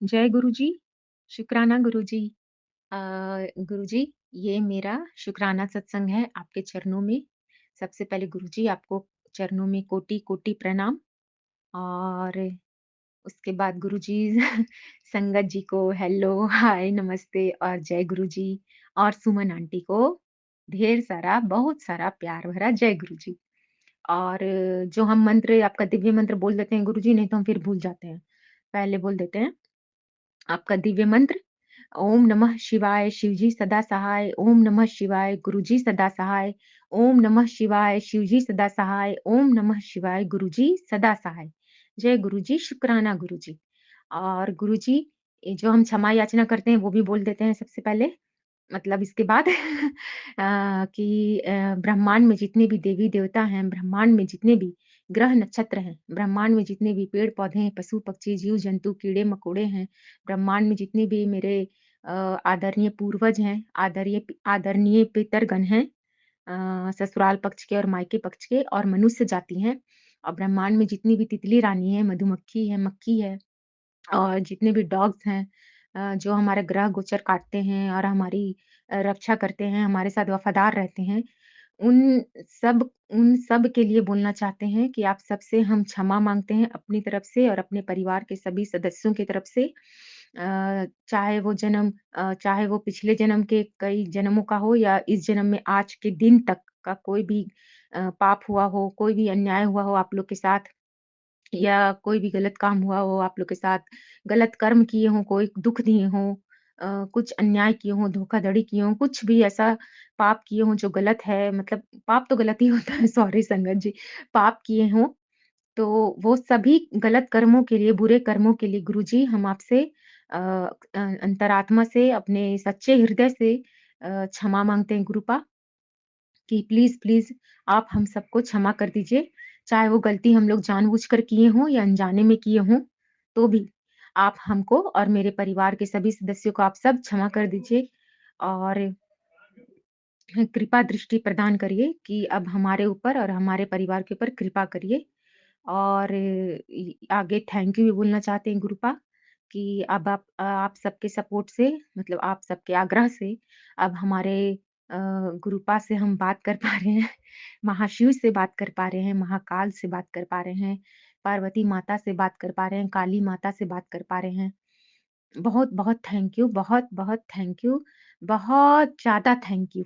जय गुरुजी, शुक्राना गुरुजी। अ, गुरुजी, ये मेरा शुक्राना सत्संग है आपके चरणों में। सबसे पहले गुरुजी आपको चरणों में कोटि-कोटि प्रणाम और उसके बाद गुरुजी संगत जी को हेलो, हाय, नमस्ते और जय गुरुजी और सुमन आंटी को ढेर सारा, बहुत सारा प्यार भरा जय गुरुजी। और जो हम मंत्र आपका दिव्य मंत्र बोल देते हैं गुरुजी, नहीं तो हम फिर भूल जाते हैं। पहले बोल देते हैं आपका दिव्य मंत्र। ओम नमः शिवाय शिवजी सदा सहाय, ओम नमः शिवाय गुरुजी सदा सहाय, ओम नमः शिवाय शिवजी सदा सहाय, ओम नमः शिवाय गुरुजी सदा सहाय। जय गुरुजी, शुक्राना गुरुजी। और गुरुजी, ये जो हम क्षमा याचना करते हैं वो भी बोल देते हैं सबसे पहले। मतलब इसके बाद कि ब्रह्मांड में जितने भी देवी-देवता हैं, ब्रह्मांड में जितने भी ग्रह नक्षत्र हैं, ब्रह्मांड में जितने भी पेड़-पौधे हैं, पशु-पक्षी, जीव-जंतु, कीड़े-मकोड़े हैं, ब्रह्मांड में जितने भी मेरे अ, आदरणीय पूर्वज हैं, आदरणीय पितरगण हैं, ससुराल पक्ष के और मायके पक्ष के और मनुष्य जाति हैं और ब्रह्मांड में जितनी भी तितली रानी है, मधुमक्खी है, मक्खी है और जितने भी डॉग्स हैं जो हमारा ग्रह गोचर काटते हैं और हमारी रक्षा करते हैं, हमारे साथ वफ़ादार रहते हैं, उन उन सब के लिए बोलना चाहते हैं कि आप सबसे हम क्षमा माँगते हैं अपनी तरफ से और अपने परिवार के सभी सदस्यों की तरफ से। चाहे वो पिछले जन्म के कई जन्मों का हो या इस जन्म में आज के दिन तक का कोई भी पाप हुआ हो, कोई भी अन्याय हुआ हो आप लोग के साथ या कोई भी गलत काम हुआ हो आप लोग के साथ, गलत कर्म किए हों, कोई दुःख दिए हों, कुछ अन्याय किए हों, धोखाधड़ी किए हों, कुछ भी ऐसा पाप किए हों जो गलत है, मतलब पाप तो गलत ही होता है, सॉरी संगत जी, पाप किए हों, तो वो सभी गलत कर्मों के लिए, बुरे कर्मों के लिए गुरुजी हम आपसे अंतरात्मा से, अपने सच्चे हृदय से क्षमा माँगते हैं गुरुपा। कि प्लीज़, प्लीज़ आप हम सबको क्षमा कर दीजिए। चाहे वो गलती हम लोग जानबूझकर किए हों या अनजाने में किए हों, तो भी आप हमको और मेरे परिवार के सभी सदस्यों को आप सब क्षमा कर दीजिए और कृपा दृष्टि प्रदान करिए कि अब हमारे ऊपर और हमारे परिवार के ऊपर कृपा करिए। और आगे थैंक यू भी बोलना चाहते हैं गुरुपा कि अब आप सबके सपोर्ट से मतलब आप सबके आग्रह से अब हमारे गुरुपा से हम बात कर पा रहे हैं, महाशिव से बात कर पा रहे हैं, महाकाल से बात कर पा रहे हैं, पार्वती माता से बात कर पा रहे हैं, काली माता से बात कर पा रहे हैं। बहुत-बहुत थैंक यू, बहुत-बहुत थैंक यू, बहुत ज़्यादा थैंक यू।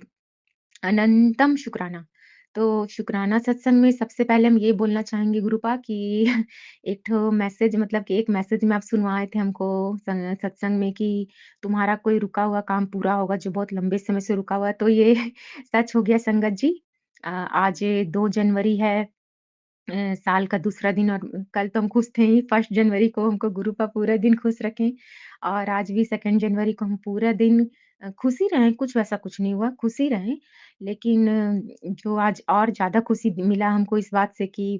अनंतम शुक्राना। तो शुक्राना सत्संग में सबसे पहले हम ये बोलना चाहेंगे गुरुपा कि एक ठो मैसेज मतलब कि एक मैसेज में आप सुनवाए थे हमको सत्संग में कि तुम्हारा कोई रुका हुआ काम पूरा होगा जो बहुत लंबे समय से रुका हुआ है। तो ये सच हो गया संगत जी। आज 2 जनवरी है साल का दूसरा दिन और कल तो हम खुश थे ही, 1 जनवरी को हमको गुरु का पूरा दिन खुश रखें और आज भी 2 जनवरी को हम पूरा दिन खुश ही रहें, कुछ वैसा कुछ नहीं हुआ, खुश ही रहें। लेकिन जो आज और ज़्यादा खुशी मिला हमको इस बात से कि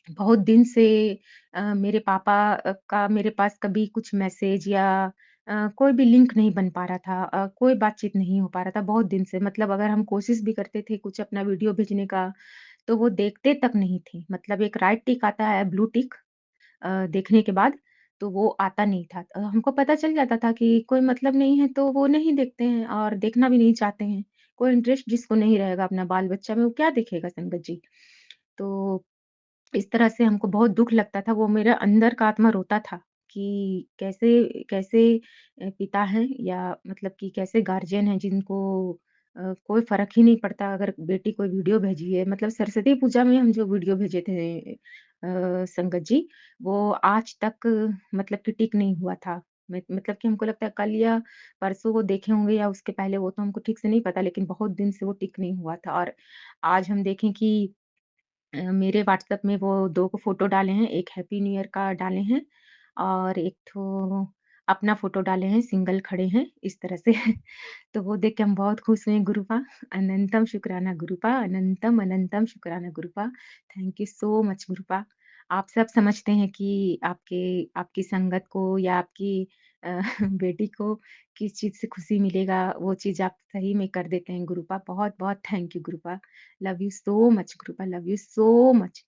बहुत दिन से मेरे पापा का मेरे पास कभी कुछ मैसेज या कोई भी लिंक नहीं बन पा रहा था कोई बातचीत नहीं हो पा रहा था बहुत दिन से। मतलब अगर हम कोशिश भी करते थे कुछ अपना वीडियो भेजने का, तो वो देखते तक नहीं थे। मतलब एक राइट टिक आता है, ब्लू टिक देखने के बाद, तो वो आता नहीं था। हमको पता चल जाता था कि कोई मतलब नहीं है, तो वो नहीं देखते हैं और देखना भी नहीं चाहते हैं। कोई इंटरेस्ट जिसको नहीं रहेगा अपना बाल-बच्चा में, वो क्या देखेगा संगत जी? तो इस तरह से हमको बहुत दुःख लगता था, वो मेरा अंदर का आत्मा रोता था कि कैसे कैसे पिता हैं या मतलब कि कैसे गार्जियन हैं जिनको कोई फ़र्क ही नहीं पड़ता अगर बेटी कोई वीडियो भेजी है। मतलब सरस्वती पूजा में हम जो वीडियो भेजे थे संगत जी, वो आज तक मतलब कि टिक नहीं हुआ था। मतलब कि हमको लगता है कल या परसों वो देखे होंगे या उसके पहले वो तो हमको ठीक से नहीं पता, लेकिन बहुत दिन से वो टिक नहीं हुआ था और आज हम देखें कि मेरे व्हाट्सएप में वो 2 फ़ोटो डाले हैं, एक हैप्पी न्यू ईयर का डाले हैं और एक ठो अपना फ़ोटो डाले हैं, सिंगल खड़े हैं, इस तरह से। तो वो देख के हम बहुत खुश हुए गुरुपा, अनंतम शुक्राना गुरुपा, अनंतम, अनंतम शुक्राना गुरुपा। Thank you so much गुरुपा। आप सब समझते हैं कि आपकी संगत को या आपकी अ, बेटी को किस चीज़ से खुशी मिलेगा, वो चीज़ आप सही में कर देते हैं गुरुपा। बहुत-बहुत thank you गुरुपा। Love you so much गुरुपा, love you so much.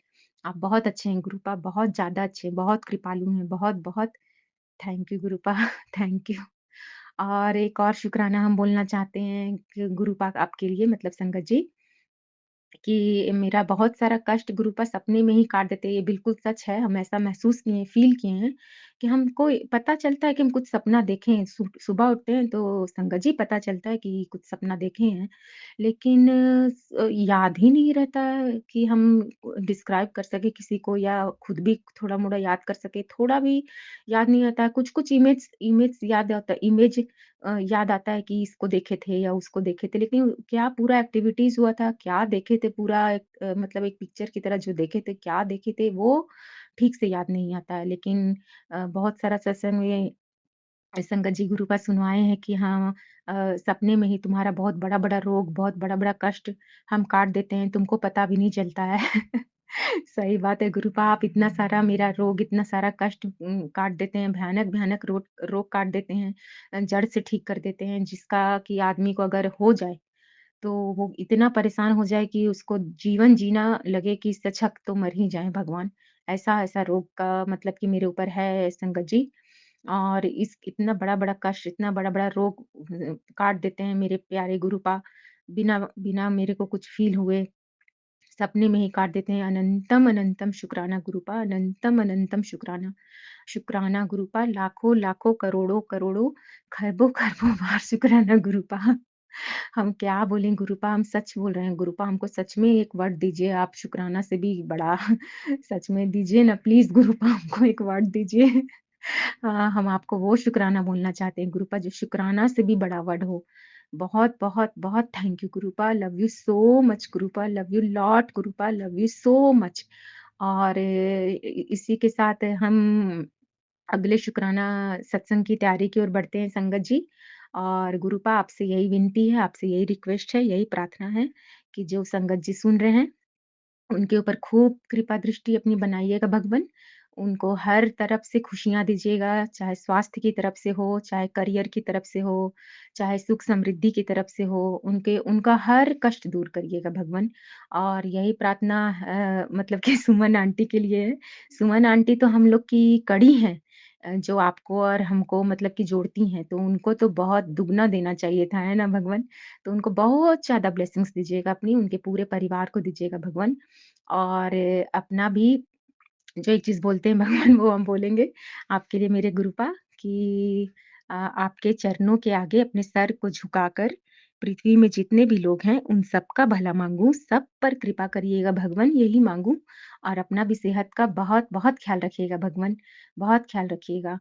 आप बहुत अच्छे हैं गुरुपा, बहुत ज़्यादा अच्छे हैं, बहुत कृपालु हैं, बहुत-बहुत थैंक यू गुरुपा, थैंक यू। और एक और शुकराना हम बोलना चाहते हैं कि गुरुपा आपके लिए मतलब संगत जी। कि मेरा बहुत सारा कष्ट गुरुपा सपने में ही काट देते हैं, ये बिल्कुल सच है। हम ऐसा महसूस किए हैं, फ़ील किए हैं कि हमको पता चलता है कि हम कुछ सपना देखे हैं। सुबह उठते हैं तो संगत जी पता चलता है कि कुछ सपना देखे हैं। लेकिन याद ही नहीं रहता है कि हम डिस्क्राइब कर सकें किसी को या खुद भी थोड़ा-मोड़ा याद कर सकें, थोड़ा भी याद नहीं आता है। कुछ-कुछ इमेज इमेज याद आता है इमेज याद आता है कि इसको देखे थे या उसको देखे थे, लेकिन क्या पूरा एक्टिविटीज़ हुआ था, क्या देखे थे पूरा एक मतलब एक पिक्चर की तरह जो देखे थे, क्या देखे थे, वो ठीक से याद नहीं आता है। लेकिन बहुत सारा सत्संग में संगत जी गुरु का सुनवाए हैं कि हाँ सपने में ही तुम्हारा बहुत बड़ा-बड़ा रोग, बहुत बड़ा-बड़ा कष्ट हम काट देते हैं, तुमको पता भी नहीं चलता है। सही बात है गुरुपा आप इतना सारा मेरा रोग, इतना सारा कष्ट काट देते हैं, भयानक-भयानक रोग रोग काट देते हैं, जड़ से ठीक कर देते हैं, जिसका कि आदमी को अगर हो जाए, तो वो इतना परेशान हो जाए कि उसको जीवन जीना लगे कि इससे अच्छा तो मर ही जाएँ भगवान। ऐसा-ऐसा रोग का मतलब कि मेरे ऊपर है संगत जी। और इस इतना बड़ा-बड़ा कष्ट, इतना बड़ा-बड़ा रोग काट देते हैं मेरे प्यारे गुरुपा, बिना बिना मेरे को कुछ फ़ील हुए, सपने में ही काट देते हैं। अनंतम अनंतम शुक्राना गुरुपा, अनंतम अनंतम शुक्राना। शुक्राना गुरुपा, लाखों-लाखों, करोड़ों-करोड़ों, खरबों-खरबों बार शुक्राना गुरुपा। हम क्या बोलें गुरुपा, हम सच बोल रहे हैं गुरुपा, हमको सच में एक वर्ड दीजिए आप शुक्राना से भी बड़ा सच में दीजिए ना प्लीज़ गुरुपा हमको एक वर्ड दीजिए। हाँ, हम आपको वो शुकराना बोलना चाहते हैं गुरुपा जो शुकराना से भी बड़ा वर्ड हो। बहुत, बहुत, बहुत thank you गुरुपा, love you so much गुरुपा, love you lot गुरुपा, love you so much. और इसी के साथ हम अगले शुकराना सत्संग की तैयारी की ओर बढ़ते हैं संगत जी। और गुरुपा आपसे यही विनती है, आपसे यही रिक्वेस्ट है, यही प्रार्थना है कि जो संगत जी सुन रहे हैं उनके ऊपर खूब कृपा दृष्टि अपनी बनाइएगा भगवन। उनको हर तरफ से खुशियाँ दीजिएगा, चाहे स्वास्थ्य की तरफ से हो, चाहे करियर की तरफ से हो, चाहे सुख समृद्धि की तरफ से हो, उनके उनका हर कष्ट दूर करिएगा भगवन। और यही प्रार्थना मतलब कि सुमन आंटी के लिए है। सुमन आंटी तो हम लोग की कड़ी हैं जो आपको और हमको मतलब कि जोड़ती हैं, तो उनको तो बहुत दुगना देना चाहिए था, है ना भगवन? तो उनको बहुत ज़्यादा ब्लेसिंग्स दीजिएगा अपनी, उनके पूरे परिवार को दीजिएगा भगवन। और अपना भी जो एक चीज़ बोलते हैं भगवान वो हम बोलेंगे आपके लिए मेरे गुरुपा कि आपके चरणों के आगे अपने सर को झुकाकर पृथ्वी में जितने भी लोग हैं उन सबका भला माँगूँ, सब पर कृपा करिएगा भगवन यही माँगूँ और अपना भी सेहत का बहुत-बहुत ख़्याल रखिएगा भगवन, बहुत ख़्याल रखिएगा।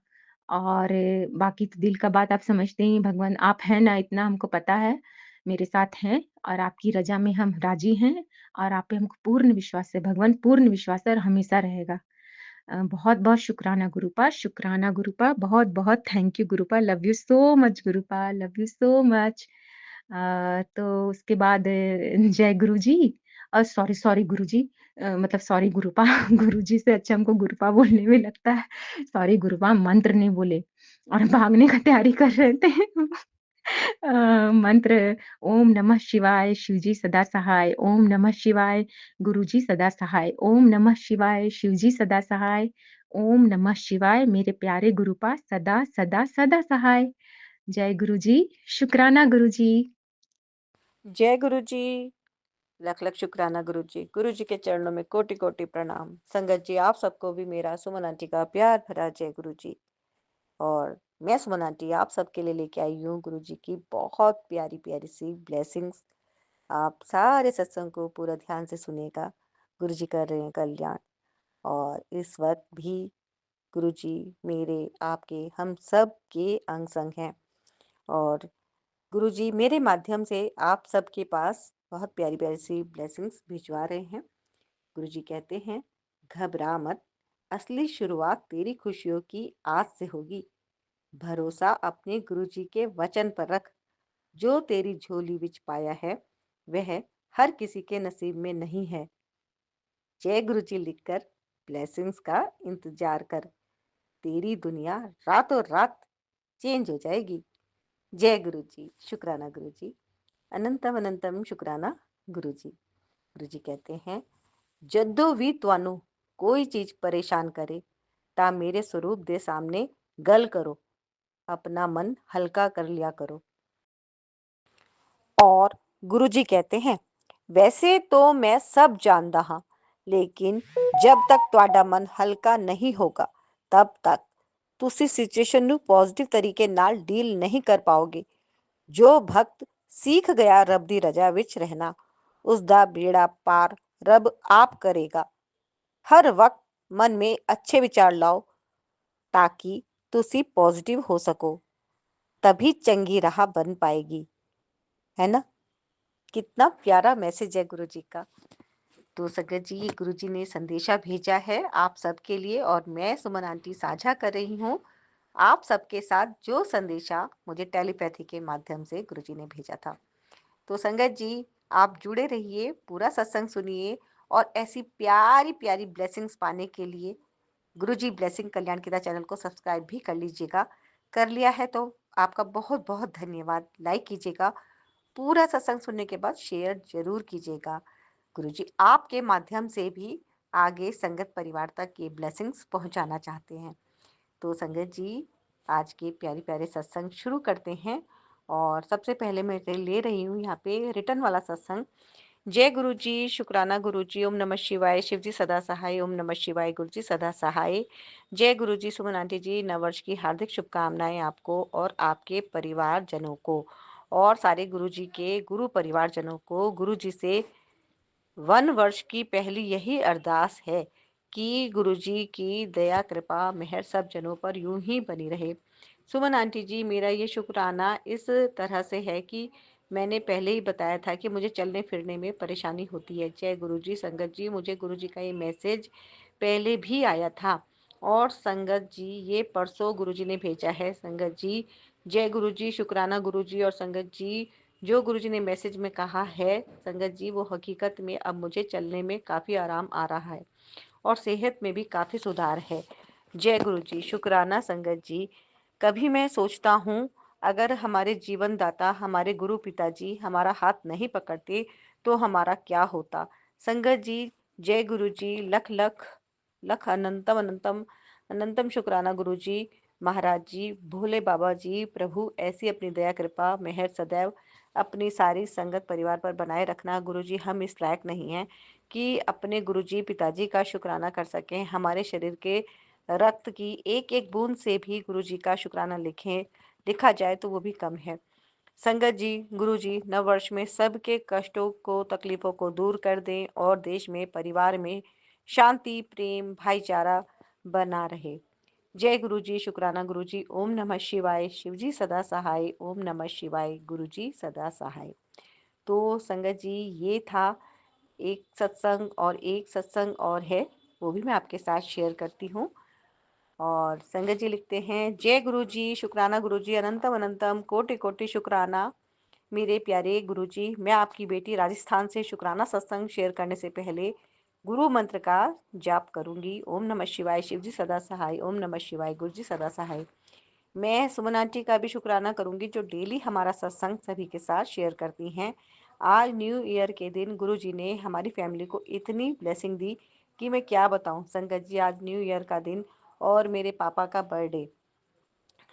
और बाकी तो दिल का बात आप समझते ही हैं भगवन, आप हैं ना इतना हमको पता है, मेरे साथ हैं और आपकी रज़ा में हम राज़ी हैं और आप पे हमको पूर्ण विश्वास है भगवान, पूर्ण विश्वास है और हमेशा रहेगा। बहुत-बहुत शुक्राना गुरुपा, बहुत-बहुत thank you गुरुपा, love you so much गुरुपा, love you so much. तो उसके बाद जय गुरुजी सॉरी सॉरी गुरुजी मतलब सॉरी गुरुपा गुरुजी से अच्छा हमको गुरुपा बोलने में लगता है। सॉरी गुरुपा मंत्र नहीं बोले और भागने का तैयारी कर रहे थे। मंत्र ओम नमः शिवाय शिवजी सदा सहाय, ओम नमः शिवाय गुरुजी सदा सहाय, ओम नमः शिवाय शिवजी सदा सहाय, ओम नमः शिवाय मेरे प्यारे गुरुपा सदा सदा सदा सहाय। जय गुरुजी, शुक्राना गुरुजी। जय गुरु जी। लख लख शुक्राना गुरु जी। गुरु जी के चरणों में कोटि कोटि प्रणाम। संगत जी आप सबको भी मेरा सुमन आंटी का प्यार भरा जय गुरु जी। और मैं सुमन आंटी आप सबके लिए लेके आई हूँ गुरु जी की बहुत प्यारी प्यारी सी ब्लेसिंग्स। आप सारे सत्संग को पूरा ध्यान से सुनेगा। गुरु जी कर रहे हैं कल्याण। और इस वक्त भी गुरु जी मेरे आपके हम सब के अंग संग हैं। और गुरुजी मेरे माध्यम से आप सबके पास बहुत प्यारी प्यारी सी ब्लेसिंग्स भिजवा रहे हैं। गुरुजी कहते हैं घबरा मत, असली शुरुआत तेरी खुशियों की आज से होगी। भरोसा अपने गुरुजी के वचन पर रख। जो तेरी झोली विच पाया है वह हर किसी के नसीब में नहीं है। जय गुरुजी लिखकर ब्लेसिंग्स का इंतजार कर। तेरी दुनिया रातों रात चेंज हो जाएगी। जय गुरु जी। शुक्राना गुरु जी। अनंतम अनंतम शुक्राना गुरु जी। गुरु जी कहते हैं जद्दों भी ਤੁਹਾਨੂੰ ਕੋਈ ਚੀਜ਼ ਪਰੇਸ਼ਾਨ ਕਰੇ ਤਾਂ ਮੇਰੇ ਸਰੂਪ ਦੇ ਸਾਹਮਣੇ गल करो, अपना मन हल्का कर लिया करो। और गुरुजी कहते हैं, वैसे तो मैं सब जानदा हाँ, लेकिन जब तक ਤੁਹਾਡਾ ਮਨ ਹਲਕਾ ਨਹੀਂ ਹੋਗਾ, ਤਬ ਤੱਕ ਤੁਸੀਂ ਸਿਚੁਏਸ਼ਨ ਨੂੰ ਪੋਜ਼ਿਟਿਵ ਤਰੀਕੇ ਨਾਲ ਡੀਲ ਨਹੀਂ ਕਰ ਪਾਓਗੇ। ਜੋ ਭਗਤ सीख गया रब दी रजा विच रहना, उसदा बेड़ा पार रब आप करेगा। हर वक्त मन में अच्छे विचार लाओ ताकि तुसी पॉजिटिव हो सको, तभी चंगी राह बन पाएगी, है ना। कितना प्यारा मैसेज है गुरु जी का। तो संगत जी, गुरु जी ने संदेशा भेजा है आप सबके लिए और मैं सुमन आंटी साझा कर रही हूँ आप सबके साथ जो संदेशा मुझे टेलीपैथी के माध्यम से गुरु जी ने भेजा था। तो संगत जी, आप जुड़े रहिए, पूरा सत्संग सुनिए और ऐसी प्यारी प्यारी ब्लेसिंग्स पाने के लिए गुरु जी ब्लेसिंग कल्याण गीता चैनल को सब्सक्राइब भी कर लीजिएगा। कर लिया है तो आपका बहुत बहुत धन्यवाद। लाइक कीजिएगा, पूरा सत्संग सुनने के बाद शेयर जरूर कीजिएगा। गुरुजी आपके माध्यम से भी आगे संगत परिवार तक ये ब्लेसिंग्स पहुंचाना चाहते हैं। तो संगत जी, आज के प्यारे प्यारे सत्संग शुरू करते हैं और सबसे पहले मैं ले रही हूँ यहाँ पे रिटर्न वाला सत्संग। जय गुरु जी, शुक्राना गुरु जी, ओम नमः शिवाय, शिव जी सदा सहाय, ओम नमः शिवाय, गुरु जी सदा सहाय। जय गुरु जी, सुमन आंटी जी, नववर्ष की हार्दिक शुभकामनाएं आपको और आपके परिवारजनों को और सारे गुरु जी के गुरु परिवारजनों को। गुरु जी से 1 वर्ष की पहली यही अरदास है कि गुरुजी की दया कृपा मेहर सब जनों पर यूं ही बनी रहे। सुमन आंटी जी, मेरा ये शुक्राना इस तरह से है कि मैंने पहले ही बताया था कि मुझे चलने फिरने में परेशानी होती है। जय गुरुजी। संगत जी, मुझे गुरुजी का ये मैसेज पहले भी आया था और संगत जी ये परसों गुरुजी ने भेजा है। संगत जी, जय गुरुजी, शुक्राना गुरुजी। और संगत जी, जो गुरुजी ने मैसेज में कहा है संगत जी, वो हकीकत में अब मुझे चलने में काफ़ी आराम आ रहा है और सेहत में भी काफ़ी सुधार है। जय गुरुजी, शुक्राना संगत जी। कभी मैं सोचता हूँ, अगर हमारे जीवन दाता हमारे गुरु पिताजी हमारा हाथ नहीं पकड़ते तो हमारा क्या होता। संगत जी, जय गुरुजी, लख लख लख अनंतम अनंतम अनंतम शुक्राना गुरुजी। महाराज जी, भोले बाबा जी, प्रभु ऐसी अपनी दया कृपा मेहर सदैव अपनी सारी संगत परिवार पर बनाए रखना। गुरुजी, हम इस लायक नहीं हैं कि अपने गुरुजी पिताजी का शुक्राना कर सकें। हमारे शरीर के रक्त की एक एक बूंद से भी गुरुजी का शुक्राना लिखा जाए तो वो भी कम है। संगत जी, गुरुजी नव वर्ष में सबके कष्टों को तकलीफों को दूर कर दें और देश में परिवार में शांति प्रेम भाईचारा बना रहे। जय गुरुजी, शुक्राना गुरुजी। ओम नमः शिवाय, शिवजी सदा सहाय, ओम नमः शिवाय, गुरुजी सदा सहाय। तो संगत जी, ये था एक सत्संग और एक सत्संग और है, वो भी मैं आपके साथ शेयर करती हूँ। और संगत जी लिखते हैं, जय गुरुजी, शुक्राना गुरुजी, अनंतम अनंतम कोटि कोटि शुक्राना मेरे प्यारे गुरुजी। मैं आपकी बेटी राजस्थान से शुक्राना सत्संग शेयर करने से पहले गुरु मंत्र का जाप करूंगी। ओम नमः शिवाय, शिवजी सदा सहाय, ओम नमः शिवाय, गुरुजी सदा सहाय। मैं सुमन आंटी का भी शुक्राना करूंगी जो डेली हमारा सत्संग सभी के साथ शेयर करती हैं। आज न्यू ईयर के दिन गुरुजी ने हमारी फैमिली को इतनी ब्लेसिंग दी कि मैं क्या बताऊं। संगत जी, आज न्यू ईयर का दिन और मेरे पापा का बर्थडे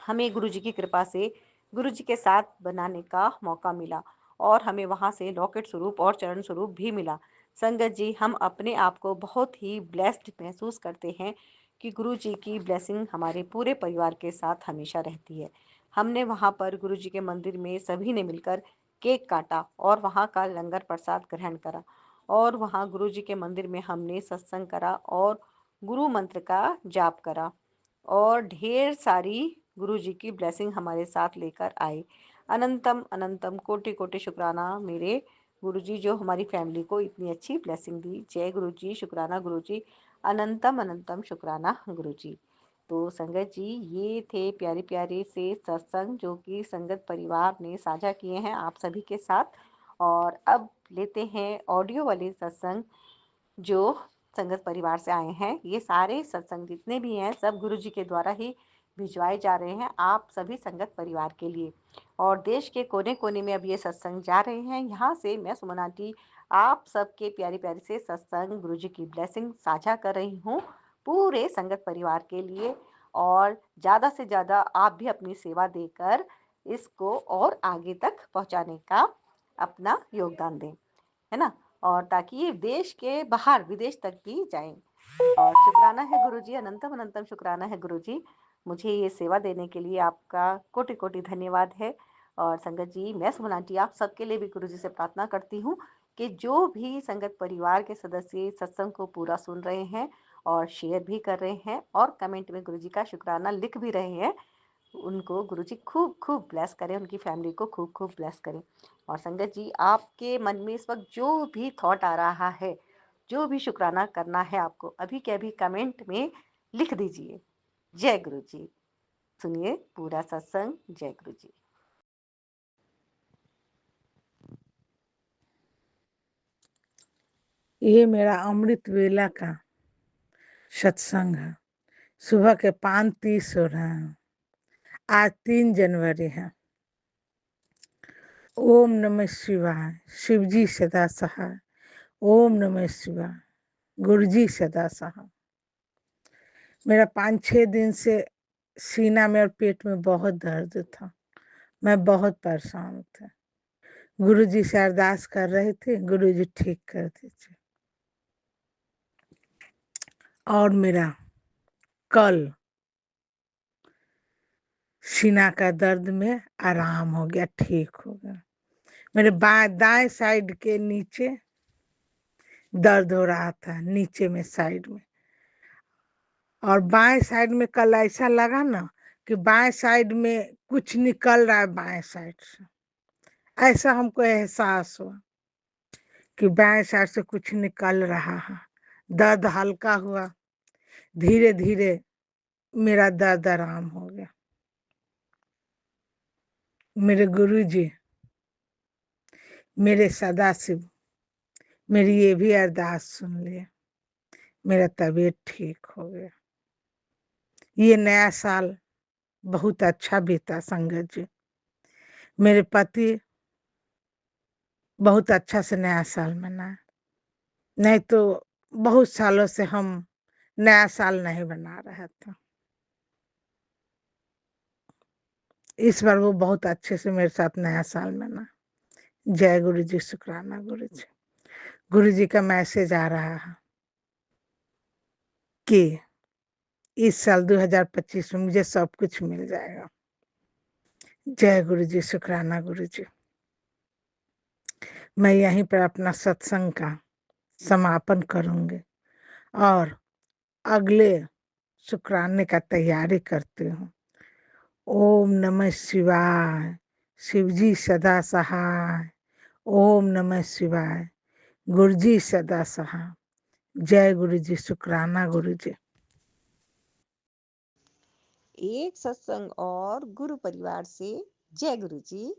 हमें गुरुजी की कृपा से गुरुजी के साथ बनाने का मौका मिला और हमें वहाँ से लॉकेट स्वरूप और चरण स्वरूप भी मिला। संगत जी, हम अपने आप को बहुत ही ब्लेस्ड महसूस करते हैं कि गुरुजी की ब्लेसिंग हमारे पूरे परिवार के साथ हमेशा रहती है। हमने वहाँ पर गुरुजी के मंदिर में सभी ने मिलकर केक काटा और वहाँ का लंगर प्रसाद ग्रहण करा और वहाँ गुरुजी के मंदिर में हमने सत्संग करा और गुरु मंत्र का जाप करा और ढेर सारी गुरुजी की ब्लेसिंग हमारे साथ लेकर आए। अनंतम अनंतम कोटि कोटि शुक्राना मेरे गुरुजी जो हमारी फैमिली को इतनी अच्छी ब्लेसिंग दी। जय गुरुजी, शुक्राना गुरुजी, अनंतम अनंतम शुक्राना गुरुजी। तो संगत जी, ये थे प्यारे प्यारे से सत्संग जो कि संगत परिवार ने साझा किए हैं आप सभी के साथ। और अब लेते हैं ऑडियो वाले सत्संग जो संगत परिवार से आए हैं। ये सारे सत्संग जितने भी हैं सब गुरुजी के द्वारा ही भिजवाए जा रहे हैं आप सभी संगत परिवार के लिए और देश के कोने कोने में अब ये सत्संग जा रहे हैं। यहाँ से मैं सुमन आंटी आप सबके प्यारे प्यारे से सत्संग गुरुजी की ब्लेसिंग साझा कर रही हूँ पूरे संगत परिवार के लिए और ज़्यादा से ज़्यादा आप भी अपनी सेवा देकर इसको और आगे तक पहुंचाने का अपना योगदान दें, है ना? और ताकि ये देश के बाहर विदेश तक भी जाए। और शुक्राना है गुरुजी, अनंतम अनंतम शुक्राना है गुरुजी, मुझे ये सेवा देने के लिए आपका कोटि कोटि धन्यवाद है। और संगत जी, मैं सुमन आंटी आप सबके लिए भी गुरुजी से प्रार्थना करती हूँ कि जो भी संगत परिवार के सदस्य सत्संग को पूरा सुन रहे हैं और शेयर भी कर रहे हैं और कमेंट में गुरुजी का शुक्राना लिख भी रहे हैं, उनको गुरुजी खूब खूब ब्लेस करें, उनकी फैमिली को खूब खूब ब्लेस करें। और संगत जी, आपके मन में इस वक्त जो भी थॉट आ रहा है, जो भी शुक्राना करना है आपको, अभी के अभी कमेंट में लिख दीजिए। जय गुरु जी। सुनिए पूरा सत्संग। जय गुरु जी। ये मेरा अमृत वेला का सत्संग है। सुबह के 5:30 हो रहे हैं। आज 3 जनवरी है। ओम नमः शिवाय। शिवजी सदा सहाय। ओम नमः शिवाय। गुरुजी सदा सहाय। मेरा 5-6 दिन से सीना में और पेट में बहुत दर्द था। मैं बहुत परेशान था। गुरुजी से अरदास कर रहे थे, गुरुजी ठीक कर दीजिए। और मेरा कल सीना का दर्द में आराम हो गया, ठीक हो गया। मेरे दाएं साइड के नीचे दर्द हो रहा था, नीचे में साइड में, और बाएं साइड में कल ऐसा लगा ना कि बाएं साइड में कुछ निकल रहा है बाएं साइड से। ऐसा हमको एहसास हुआ कि बाएं साइड से कुछ निकल रहा है। दर्द हल्का हुआ, धीरे धीरे मेरा दर्द आराम हो गया। मेरे गुरुजी, मेरे सदाशिव मेरी ये भी अरदास सुन लिया, मेरा तबीयत ठीक हो गया। ये नया साल बहुत अच्छा बीता संगत जी। मेरे पति बहुत अच्छा से नया साल मनाए, नहीं तो बहुत सालों से हम नया साल नहीं बना रहे थे। इस बार वो बहुत अच्छे से मेरे साथ नया साल मना। जय गुरु जी, शुक्राना गुरु जी। गुरु जी का मैसेज आ रहा है कि इस साल 2025 में मुझे सब कुछ मिल जाएगा। जय गुरु जी, शुक्राना गुरु जी। मैं यहीं पर अपना सत्संग का समापन करूंगी और अगले शुक्राने का तैयारी करती हूँ। ओम नमः शिवाय। शिवजी सदा सहाय। ओम नमः शिवाय। गुरुजी सदा सहाय। जय गुरु जी, शुक्राना गुरु जी। एक सत्संग और गुरु परिवार से जय गुरु जी।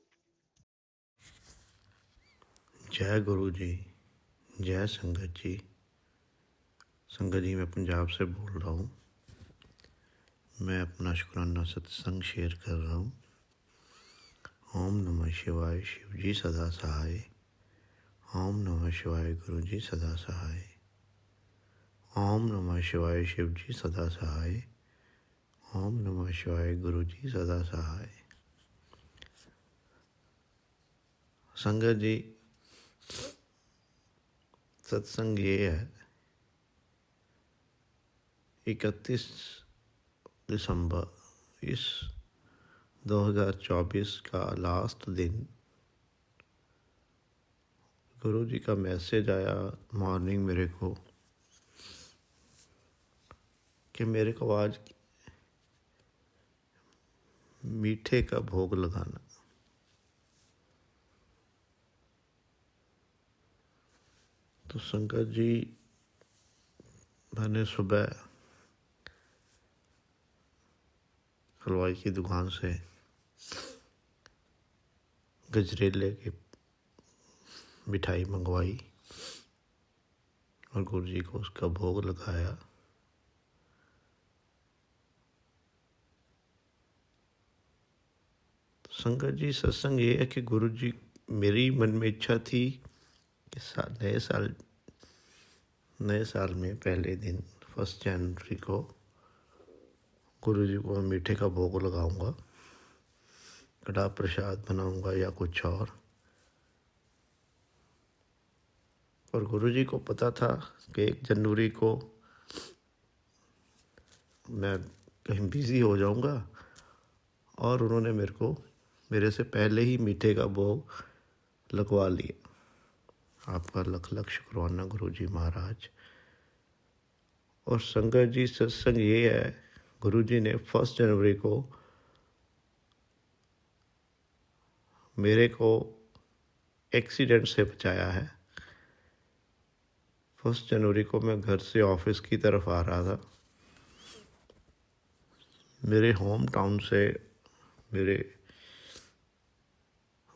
जय गुरु जी। जय संगत जी। संगत जी, मैं पंजाब से बोल रहा हूँ। मैं अपना शुक्राना सत्संग शेयर कर रहा हूँ। ओम नमः शिवाय। शिव जी सदा सहाय। ओम नमः शिवाय। गुरु जी सदा सहाय। ओम नमः शिवाय। शिव जी सदा सहाय। ओम नमः शिवाय। गुरु जी सदा सहाय। संगत जी, सत्संग ये है, 31 दिसंबर इस 2024 का लास्ट दिन गुरु जी का मैसेज आया मॉर्निंग मेरे को कि मेरे को आज मीठे का भोग लगाना। तो शंकर जी, मैंने सुबह हलवाई की दुकान से गजरेले की मिठाई मंगवाई और गुरु जी को उसका भोग लगाया। शंकर जी, सत्संग ये है कि गुरु जी, मेरी मन में इच्छा थी कि नए साल में पहले दिन 1 जनवरी को गुरु जी को मीठे का भोग लगाऊंगा, कड़ा प्रसाद बनाऊंगा या कुछ और गुरु जी को पता था कि 1 जनवरी को मैं कहीं बिज़ी हो जाऊंगा और उन्होंने मेरे से पहले ही मीठे का भोग लगवा लिया। आपका लख लख शुक्राना गुरु जी महाराज। और संगत जी, सत्संग ये है, गुरु जी ने 1 जनवरी को मेरे को एक्सीडेंट से बचाया है। 1 जनवरी को मैं घर से ऑफिस की तरफ आ रहा था। मेरे होम टाउन से मेरे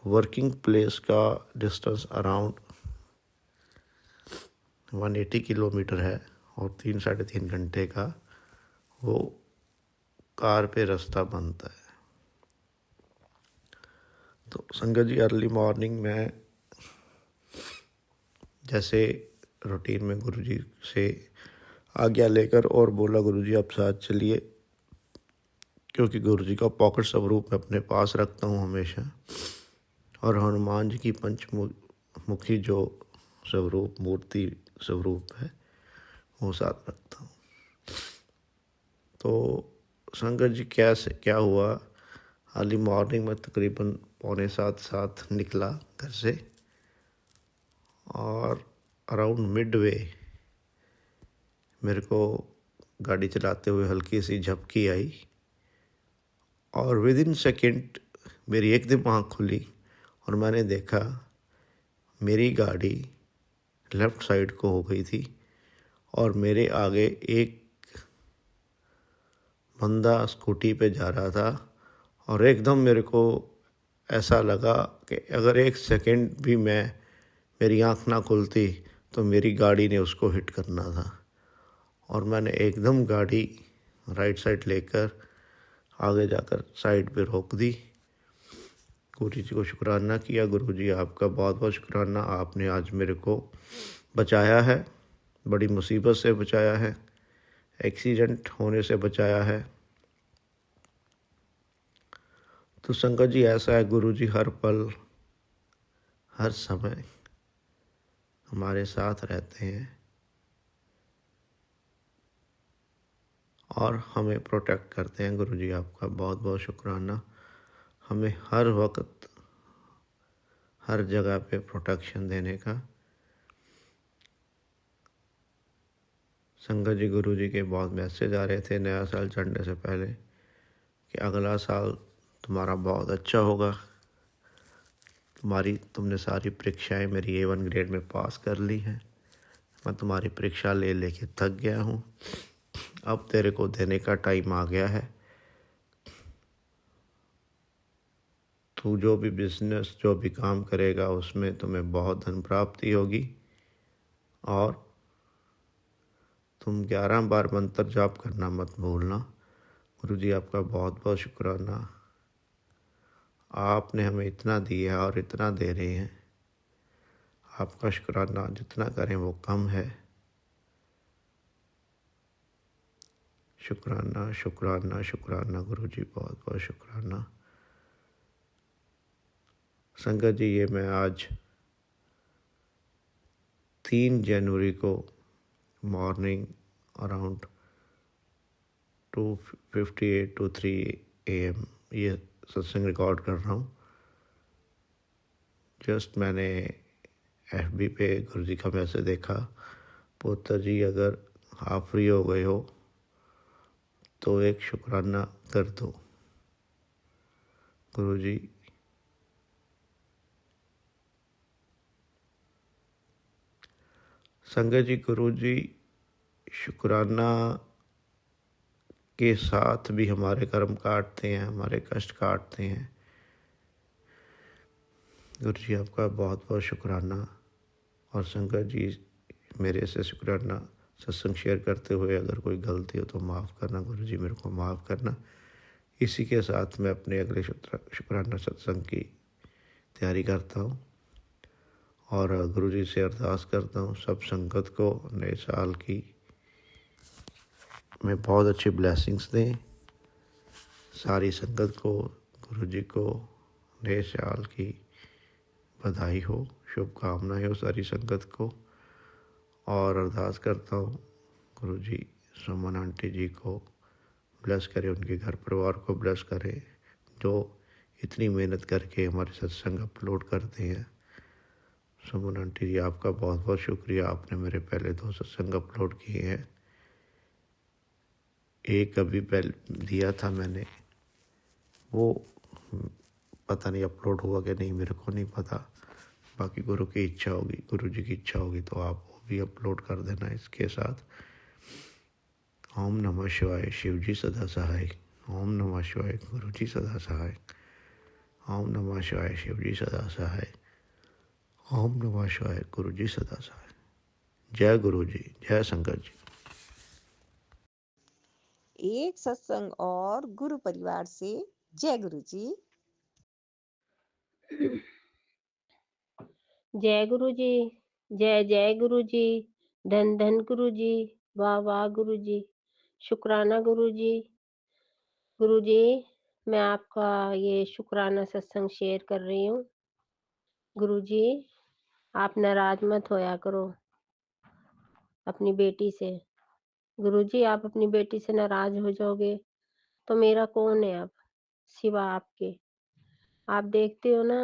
वर्किंग प्लेस का डिस्टेंस अराउंड 180 किलोमीटर है और 3-3.5 घंटे का वो कार पे रास्ता बनता है। तो संगत जी, अर्ली मॉर्निंग में जैसे रूटीन में गुरु जी से आज्ञा लेकर और बोला, गुरु जी आप साथ चलिए, क्योंकि गुरु जी का पॉकेट स्वरूप मैं अपने पास रखता हूँ हमेशा, और हनुमान जी की पंचमुखी जो स्वरूप मूर्ति स्वरूप है वो साथ रखता हूँ। तो संगत जी, क्या हुआ, अर्ली मॉर्निंग में तकरीबन 6:45 निकला घर से और अराउंड मिडवे मेरे को गाड़ी चलाते हुए हल्की सी झपकी आई और विद इन सेकेंड मेरी एकदम आँख खुली और मैंने देखा मेरी गाड़ी लेफ़्ट साइड को हो गई थी और मेरे आगे एक बंदा स्कूटी पे जा रहा था और एकदम मेरे को ऐसा लगा कि अगर 1 सेकेंड भी मेरी आँख ना खुलती तो मेरी गाड़ी ने उसको हिट करना था। और मैंने एकदम गाड़ी राइट साइड लेकर आगे जाकर साइड पे रोक दी। गुरु जी को शुक्राना किया, गुरु जी आपका बहुत बहुत शुक्राना, आपने आज मेरे को बचाया है, बड़ी मुसीबत से बचाया है, एक्सीडेंट होने से बचाया है। तो संगत जी, ऐसा है, गुरु जी हर पल हर समय हमारे साथ रहते हैं और हमें प्रोटेक्ट करते हैं। गुरु जी आपका बहुत बहुत शुक्राना, हमें हर वक्त हर जगह पे प्रोटेक्शन देने का। संगत जी, गुरु जी के बहुत मैसेज आ रहे थे नया साल चढ़ने से पहले कि अगला साल तुम्हारा बहुत अच्छा होगा, तुमने सारी परीक्षाएं मेरी A1 ग्रेड में पास कर ली हैं, मैं तुम्हारी परीक्षा ले लेके थक गया हूँ, अब तेरे को देने का टाइम आ गया है। तू जो भी बिजनेस जो भी काम करेगा उसमें तुम्हें बहुत धन प्राप्ति होगी और तुम 11 बार मंत्र जाप करना मत भूलना। गुरु जी आपका बहुत बहुत शुक्राना, आपने हमें इतना दिया और इतना दे रहे हैं, आपका शुक्राना जितना करें वो कम है। शुक्राना शुक्राना शुक्राना गुरु जी, बहुत बहुत शुक्राना। संगत जी, ये मैं आज 3 जनवरी को मॉर्निंग अराउंड 2:58 to 3 AM ये सत्संग रिकॉर्ड कर रहा हूँ। जस्ट मैंने FB पे गुरु जी का मैसेज देखा, पुत्र जी अगर आप फ्री हो गए हो तो एक शुक्राना कर दो। गुरु जी संगत जी, गुरु जी शुक्राना के साथ भी हमारे कर्म काटते हैं, हमारे कष्ट काटते हैं। गुरु जी आपका बहुत बहुत शुक्राना। और संगत जी, मेरे से शुक्राना सत्संग शेयर करते हुए अगर कोई गलती हो तो माफ़ करना, गुरु जी मेरे को माफ़ करना। इसी के साथ मैं अपने अगले शुक्राना सत्संग की तैयारी करता हूँ और गुरु जी से अरदास करता हूँ सब संगत को नए साल की में बहुत अच्छी ब्लेसिंग्स दें सारी संगत को, गुरु जी को नए साल की बधाई हो, शुभकामनाएं हो सारी संगत को। और अरदास करता हूँ गुरु जी सुमन आंटी जी को ब्लेस करें, उनके घर परिवार को ब्लेस करें, जो इतनी मेहनत करके हमारे सत्संग अपलोड करते हैं। सुमन आंटी जी आपका बहुत बहुत शुक्रिया, आपने मेरे पहले 2 सत्संग अपलोड किए हैं। एक अभी पहले दिया था मैंने, वो पता नहीं अपलोड हुआ कि नहीं, मेरे को नहीं पता। बाकी गुरु की इच्छा होगी, गुरु जी की इच्छा होगी तो आप वो भी अपलोड कर देना इसके साथ। ओम नमः शिवाय, शिव जी सदा सहाय। ओम नमः शिवाय, गुरु जी सदा सहाय। ओम नमः शिवाय, शिव जी सदा सहाय। ओम नमः शिवाय, गुरु जी सदा सहाय। जय गुरु जी, जय शंकर जी। एक सत्संग और गुरु परिवार से जय गुरु जी। जय गुरु जी, जय जय गुरु जी, धन धन गुरु जी, वाह वाह गुरु जी, शुक्राना गुरु जी। गुरु जी, मैं आपका ये शुक्राना सत्संग शेयर कर रही हूँ। गुरु जी, आप नाराज मत होया करो अपनी बेटी से। गुरु जी, आप अपनी बेटी से नाराज हो जाओगे तो मेरा कौन है अब सिवा आपके। आप देखते हो ना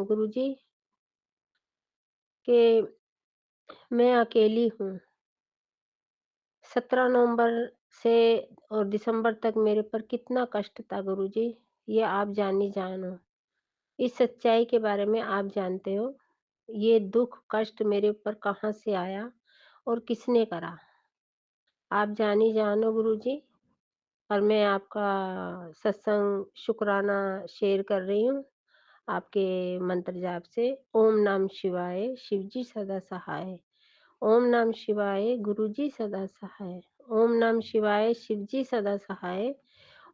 गुरु जी कि मैं अकेली हूँ। 17 नवंबर से और दिसंबर तक मेरे पर कितना कष्ट था गुरु जी, ये आप जानी जान हो। इस सच्चाई के बारे में आप जानते हो। ये दुख कष्ट मेरे ऊपर कहाँ से आया और किसने करा, आप जानी जान हो गुरु जी। और मैं आपका सत्संग शुक्राना शेयर कर रही हूँ आपके मंत्र जाप से। ओम नमः शिवाय, शिव जी सदा सहाय। ओम नमः शिवाय, गुरु जी सदा सहाय। ओम नमः शिवाय, शिव जी सदा सहाय।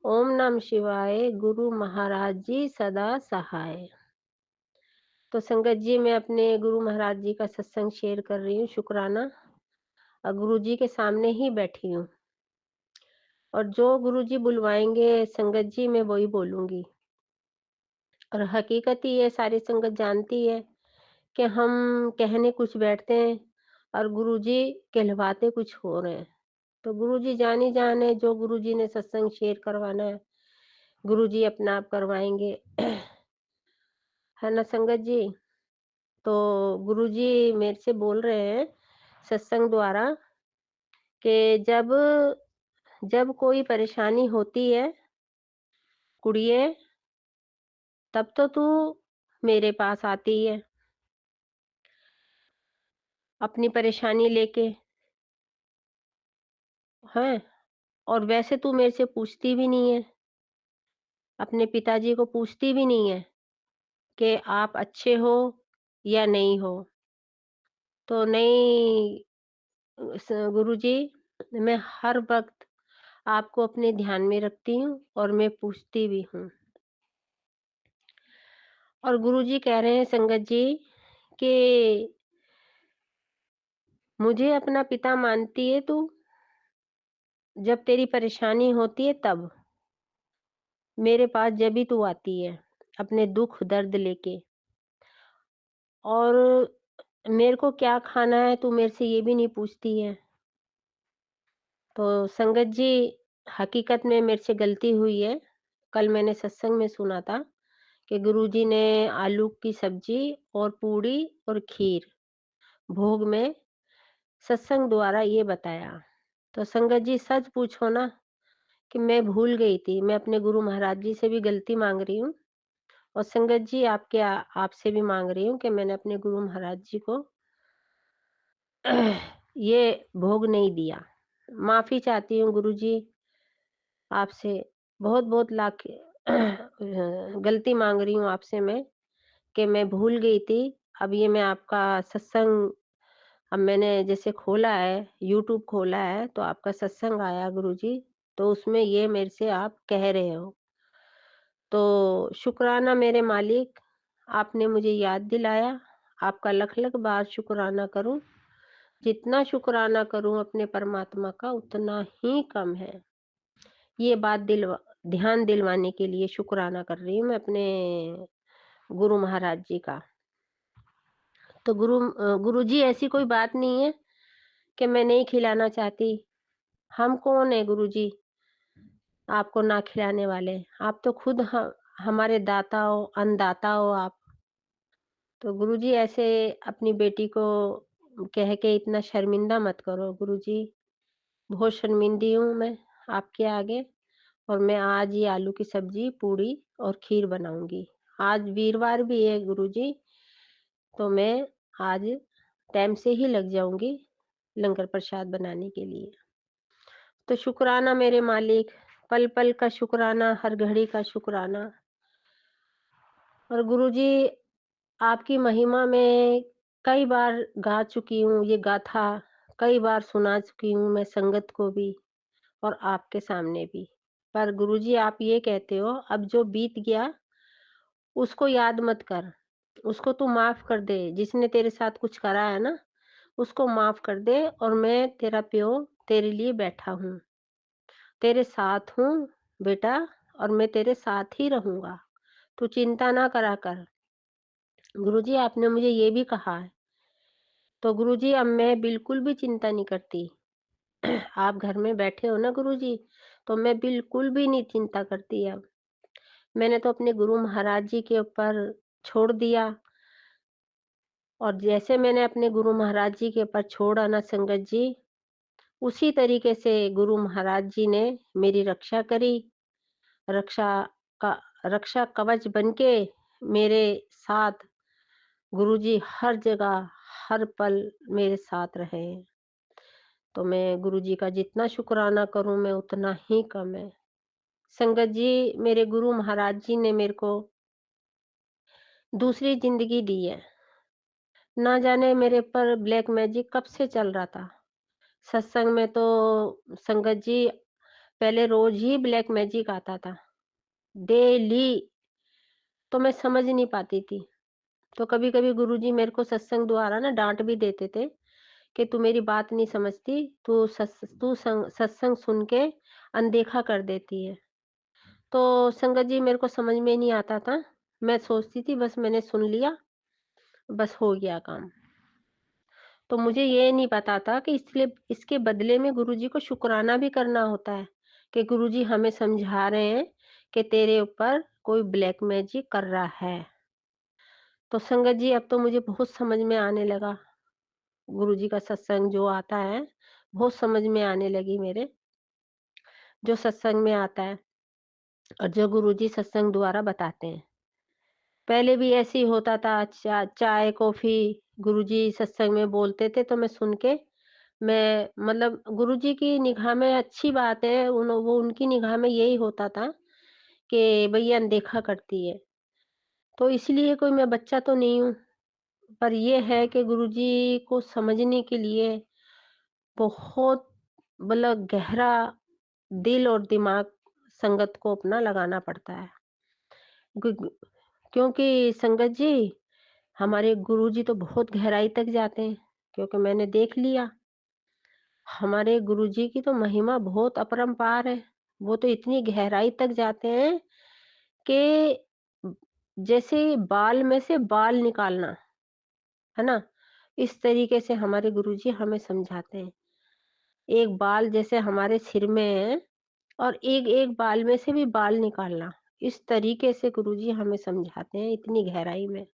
ओम नमः शिवाय, गुरु महाराज जी सदा सहाय। तो संगत जी, मैं अपने गुरु महाराज जी का सत्संग शेयर कर रही हूँ शुक्राना, और गुरु जी के सामने ही बैठी हूँ। और जो गुरु जी बुलवाएंगे संगत जी, मैं वही बोलूंगी। और हकीकत ही ये सारी संगत जानती है कि हम कहने कुछ बैठते हैं और गुरुजी कहलवाते कुछ हो रहे हैं। तो गुरुजी जानी जान है, जो गुरुजी ने सत्संग शेयर करवाना है गुरुजी अपना आप करवाएंगे। है ना संगत जी। तो गुरुजी मेरे से बोल रहे हैं सत्संग द्वारा कि जब जब कोई परेशानी होती है कुड़िए, तब तो तू मेरे पास आती है अपनी परेशानी लेके, है। और वैसे तू मेरे से पूछती भी नहीं है, अपने पिताजी को पूछती भी नहीं है कि आप अच्छे हो या नहीं हो। तो नहीं गुरुजी, मैं हर वक्त आपको अपने ध्यान में रखती हूँ और मैं पूछती भी हूँ। और गुरुजी कह रहे हैं संगत जी कि मुझे अपना पिता मानती है तू, जब तेरी परेशानी होती है तब मेरे पास जब भी तू आती है अपने दुख दर्द लेके। और मेरे को क्या खाना है तू मेरे से ये भी नहीं पूछती है। तो संगत जी, हकीकत में मेरे से गलती हुई है। कल मैंने सत्संग में सुना था कि गुरुजी ने आलू की सब्जी और पूड़ी और खीर भोग में सत्संग द्वारा ये बताया। तो संगत जी, सच पूछो ना कि मैं भूल गई थी। मैं अपने गुरु महाराज जी से भी गलती मांग रही हूँ, और संगत जी आपसे भी मांग रही हूँ कि मैंने अपने गुरु महाराज जी को ये भोग नहीं दिया। माफी चाहती हूँ गुरु जी आपसे, बहुत बहुत लाख गलती मांग रही हूँ आपसे मैं कि मैं भूल गई थी। अब ये मैं आपका सत्संग, अब मैंने जैसे खोला है यूट्यूब खोला है तो आपका सत्संग आया गुरुजी, तो उसमें ये मेरे से आप कह रहे हो। तो शुक्राना मेरे मालिक, आपने मुझे याद दिलाया। आपका लख लख बार शुक्राना करूं। जितना शुक्राना करूं अपने परमात्मा का उतना ही कम है। ये बात ध्यान दिलवाने के लिए शुक्राना कर रही हूँ मैं अपने गुरु महाराज जी का। तो गुरुजी ऐसी कोई बात नहीं है कि मैं नहीं खिलाना चाहती। हम कौन है गुरुजी आपको ना खिलाने वाले? आप तो खुद हमारे दाता हो, अन्नदाता हो आप। तो गुरुजी ऐसे अपनी बेटी को कह के इतना शर्मिंदा मत करो गुरुजी। बहुत शर्मिंदी हूँ मैं आपके आगे, और मैं आज ही आलू की सब्जी, पूड़ी और खीर बनाऊँगी। आज वीरवार भी है गुरुजी, तो मैं आज टाइम से ही लग जाऊँगी लंगर प्रसाद बनाने के लिए। तो शुक्राना मेरे मालिक, पल-पल का शुक्राना, हर घड़ी का शुक्राना। और गुरुजी आपकी महिमा में कई बार गा चुकी हूँ ये गाथा, कई बार सुना चुकी हूँ मैं संगत को भी और आपके सामने भी। पर गुरुजी आप ये कहते हो, अब जो बीत गया उसको याद मत कर, उसको तू माफ़ कर दे। जिसने तेरे साथ कुछ करा है ना, उसको माफ़ कर दे, और मैं तेरा प्यो तेरे लिए बैठा हूँ। तेरे साथ हूँ बेटा, और मैं तेरे साथ ही रहूँगा। तू चिंता ना करा कर। गुरुजी आपने मुझे ये भी कहा है, तो गुरुजी अब मैं बिल्कुल भी चिंता नहीं करती। आप घर में बैठे हो ना गुरुजी, तो मैं बिल्कुल भी नहीं चिंता करती अब। मैंने तो अपने गुरु महाराज जी के ऊपर छोड़ दिया, और जैसे मैंने अपने गुरु महाराज जी के ऊपर छोड़ा ना संगत जी, उसी तरीके से गुरु महाराज जी ने मेरी रक्षा करी। रक्षा का रक्षा कवच बनके मेरे साथ गुरुजी हर जगह, हर पल मेरे साथ रहे। तो मैं गुरुजी का जितना शुक्राना करूँ मैं उतना ही कम है। संगत जी, मेरे गुरु महाराज जी ने मेरे को दूसरी ज़िंदगी दी है। ना जाने मेरे पर ब्लैक मैजिक कब से चल रहा था। सत्संग में तो संगत जी पहले रोज़ ही ब्लैक मैजिक आता था, डेली। तो मैं समझ नहीं पाती थी। तो कभी-कभी गुरुजी मेरे को सत्संग द्वारा ना डाँट भी देते थे कि तू मेरी बात नहीं समझती, तू सत्संग सुन के अनदेखा कर देती है। तो संगत जी मेरे को समझ में नहीं आता था। मैं सोचती थी बस मैंने सुन लिया, बस हो गया काम। तो मुझे ये नहीं पता था कि इसलिए इसके बदले में गुरुजी को शुक्राना भी करना होता है, कि गुरुजी हमें समझा रहे हैं कि तेरे ऊपर कोई ब्लैक मैजिक कर रहा है। तो संगत जी अब तो मुझे बहुत समझ में आने लगा। गुरुजी का सत्संग जो आता है, बहुत समझ में आने लगी मेरे, जो सत्संग में आता है और जो गुरुजी सत्संग द्वारा बताते हैं। पहले भी ऐसे ही होता था, चाय, कॉफ़ी गुरुजी सत्संग में बोलते थे तो मैं सुन के, मैं मतलब गुरुजी की निगाह में अच्छी बात है, वो उनकी निगाह में यही होता था कि भई ये अनदेखा करती है। तो इसलिए कोई मैं बच्चा तो नहीं हूँ, पर ये है कि गुरुजी को समझने के लिए बहुत मतलब गहरा दिल और दिमाग संगत को अपना लगाना पड़ता है। क्यों क्योंकि संगत जी, हमारे गुरुजी तो बहुत गहराई तक जाते हैं, क्योंकि मैंने देख लिया, हमारे गुरुजी की तो महिमा बहुत अपरंपार है। वो तो इतनी गहराई तक जाते हैं कि जैसे बाल में से बाल निकालना, है ना? इस तरीके से हमारे गुरुजी हमें समझाते हैं। एक बाल जैसे हमारे सिर में है, और एक-एक बाल में से भी बाल निकालना, इस तरीके से गुरुजी हमें समझाते हैं इतनी गहराई में।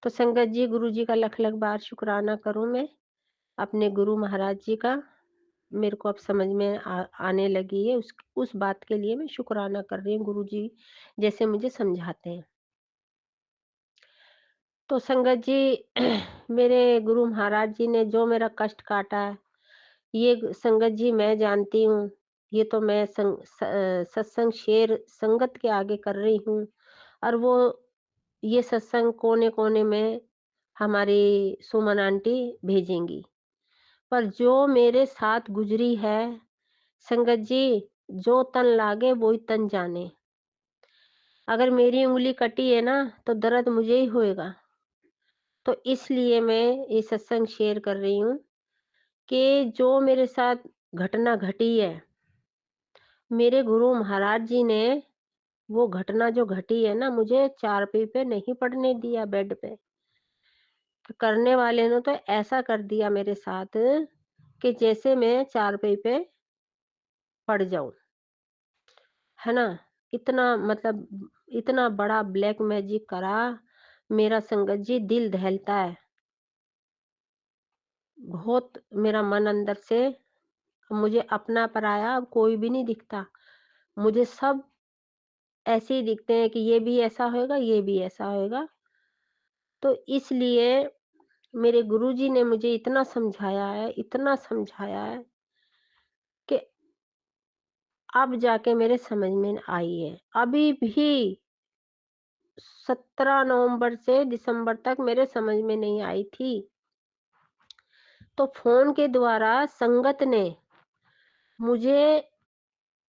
तो संगत जी, गुरुजी का लख-लख बार शुक्राना करूँ मैं, अपने गुरु महाराज जी का। मेरे को अब समझ में आने लगी है, उस बात के लिए मैं शुक्राना कर रही हूँ गुरुजी जैसे मुझे समझाते हैं। तो संगत जी मेरे गुरु महाराज जी ने जो मेरा कष्ट काटा है, ये संगत जी मैं जानती हूँ। ये तो मैं सत्संग शेयर संगत के आगे कर रही हूँ, और वो ये सत्संग कोने-कोने में हमारी सुमन आंटी भेजेंगी। पर जो मेरे साथ गुज़री है, संगत जी, जो तन लागे वोई तन जाने। अगर मेरी उँगली कटी है ना, तो दर्द मुझे ही होएगा। तो इसलिए मैं ये सत्संग शेयर कर रही हूँ कि जो मेरे साथ घटना घटी है, मेरे गुरु महाराज जी ने वो घटना जो घटी है ना, मुझे चारपाई पे नहीं पड़ने दिया, बेड पे। करने वाले ने तो ऐसा कर दिया मेरे साथ कि जैसे मैं चारपाई पे पड़ जाऊँ, है ना? इतना मतलब इतना बड़ा ब्लैक मैजिक करा, मेरा संगत जी दिल दहलता है। बहुत मेरा मन अंदर से, मुझे अपना पराया अब कोई भी नहीं दिखता। मुझे सब ऐसे ही दिखते हैं कि ये भी ऐसा होएगा, ये भी ऐसा होएगा। तो इसलिए मेरे गुरुजी ने मुझे इतना समझाया है कि अब जाके मेरे समझ में आई है। अभी भी 17 नवंबर से दिसंबर तक मेरे समझ में नहीं आई थी। तो फ़ोन के द्वारा संगत ने मुझे,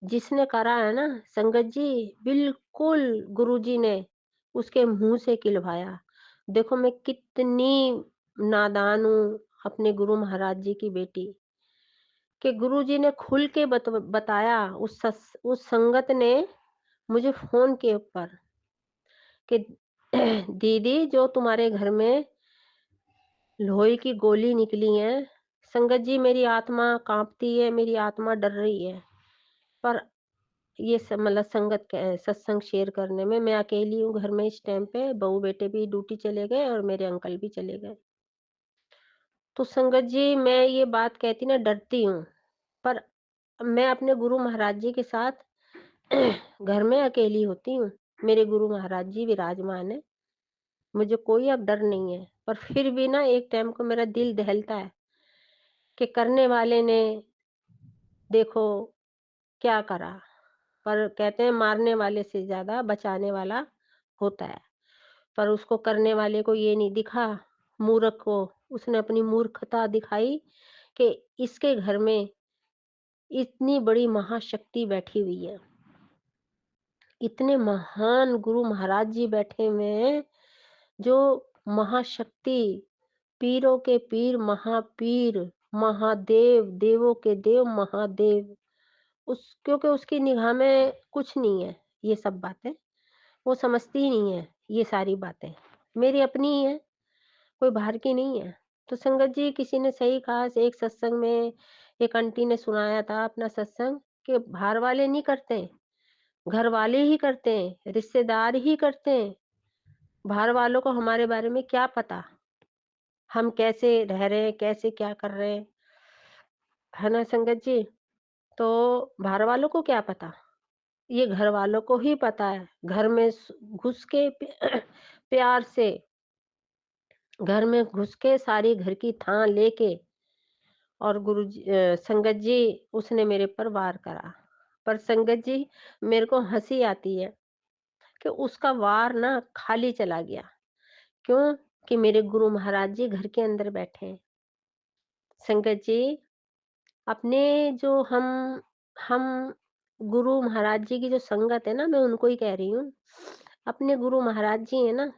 जिसने करा है ना संगत जी, बिल्कुल गुरुजी ने उसके मुँह से किलवाया। देखो मैं कितनी नादान हूँ अपने गुरु महाराज जी की बेटी, कि गुरुजी ने खुल के बताया उस संगत ने मुझे फ़ोन के ऊपर कि दीदी जो तुम्हारे घर में लोहे की गोली निकली है, संगत जी मेरी आत्मा काँपती है, मेरी आत्मा डर रही है। पर ये मतलब संगत सत्संग शेयर करने में मैं अकेली हूँ घर में इस टाइम पे, बहू-बेटे भी ड्यूटी चले गए और मेरे अंकल भी चले गए। तो संगत जी मैं ये बात कहती ना डरती हूँ, पर मैं अपने गुरु महाराज जी के साथ घर में अकेली होती हूँ। मेरे गुरु महाराज जी विराजमान हैं, मुझे कोई अब डर नहीं है। पर फिर भी ना एक टाइम को मेरा दिल दहलता है कि करने वाले ने देखो क्या करा। पर कहते हैं मारने वाले से ज़्यादा बचाने वाला होता है। पर उसको करने वाले को ये नहीं दिखा, मूर्ख को, उसने अपनी मूर्खता दिखाई कि इसके घर में इतनी बड़ी महाशक्ति बैठी हुई है। इतने महान गुरु महाराज जी बैठे हुए हैं, जो महाशक्ति, पीरों के पीर, महापीर, महादेव, देवों के देव, महादेव। क्योंकि उसकी निगाह में कुछ नहीं है ये सब बातें। वो समझती ही नहीं है ये सारी बातें। मेरी अपनी ही है, कोई बाहर की नहीं है। तो संगत जी किसी ने सही कहा, एक सत्संग में एक आंटी ने सुनाया था अपना सत्संग कि बाहर वाले नहीं करते, घर वाले ही करते हैं, रिश्तेदार ही करते हैं। बाहर वालों को हमारे बारे में क्या पता? हम कैसे रह रहे हैं, कैसे क्या कर रहे हैं, है ना संगत जी? तो बाहर वालों को क्या पता? ये घर वालों को ही पता है। घर में घुस के प्यार से घर में घुस के सारी घर की थाह लेके और संगत जी उसने मेरे पर वार करा। पर संगत जी मेरे को हँसी आती है कि उसका वार ना खाली चला गया। क्यों? कि मेरे गुरु महाराज जी घर के अंदर बैठे हैं। संगत जी अपने जो हम गुरु महाराज जी की जो संगत है ना, मैं उनको ही कह रही हूँ। अपने गुरु महाराज जी हैं ना,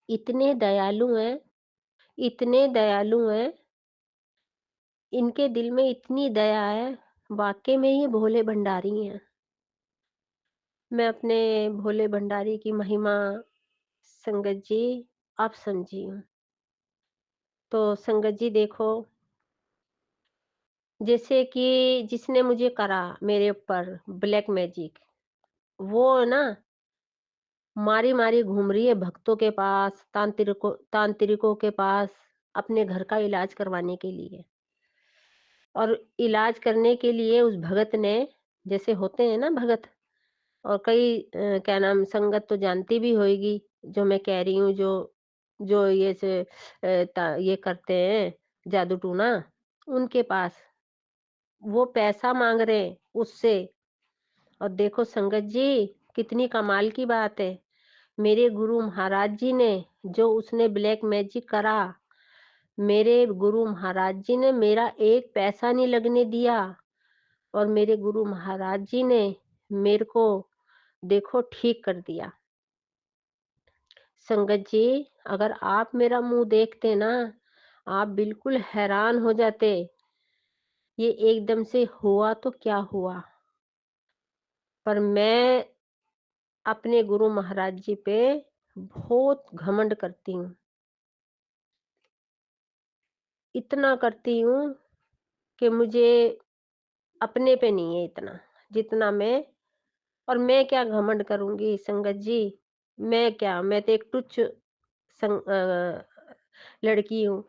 इतने दयालु हैं, इतने दयालु हैं, इनके दिल में इतनी दया है, वाक़ई में ये भोले भंडारी हैं। मैं अपने भोले भंडारी की महिमा संगत जी आप समझी हूँ। तो संगत जी देखो, जैसे कि जिसने मुझे करा मेरे ऊपर ब्लैक मैजिक, वो ना मारी-मारी घूम रही है भक्तों के पास, तांत्रिकों के पास अपने घर का इलाज करवाने के लिए। और इलाज करने के लिए उस भगत ने, जैसे होते हैं ना भगत, और कई क्या नाम संगत तो जानती भी होएगी, जो मैं कह रही हूँ, जो जो ये करते हैं जादू-टूना, उनके पास वो पैसा माँग रहे हैं उससे। और देखो संगत जी कितनी कमाल की बात है, मेरे गुरु महाराज जी ने जो उसने ब्लैक मैजिक करा, मेरे गुरु महाराज जी ने मेरा एक पैसा नहीं लगने दिया। और मेरे गुरु महाराज जी ने मेरे को देखो ठीक कर दिया। संगत जी अगर आप मेरा मुंह देखते ना, आप बिल्कुल हैरान हो जाते, ये एकदम से हुआ तो क्या हुआ। पर मैं अपने गुरु महाराज जी पे बहुत घमंड करती हूँ। इतना करती हूँ कि मुझे अपने पे नहीं है इतना, जितना मैं क्या घमंड करूँगी संगत जी, मैं क्या, मैं तो एक तुच्छ लड़की हूँ,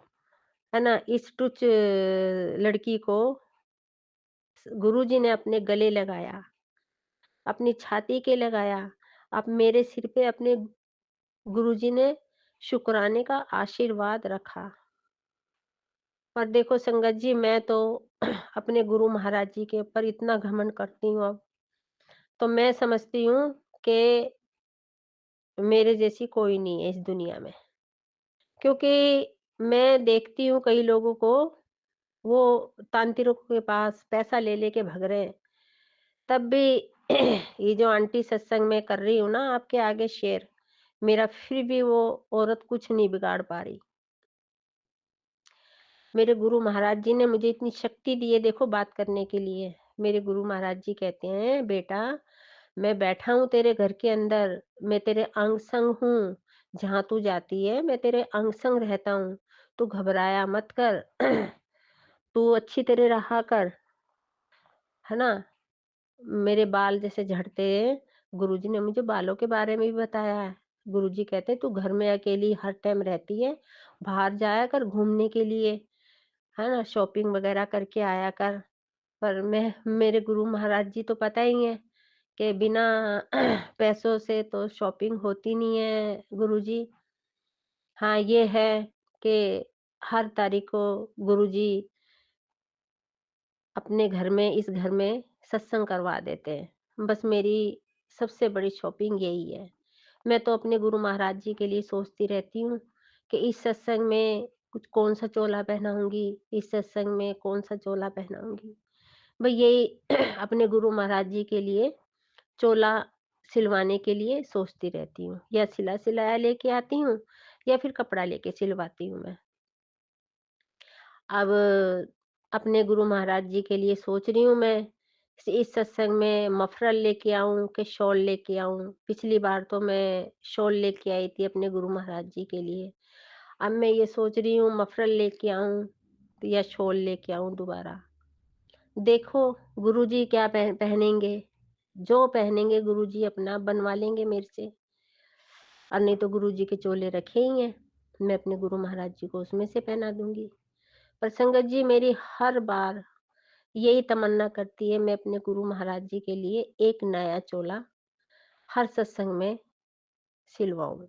है ना? इस तुच्छ लड़की को गुरुजी ने अपने गले लगाया, अपनी छाती के लगाया। अब मेरे सिर पे अपने गुरुजी ने शुक्राने का आशीर्वाद रखा। पर देखो संगत जी, मैं तो अपने गुरु महाराज जी के ऊपर इतना घमंड करती हूँ अब, तो मैं समझती हूँ कि मेरे जैसी कोई नहीं है इस दुनिया में। क्योंकि मैं देखती हूँ कई लोगों को, वो तांत्रिकों के पास पैसा ले लेके भग रहे हैं। तब भी ये जो आंटी सत्संग में कर रही हूँ ना आपके आगे शेयर, मेरा फिर भी वो औरत कुछ नहीं बिगाड़ पा रही। मेरे गुरु महाराज जी ने मुझे इतनी शक्ति दी है देखो बात करने के लिए। मेरे गुरु महाराज जी कहते हैं, बेटा मैं बैठा हूँ तेरे घर के अंदर, मैं तेरे अंग संग हूँ। जहाँ तू जाती है मैं तेरे अंग संग रहता हूँ। तू घबराया मत कर। तू अच्छी तरह रहा कर, है ना? मेरे बाल जैसे झड़ते हैं, गुरुजी ने मुझे बालों के बारे में भी बताया है। गुरुजी कहते तू घर में अकेली हर टाइम रहती है, बाहर जाया कर घूमने के लिए, है ना? शॉपिंग वगैरह करके आया कर। पर मैं, मेरे गुरु महाराज जी तो पता ही है कि बिना पैसों से तो शॉपिंग होती नहीं है गुरुजी। हाँ, ये है कि हर तारीख को गुरुजी अपने घर में, इस घर में सत्संग करवा देते हैं। बस मेरी सबसे बड़ी शॉपिंग यही है। मैं तो अपने गुरु महाराज जी के लिए सोचती रहती हूँ कि इस सत्संग में कुछ कौन-सा चोला पहनाऊँगी, इस सत्संग में कौन-सा चोला पहनाऊँगी। भई यही अपने गुरु महाराज जी के लिए चोला सिलवाने के लिए सोचती रहती हूँ। या सिला-सिलाया लेके आती हूँ या फिर कपड़ा लेके सिलवाती हूँ मैं। अब अपने गुरु महाराज जी के लिए सोच रही हूँ मैं, इस सत्संग में मफरल लेके आऊँ कि शॉल लेके आऊँ। पिछली बार तो मैं शॉल लेके आई थी अपने गुरु महाराज जी के लिए। अब मैं ये सोच रही हूँ मफरल लेके आऊँ या शॉल लेके आऊँ दोबारा। देखो गुरुजी क्या पहनेंगे, जो पहनेंगे गुरुजी अपना बनवा लेंगे मेरे से। और नहीं तो गुरुजी के चोले रखे ही हैं, मैं अपने गुरु महाराज जी को उसमें से पहना दूँगी। पर संगत जी मेरी हर बार यही तमन्ना करती है, मैं अपने गुरु महाराज जी के लिए एक नया चोला हर सत्संग में सिलवाऊँ।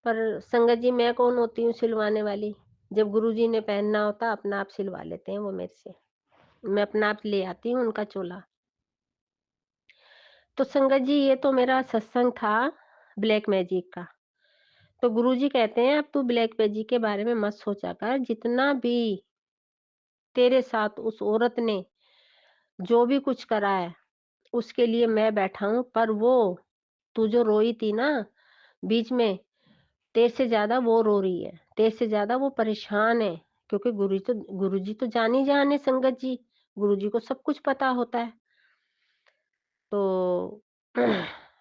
पर संगत जी मैं कौन होती हूँ सिलवाने वाली? जब गुरुजी ने पहनना होता अपना आप सिलवा लेते हैं वो मेरे से। मैं अपना आप ले आती हूँ उनका चोला। तो संगत जी ये तो मेरा सत्संग था ब्लैक मैजिक का। तो गुरुजी कहते हैं अब तू ब्लैक मैजिक के बारे में मत सोचा कर, जितना भी तेरे साथ उस औरत ने जो भी कुछ करा है उसके लिए मैं बैठा हूँ। पर वो तू जो रोई थी ना बीच में, तेरे से ज्यादा वो रो रही है, तेरे से ज्यादा वो परेशान है। क्योंकि गुरुजी तो जान ही जान है संगत जी, गुरुजी को सब कुछ पता होता है। तो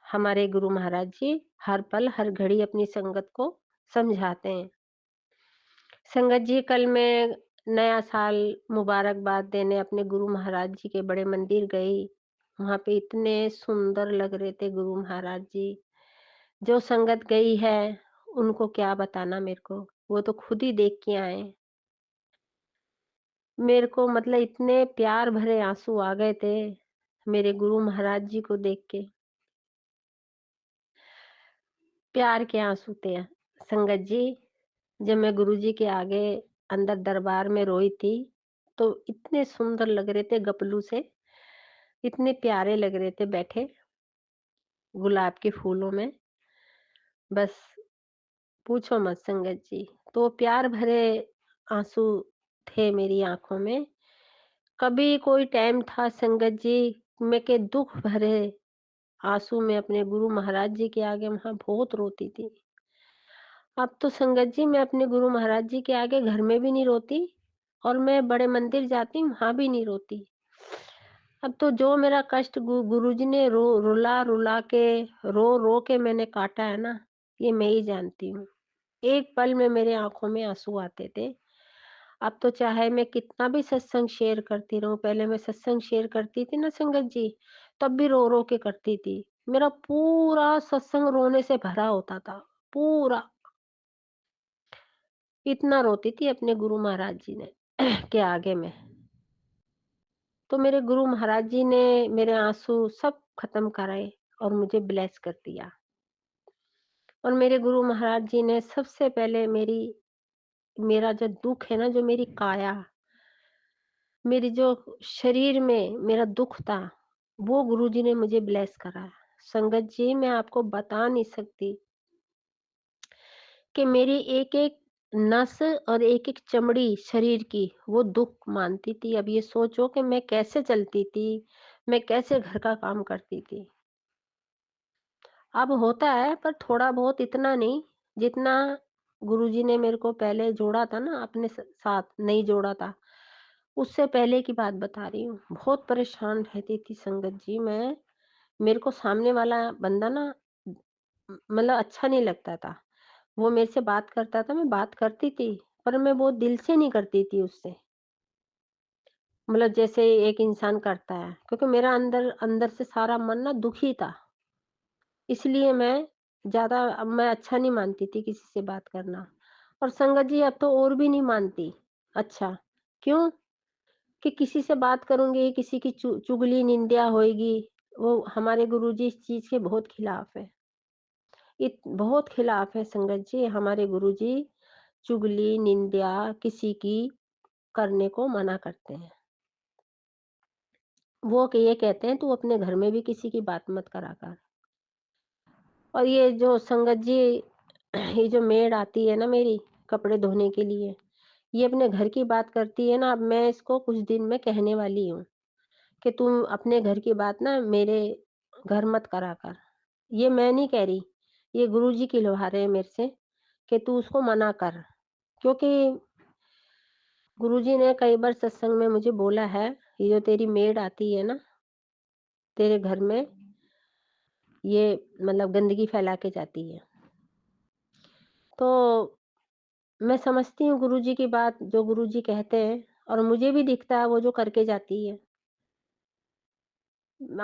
हमारे गुरु महाराज जी हर पल हर घड़ी अपनी संगत को समझाते हैं। संगत जी कल मैं नया साल मुबारकबाद देने अपने गुरु महाराज जी के बड़े मंदिर गई। वहां पे इतने सुंदर लग रहे थे गुरु महाराज जी। जो संगत गई है उनको क्या बताना मेरे को, वो तो खुद ही देख के आए। मेरे को मतलब इतने प्यार भरे आंसू आ गए थे मेरे गुरु महाराज जी को देख के। प्यार के आंसू थे संगत जी। जब मैं गुरुजी के आगे अंदर दरबार में रोई थी, तो इतने सुंदर लग रहे थे गपलू से, इतने प्यारे लग रहे थे बैठे गुलाब के फूलों में। बस पूछो मत संगत जी। तो प्यार भरे आंसू थे मेरी आंखों में। कभी कोई टाइम था संगत जी मैं के दुख भरे आंसू में अपने गुरु महाराज जी के आगे वहां बहुत रोती थी। अब तो संगत जी मैं अपने गुरु महाराज जी के आगे घर में भी नहीं रोती और मैं बड़े मंदिर जाती हूँ वहां भी नहीं रोती। अब तो जो मेरा कष्ट गुरुजी ने रुला के रो के मैंने काटा है ना, ये मैं ही जानती हूँ। एक पल में मेरे आँखों में आँसू आते थे। अब तो चाहे मैं कितना भी सत्संग शेयर करती रहूँ, पहले मैं सत्संग शेयर करती थी ना संगत जी, तब भी रो के करती थी। मेरा पूरा सत्संग रोने से भरा होता था, पूरा। इतना रोती थी अपने गुरु महाराज जी ने के आगे मैं। तो मेरे गुरु महाराज जी ने मेरे आँसू सब खत्म कराए और मुझे ब्लेस कर दिया। और मेरे गुरु महाराज जी ने सबसे पहले मेरा जो दुःख है ना, जो मेरी काया, मेरी जो शरीर में मेरा दुःख था, वो गुरुजी ने मुझे ब्लेस करा। संगत जी, मैं आपको बता नहीं सकती कि मेरी एक-एक नस और एक-एक चमड़ी शरीर की वो दुःख मानती थी। अब ये सोचो कि मैं कैसे चलती थी, मैं कैसे घर का काम करती थी। अब होता है पर थोड़ा बहुत, इतना नहीं, जितना गुरुजी ने मेरे को पहले जोड़ा था ना अपने साथ, नहीं जोड़ा था, उससे पहले की बात बता रही हूँ। बहुत परेशान रहती थी संगत जी मैं। मेरे को सामने वाला बंदा ना मतलब अच्छा नहीं लगता था। वो मेरे से बात करता था, मैं बात करती थी, पर मैं वो दिल से नहीं करती थी उससे। मतलब जैसे एक इंसान करता है, क्योंकि मेरा अंदर अंदर से सारा मन ना दुखी था। इसलिए मैं अच्छा नहीं मानती थी किसी से बात करना। और संगत जी, अब तो और भी नहीं मानती। अच्छा, क्यों? कि किसी से बात करूँगी, किसी की चुगली निंदा होएगी। वो हमारे गुरुजी इस चीज़ के बहुत खिलाफ है। बहुत खिलाफ है संगत जी, हमारे गुरुजी चुगली, निंदा किसी की करने को मना करते हैं। वो ये कहते हैं, तू अपने घर में भी किसी की बात मत करा कर। और ये जो संगत जी, ये जो मेड आती है ना मेरी कपड़े धोने के लिए, ये अपने घर की बात करती है ना, अब मैं इसको कुछ दिन में कहने वाली हूँ कि तुम अपने घर की बात ना मेरे घर मत करा कर। ये मैं नहीं कह रही, ये गुरुजी कहलवा रहे हैं मेरे से कि तू उसको मना कर। क्योंकि गुरुजी ने कई बार सत्संग में मुझे बोला है, ये जो तेरी मेड आती है ना तेरे घर में, ये मतलब गंदगी फैला के जाती है। तो मैं समझती हूँ गुरुजी की बात, जो गुरुजी कहते हैं, और मुझे भी दिखता है वो जो करके जाती है।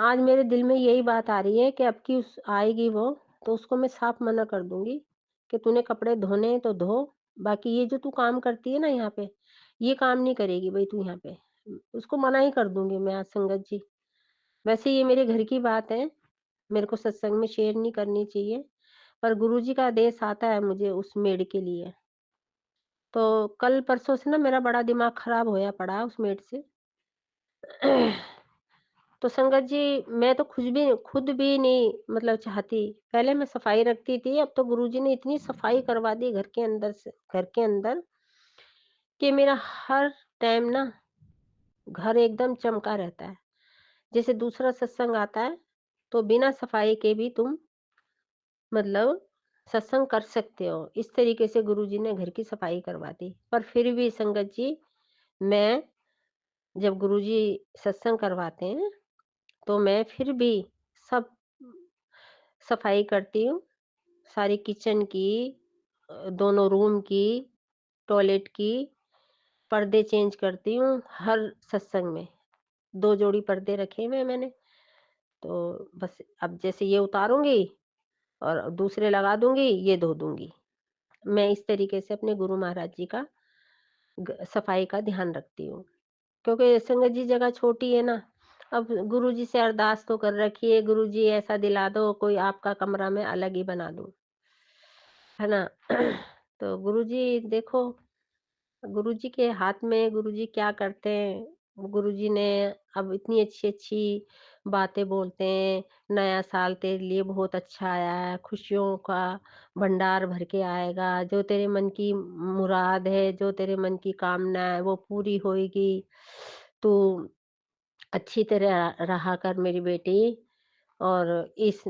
आज मेरे दिल में यही बात आ रही है कि अब की उस आएगी वो, तो उसको मैं साफ मना कर दूंगी कि तूने कपड़े धोने हैं तो धो, बाकी ये जो तू काम करती है ना यहाँ पे, ये काम नहीं करेगी भाई तू यहाँ पे। उसको मना ही कर दूंगी मैं आज संगत जी। वैसे ये मेरे घर की बात है, मेरे को सत्संग में शेयर नहीं करनी चाहिए, पर गुरुजी का आदेश आता है मुझे उस मेड के लिए। तो कल परसों से ना मेरा बड़ा दिमाग खराब होया पड़ा उस मेड से। तो संगत जी, मैं तो खुद भी नहीं मतलब चाहती। पहले मैं सफाई रखती थी, अब तो गुरुजी ने इतनी सफाई करवा दी घर के अंदर, कि मेरा हर टाइम ना घर एकदम चमका रहता है। जैसे दूसरा सत्संग आता है, तो बिना सफाई के भी तुम मतलब सत्संग कर सकते हो। इस तरीके से गुरुजी ने घर की सफाई करवा दी। पर फिर भी संगत जी, मैं जब गुरुजी सत्संग करवाते हैं, तो मैं फिर भी सब सफाई करती हूँ। सारी किचन की, दोनों रूम की, टॉयलेट की, पर्दे चेंज करती हूँ हर सत्संग में। 2 जोड़ी पर्दे रखे हुए हैं मैंने। तो बस अब जैसे ये उतारूँगी और दूसरे लगा दूँगी, ये धो दूँगी। मैं इस तरीके से अपने गुरु महाराज जी का सफाई का ध्यान रखती हूँ। क्योंकि संगत जी जगह छोटी है ना, अब गुरुजी से अरदास तो कर रखी है, गुरुजी ऐसा दिला दो कोई आपका कमरा मैं अलग ही बना दूँ, है ना? तो गुरुजी देखो, गुरुजी के हाथ में गुरुजी क्या करते हैं। गुरुजी ने अब इतनी अच्छी-अच्छी बातें बोलते हैं, नया साल तेरे लिए बहुत अच्छा आया है, खुशियों का भंडार भर के आएगा, जो तेरे मन की मुराद है, जो तेरे मन की कामना है वो पूरी होएगी। तू अच्छी तरह रहा कर मेरी बेटी, और इस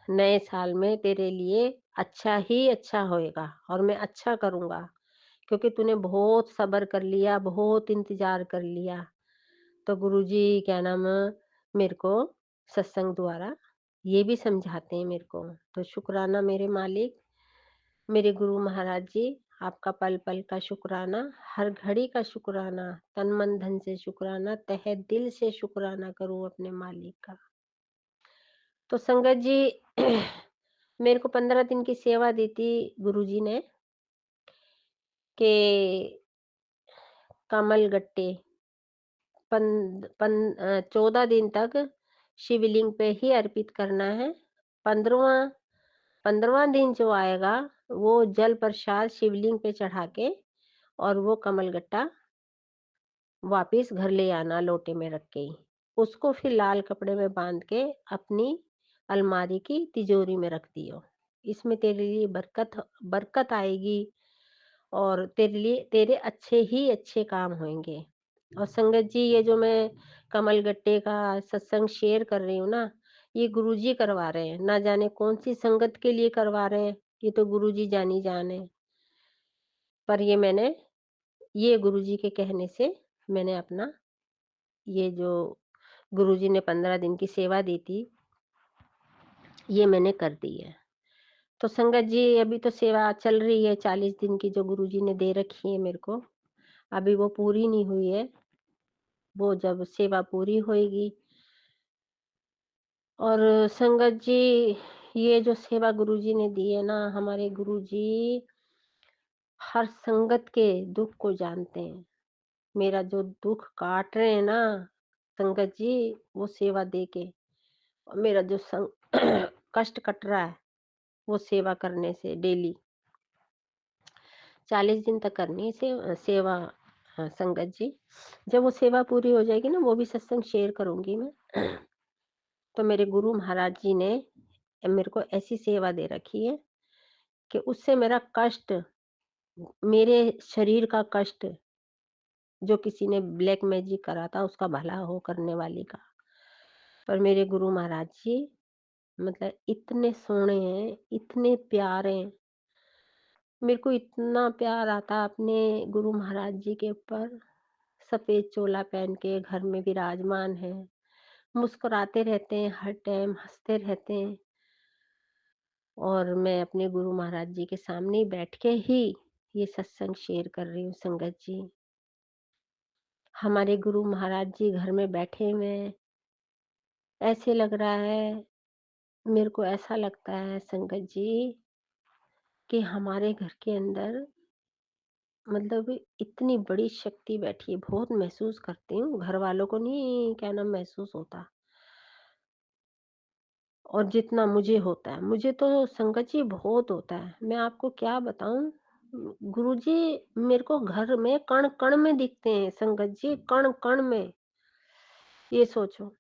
नए साल में तेरे लिए अच्छा ही अच्छा होएगा और मैं अच्छा करूँगा। क्योंकि तूने बहुत सब्र कर लिया, बहुत इंतज़ार कर लिया। तो गुरुजी क्या नाम मेरे को सत्संग द्वारा ये भी समझाते हैं मेरे को। तो शुक्राना मेरे मालिक, मेरे गुरु महाराज जी, आपका पल-पल का शुक्राना, हर घड़ी का शुक्राना, तन मन धन से शुक्राना, तहे दिल से शुक्राना करूँ अपने मालिक का। तो संगत जी मेरे को 15 दिन की सेवा दी थी गुरुजी ने कि कमल गट्टे 14 दिन तक शिवलिंग पे ही अर्पित करना है। 15वां 15वां दिन जो आएगा वो जल प्रसाद शिवलिंग पे चढ़ा के और वो कमलगट्टा वापिस घर ले आना लोटे में रख के ही। उसको फिर लाल कपड़े में बांध के अपनी अलमारी की तिजोरी में रख दियो। इसमें तेरे लिए बरकत बरकत आएगी और तेरे लिए तेरे अच्छे ही अच्छे काम होंगे। और संगत जी ये जो मैं कमलगट्टे का सत्संग शेयर कर रही हूँ ना, ये गुरुजी करवा रहे हैं। ना जाने कौन सी संगत के लिए करवा रहे हैं, ये तो गुरुजी जानी जान है। पर ये गुरुजी के कहने से मैंने अपना ये जो गुरुजी ने 15 दिन की सेवा दी थी, ये मैंने कर दी है। तो संगत जी अभी तो सेवा चल रही है 40 दिन की जो गुरुजी ने दे रखी है मेरे को, अभी वो पूरी नहीं हुई है। वो जब सेवा पूरी होएगी और संगत जी ये जो सेवा गुरुजी ने दी है ना, हमारे गुरुजी हर संगत के दुख को जानते हैं। मेरा जो दुख काट रहे हैं ना संगत जी वो सेवा दे के, और मेरा जो कष्ट कट रहा है वो सेवा करने से डेली 40 दिन तक करनी है सेवा। हाँ, संगत जी जब वो सेवा पूरी हो जाएगी ना वो भी सत्संग शेयर करूंगी मैं। तो मेरे गुरु महाराज जी ने मेरे को ऐसी सेवा दे रखी है कि उससे मेरा कष्ट, मेरे शरीर का कष्ट जो किसी ने ब्लैक मैजिक करा था उसका भला हो करने वाली का, पर मेरे गुरु महाराज जी मतलब इतने सोहने हैं, इतने प्यारे हैं। मेरे को इतना प्यार आता अपने गुरु महाराज जी के ऊपर। सफेद चोला पहन के घर में विराजमान है, मुस्कुराते रहते हैं, हर टाइम हंसते रहते हैं। और मैं अपने गुरु महाराज जी के सामने ही बैठ के ही ये सत्संग शेयर कर रही हूँ संगत जी। हमारे गुरु महाराज जी घर में बैठे हुए हैं, ऐसे लग रहा है, मेरे को ऐसा लगता है संगत जी कि हमारे घर के अंदर मतलब इतनी बड़ी शक्ति बैठी है। बहुत महसूस करती हूँ, घर वालों को नहीं क्या नाम महसूस होता, और जितना मुझे होता है, मुझे तो संगत जी बहुत होता है। मैं आपको क्या बताऊं, गुरुजी मेरे को घर में कण कण में दिखते हैं संगत जी, कण कण में। ये सोचो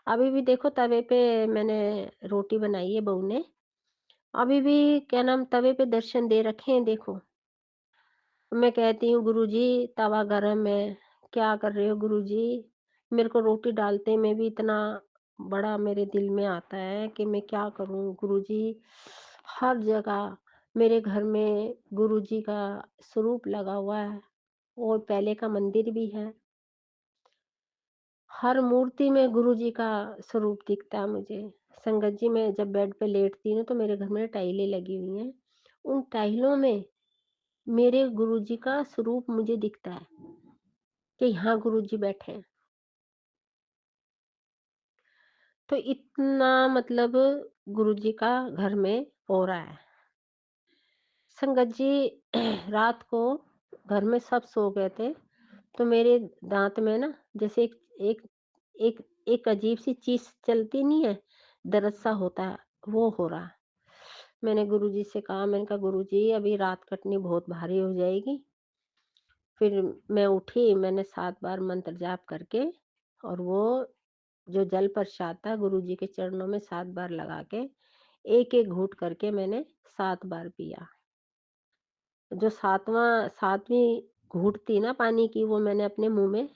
अभी भी देखो तवे पे मैंने रोटी बनाई है बहू ने, अभी भी क्या नाम तवे पे दर्शन दे रखे हैं देखो। मैं कहती हूँ गुरुजी तवा गरम है, क्या कर रहे हो गुरुजी। मेरे को रोटी डालते में भी इतना बड़ा मेरे दिल में आता है कि मैं क्या करूँ गुरुजी। हर जगह मेरे घर में गुरुजी का स्वरूप लगा हुआ है, और पहले का मंदिर भी है। हर मूर्ति में गुरुजी का स्वरूप दिखता है मुझे। संगत जी मैं जब बेड पे लेटती हूँ तो मेरे घर में टाइलें लगी हुई हैं, उन टाइलों में मेरे गुरुजी का स्वरूप मुझे दिखता है कि यहाँ गुरुजी बैठे हैं। तो इतना मतलब गुरुजी का घर में हो रहा है। संगत जी रात को घर में सब सो गए थे, तो मेरे दांत में ना जैसे एक एक एक अजीब सी चीज चलती नहीं है, दर्द सा होता है, वो हो रहा। मैंने गुरुजी से कहा, मैंने कहा गुरुजी अभी रात कटनी बहुत भारी हो जाएगी। फिर मैं उठी, मैंने 7 बार मंत्र जाप करके और वो जो जल प्रसाद था गुरुजी के चरणों में 7 बार लगा के एक एक घूंट करके मैंने 7 बार पिया। जो 7वीं घूंट थी ना पानी की, वो मैंने अपने मुंह में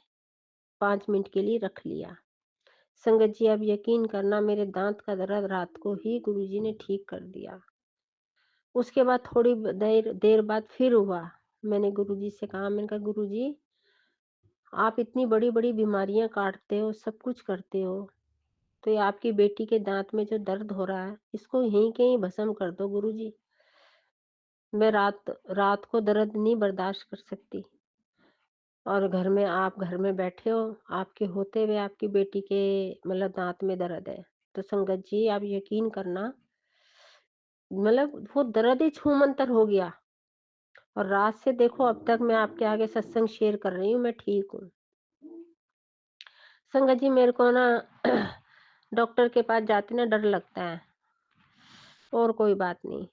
5 मिनट के लिए रख लिया। संगत जी अब यकीन करना, मेरे दांत का दर्द रात को ही गुरुजी ने ठीक कर दिया। उसके बाद थोड़ी देर बाद फिर हुआ। मैंने गुरुजी से कहा, मैंने कहा गुरुजी आप इतनी बड़ी-बड़ी बीमारियाँ काटते हो, सब कुछ करते हो, तो ये आपकी बेटी के दाँत में जो दर्द हो रहा है, इसको यहीं के यहीं भस्म कर दो गुरुजी। मैं रात रात को दर्द नहीं बर्दाश्त कर सकती। और आप घर में बैठे हो, आपके होते हुए आपकी बेटी के मतलब दाँत में दर्द है। तो संगत जी आप यकीन करना, मतलब वो दर्द ही छूमंतर हो गया। और रात से देखो अब तक मैं आपके आगे सत्संग शेयर कर रही हूँ, मैं ठीक हूँ। संगत जी मेरे को ना डॉक्टर के पास जाते ना डर लगता है, और कोई बात नहीं।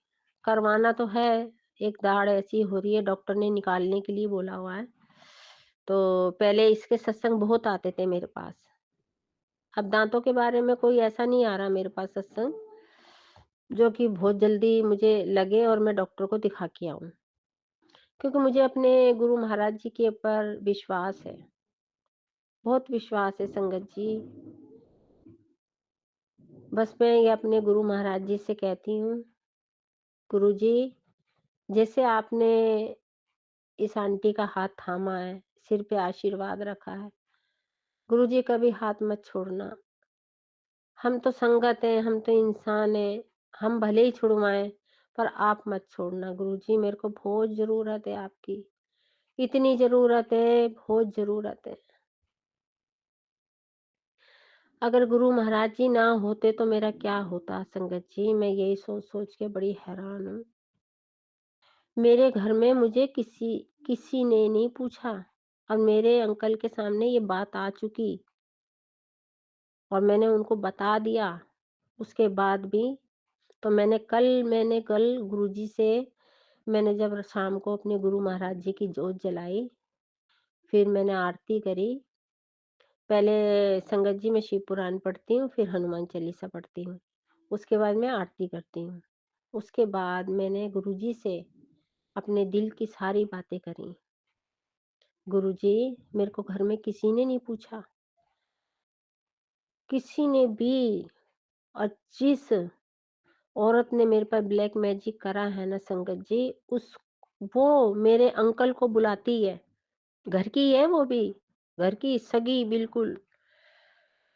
करवाना तो है, एक दाढ़ ऐसी हो रही है, डॉक्टर ने निकालने के लिए बोला हुआ है। तो पहले इसके सत्संग बहुत आते थे मेरे पास। अब दाँतों के बारे में कोई ऐसा नहीं आ रहा मेरे पास सत्संग, जो कि बहुत जल्दी मुझे लगे और मैं डॉक्टर को दिखा के आऊँ। क्योंकि मुझे अपने गुरु महाराज जी के ऊपर विश्वास है, बहुत विश्वास है संगत जी। बस मैं ये अपने गुरु महाराज जी से कहती हूँ, गुरुजी जैसे आपने इस आंटी का हाथ थामा है, सिर पे आशीर्वाद रखा है, गुरुजी कभी हाथ मत छोड़ना। हम तो संगत हैं, हम तो इंसान हैं, हम भले ही छुड़वाएँ, पर आप मत छोड़ना गुरुजी, मेरे को बहुत ज़रूरत है आपकी। इतनी ज़रूरत है, बहुत ज़रूरत है। अगर गुरु महाराज जी ना होते तो मेरा क्या होता संगत जी, मैं यही सोच-सोच के बड़ी हैरान हूँ। मेरे घर में मुझे किसी ने नहीं पूछा, और मेरे अंकल के सामने ये बात आ चुकी और मैंने उनको बता दिया। उसके बाद भी तो मैंने कल गुरुजी से मैंने जब शाम को अपने गुरु महाराज जी की जोत जलाई, फिर मैंने आरती करी। पहले संगत जी मैं शिव पुराण पढ़ती हूँ, फिर हनुमान चालीसा पढ़ती हूँ। उसके बाद मैं आरती करती हूँ। उसके बाद मैंने गुरुजी से अपने दिल की सारी बातें करी। गुरुजी मेरे को घर में किसी ने नहीं पूछा, किसी ने भी। और जिस औरत ने मेरे पर ब्लैक मैजिक करा है ना संगत जी, उस वो मेरे अंकल को बुलाती है। घर की है वो भी, घर की सगी बिल्कुल।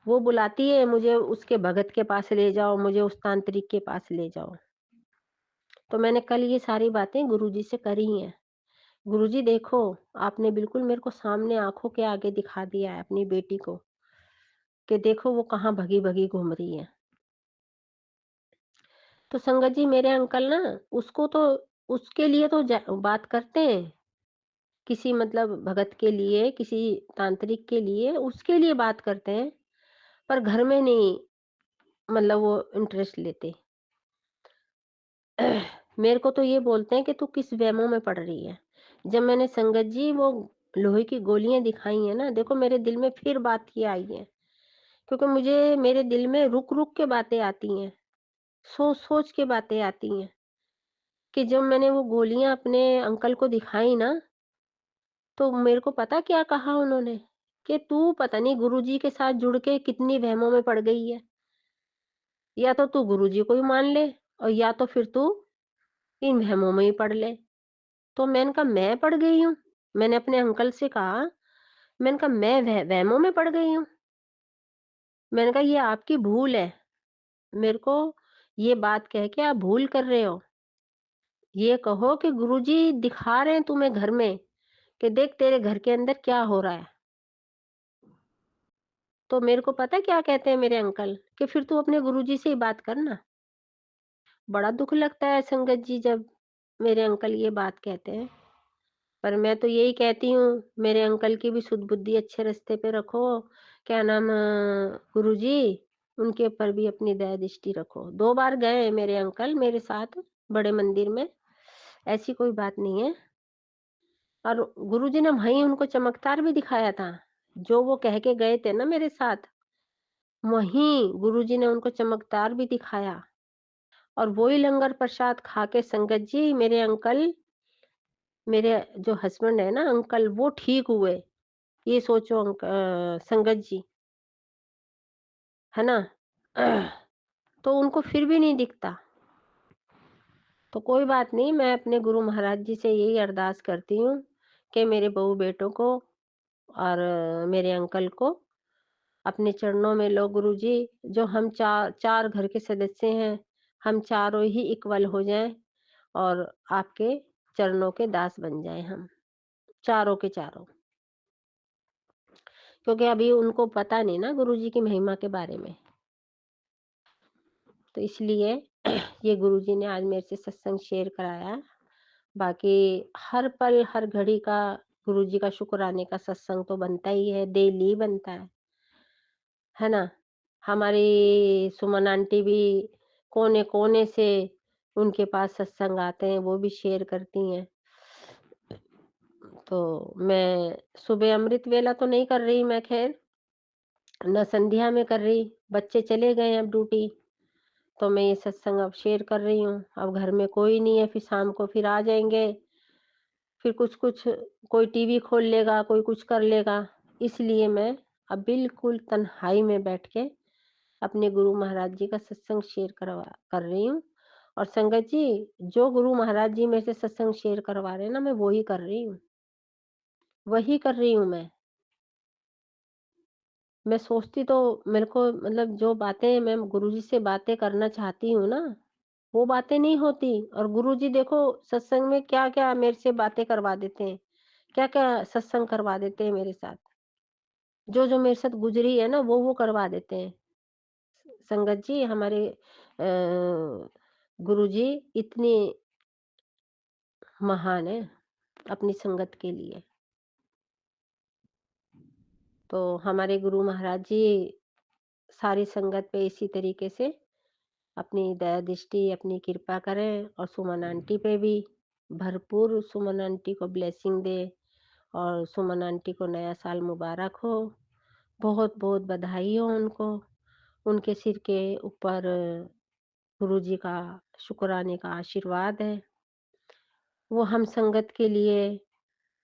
वो बुलाती है मुझे, उसके भगत के पास ले जाओ, मुझे उस तांत्रिक के पास ले जाओ। तो मैंने कल ये सारी बातें गुरुजी से करी हैं। गुरुजी देखो, आपने बिल्कुल मेरे को सामने आँखों के आगे दिखा दिया है अपनी बेटी को, कि देखो वो कहाँ भगी-भगी घूम रही है। तो संगत जी मेरे अंकल ना उसको तो उसके लिए तो बात करते हैं, किसी मतलब भगत के लिए, किसी तांत्रिक के लिए, उसके लिए बात करते हैं, पर घर में नहीं मतलब वो इंटरेस्ट लेते। मेरे को तो ये बोलते हैं कि तू किस वहमों में पड़ रही है। जब मैंने संगत जी वो लोहे की गोलियाँ दिखाई हैं ना, देखो मेरे दिल में फिर बात ये आई है, क्योंकि मुझे मेरे दिल में रुक-रुक के बातें आती हैं, सोच-सोच के बातें आती हैं, कि जब मैंने वो गोलियाँ अपने अंकल को दिखाई ना, तो मेरे को पता क्या कहा उन्होंने, कि तू पता नहीं गुरुजी के साथ जुड़ के कितनी वहमों में पड़ गई है। या तो तू गुरुजी को ही मान ले, और या तो फिर तू इन वहमों में ही पड़ ले। तो मैंने कहा मैं पड़ गई हूँ? मैंने अपने अंकल से कहा, मैंने कहा मैं वहमों में पड़ गई हूँ? मैंने कहा ये आपकी भूल है। मेरे को ये बात कह के आप भूल कर रहे हो। ये कहो कि गुरुजी दिखा रहे हैं तुम्हें घर में, कि देख तेरे घर के अंदर क्या हो रहा है। तो मेरे को पता है क्या कहते हैं मेरे अंकल, कि फिर तू अपने गुरुजी से ही बात कर ना। बड़ा दुःख लगता है संगत जी जब मेरे अंकल ये बात कहते हैं। पर मैं तो यही कहती हूँ, मेरे अंकल की भी सुध बुद्धि अच्छे रास्ते पे रखो। क्या नाम गुरुजी, उनके ऊपर भी अपनी दया दृष्टि रखो। 2 बार गए हैं मेरे अंकल मेरे साथ बड़े मंदिर में, ऐसी कोई बात नहीं है। और गुरुजी ने वहीं उनको चमत्कार भी दिखाया था। जो वो कह के गए थे ना मेरे साथ, वहीं गुरुजी ने उनको चमत्कार भी दिखाया। और वही लंगर प्रसाद खा के संगत जी मेरे अंकल, मेरे जो हस्बैंड है ना अंकल, वो ठीक हुए। ये सोचो संगत जी, है ना? तो उनको फिर भी नहीं दिखता। तो कोई बात नहीं, मैं अपने गुरु महाराज जी से यही अरदास करती हूँ कि मेरे बहू-बेटों को और मेरे अंकल को अपने चरणों में लो गुरुजी। जो हम 4 घर के सदस्य हैं, हम चारों ही इक्वल हो जाएँ और आपके चरणों के दास बन जाएँ हम, चारों के चारों। क्योंकि अभी उनको पता नहीं ना गुरुजी की महिमा के बारे में। तो इसलिए ये गुरुजी ने आज मेरे से सत्संग शेयर कराया। बाकी हर पल, हर घड़ी का गुरुजी का शुक्राने का सत्संग तो बनता ही है, डेली बनता है ना? हमारी सुमन आंटी भी कोने-कोने से उनके पास सत्संग आते हैं, वो भी शेयर करती हैं। तो मैं सुबह अमृत वेला तो नहीं कर रही मैं ख़ैर, ना संध्या में कर रही, बच्चे चले गए अब ड्यूटी, तो मैं ये सत्संग अब शेयर कर रही हूँ। अब घर में कोई नहीं है, फिर शाम को फिर आ जाएँगे, फिर कुछ-कुछ कोई टीवी खोल लेगा, कोई कुछ कर लेगा। इसलिए मैं अब बिल्कुल तन्हाई में बैठ के अपने गुरु महाराज जी का सत्संग शेयर कर रही हूँ। और संगत जी, जो गुरु महाराज जी मेरे से सत्संग शेयर करवा रहे हैं ना, मैं वो ही कर रही हूँ, वही कर रही हूँ मैं। मैं सोचती तो मेरे को मतलब जो बातें मैं गुरुजी से बातें करना चाहती हूँ ना, वो बातें नहीं होती। और गुरुजी देखो सत्संग में क्या-क्या मेरे से बातें करवा देते हैं, क्या-क्या सत्संग करवा देते हैं मेरे साथ। जो-जो मेरे साथ गुज़री है ना, वो करवा देते हैं। संगत जी, हमारे गुरुजी इतनी महान है अपनी संगत के लिए। तो हमारे गुरु महाराज जी सारी संगत पे इसी तरीके से अपनी दया दृष्टि, अपनी कृपा करें और सुमन आंटी पे भी भरपूर सुमन आंटी को ब्लेसिंग दे और सुमन आंटी को नया साल मुबारक हो। बहुत-बहुत बधाई हो उनको। उनके सिर के ऊपर गुरुजी का शुक्राने का आशीर्वाद है। वो हम संगत के लिए,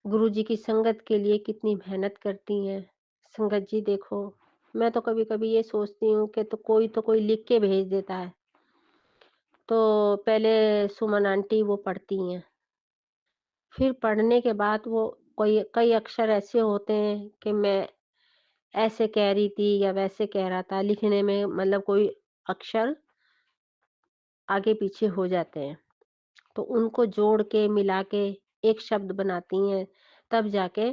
गुरुजी की संगत के लिए कितनी मेहनत करती हैं। संगत जी देखो, मैं तो कभी-कभी ये सोचती हूँ कि तो कोई लिख के भेज देता है। तो पहले सुमन आंटी वो पढ़ती हैं, फिर पढ़ने के बाद वो कोई कई अक्षर ऐसे होते हैं कि मैं ऐसे कह रही थी या वैसे कह रहा था, लिखने में मतलब कोई अक्षर आगे-पीछे हो जाते हैं। तो उनको जोड़ के, मिला के एक शब्द बनाती हैं, तब जाके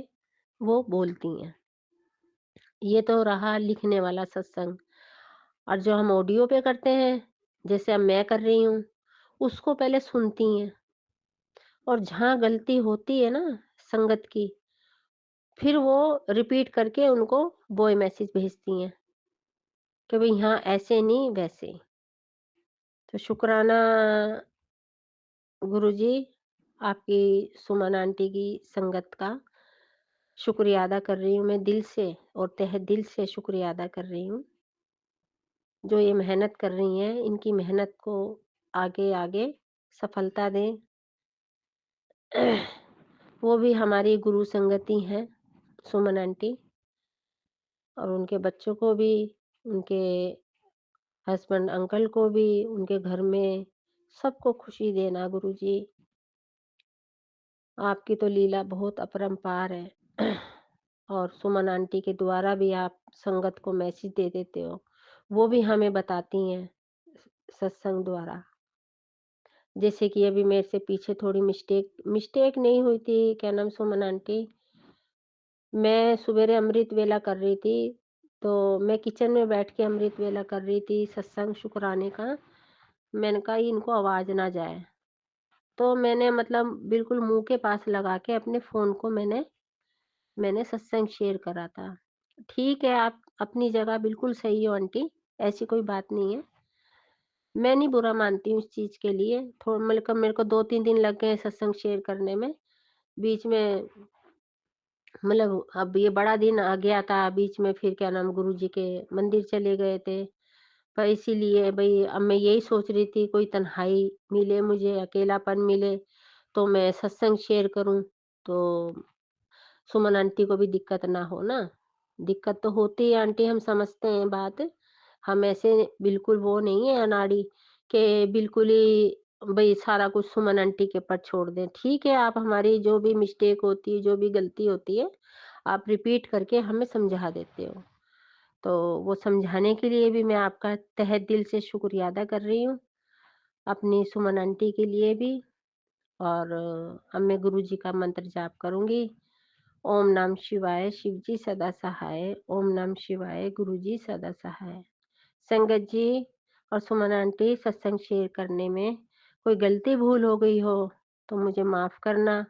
वो बोलती हैं। ये तो रहा लिखने वाला सत्संग। और जो हम ऑडियो पे करते हैं, जैसे अब मैं कर रही हूँ, उसको पहले सुनती हैं और जहाँ गलती होती है ना संगत की, फिर वो रिपीट करके उनको वॉइस मैसेज भेजती हैं कि भई यहाँ ऐसे नहीं वैसे। तो शुक्राना गुरुजी, आपकी सुमन आंटी की संगत का शुक्रिया अदा कर रही हूँ मैं दिल से और तहे दिल से शुक्रिया अदा कर रही हूँ। जो ये मेहनत कर रही हैं, इनकी मेहनत को आगे-आगे सफलता दें। वो भी हमारी गुरु संगति हैं, सुमन आंटी, और उनके बच्चों को भी, उनके हस्बैंड अंकल को भी, उनके घर में सबको खुशी देना गुरुजी। आपकी तो लीला बहुत अपरंपार है। और सुमन आंटी के द्वारा भी आप संगत को मैसेज दे देते हो, वो भी हमें बताती हैं सत्संग द्वारा। जैसे कि अभी मेरे से पीछे थोड़ी मिस्टेक मिस्टेक नहीं हुई थी, क्या नाम सुमन आंटी, मैं सुबेरे अमृत वेला कर रही थी, तो मैं किचन में बैठ के अमृत वेला कर रही थी सत्संग शुक्राने का। मैंने कहा इनको आवाज़ ना जाए, तो मैंने मतलब बिल्कुल मुँह के पास लगा के अपने फ़ोन को मैंने मैंने सत्संग शेयर करा था। ठीक है, आप अपनी जगह बिल्कुल सही हो आंटी, ऐसी कोई बात नहीं है। मैं नहीं बुरा मानती हूँ इस चीज़ के लिए। मेरे को 2-3 दिन लग गए सत्संग शेयर करने में। बीच में मतलब अब ये बड़ा दिन आ गया था, बीच में फिर क्या नाम गुरुजी के मंदिर चले गए थे। पर इसीलिए भई अब मैं यही सोच रही थी कोई तन्हाई मिले मुझे, अकेलापन मिले, तो मैं सत्संग शेयर करूँ, तो सुमन आंटी को भी दिक्कत ना हो ना। दिक्कत तो होती है आंटी, हम समझते हैं बात। हम ऐसे बिल्कुल वो नहीं है अनाड़ी कि बिल्कुल ही भई सारा कुछ सुमन आंटी के ऊपर छोड़ दें। ठीक है, आप हमारी जो भी मिस्टेक होती है, जो भी गलती होती है, आप रिपीट करके हमें समझा देते हो। तो वो समझाने के लिए भी मैं आपका तहे दिल से शुक्रिया अदा कर रही हूँ, अपनी सुमन आंटी के लिए भी। और अब मैं गुरुजी का मंत्र जाप करूँगी। ओम नमः शिवाय, शिवजी सदा सहाय। ओम नमः शिवाय, गुरुजी सदा सहाय। संगत जी और सुमन आंटी, सत्संग शेयर करने में कोई गलती भूल हो गई हो तो मुझे माफ़ करना।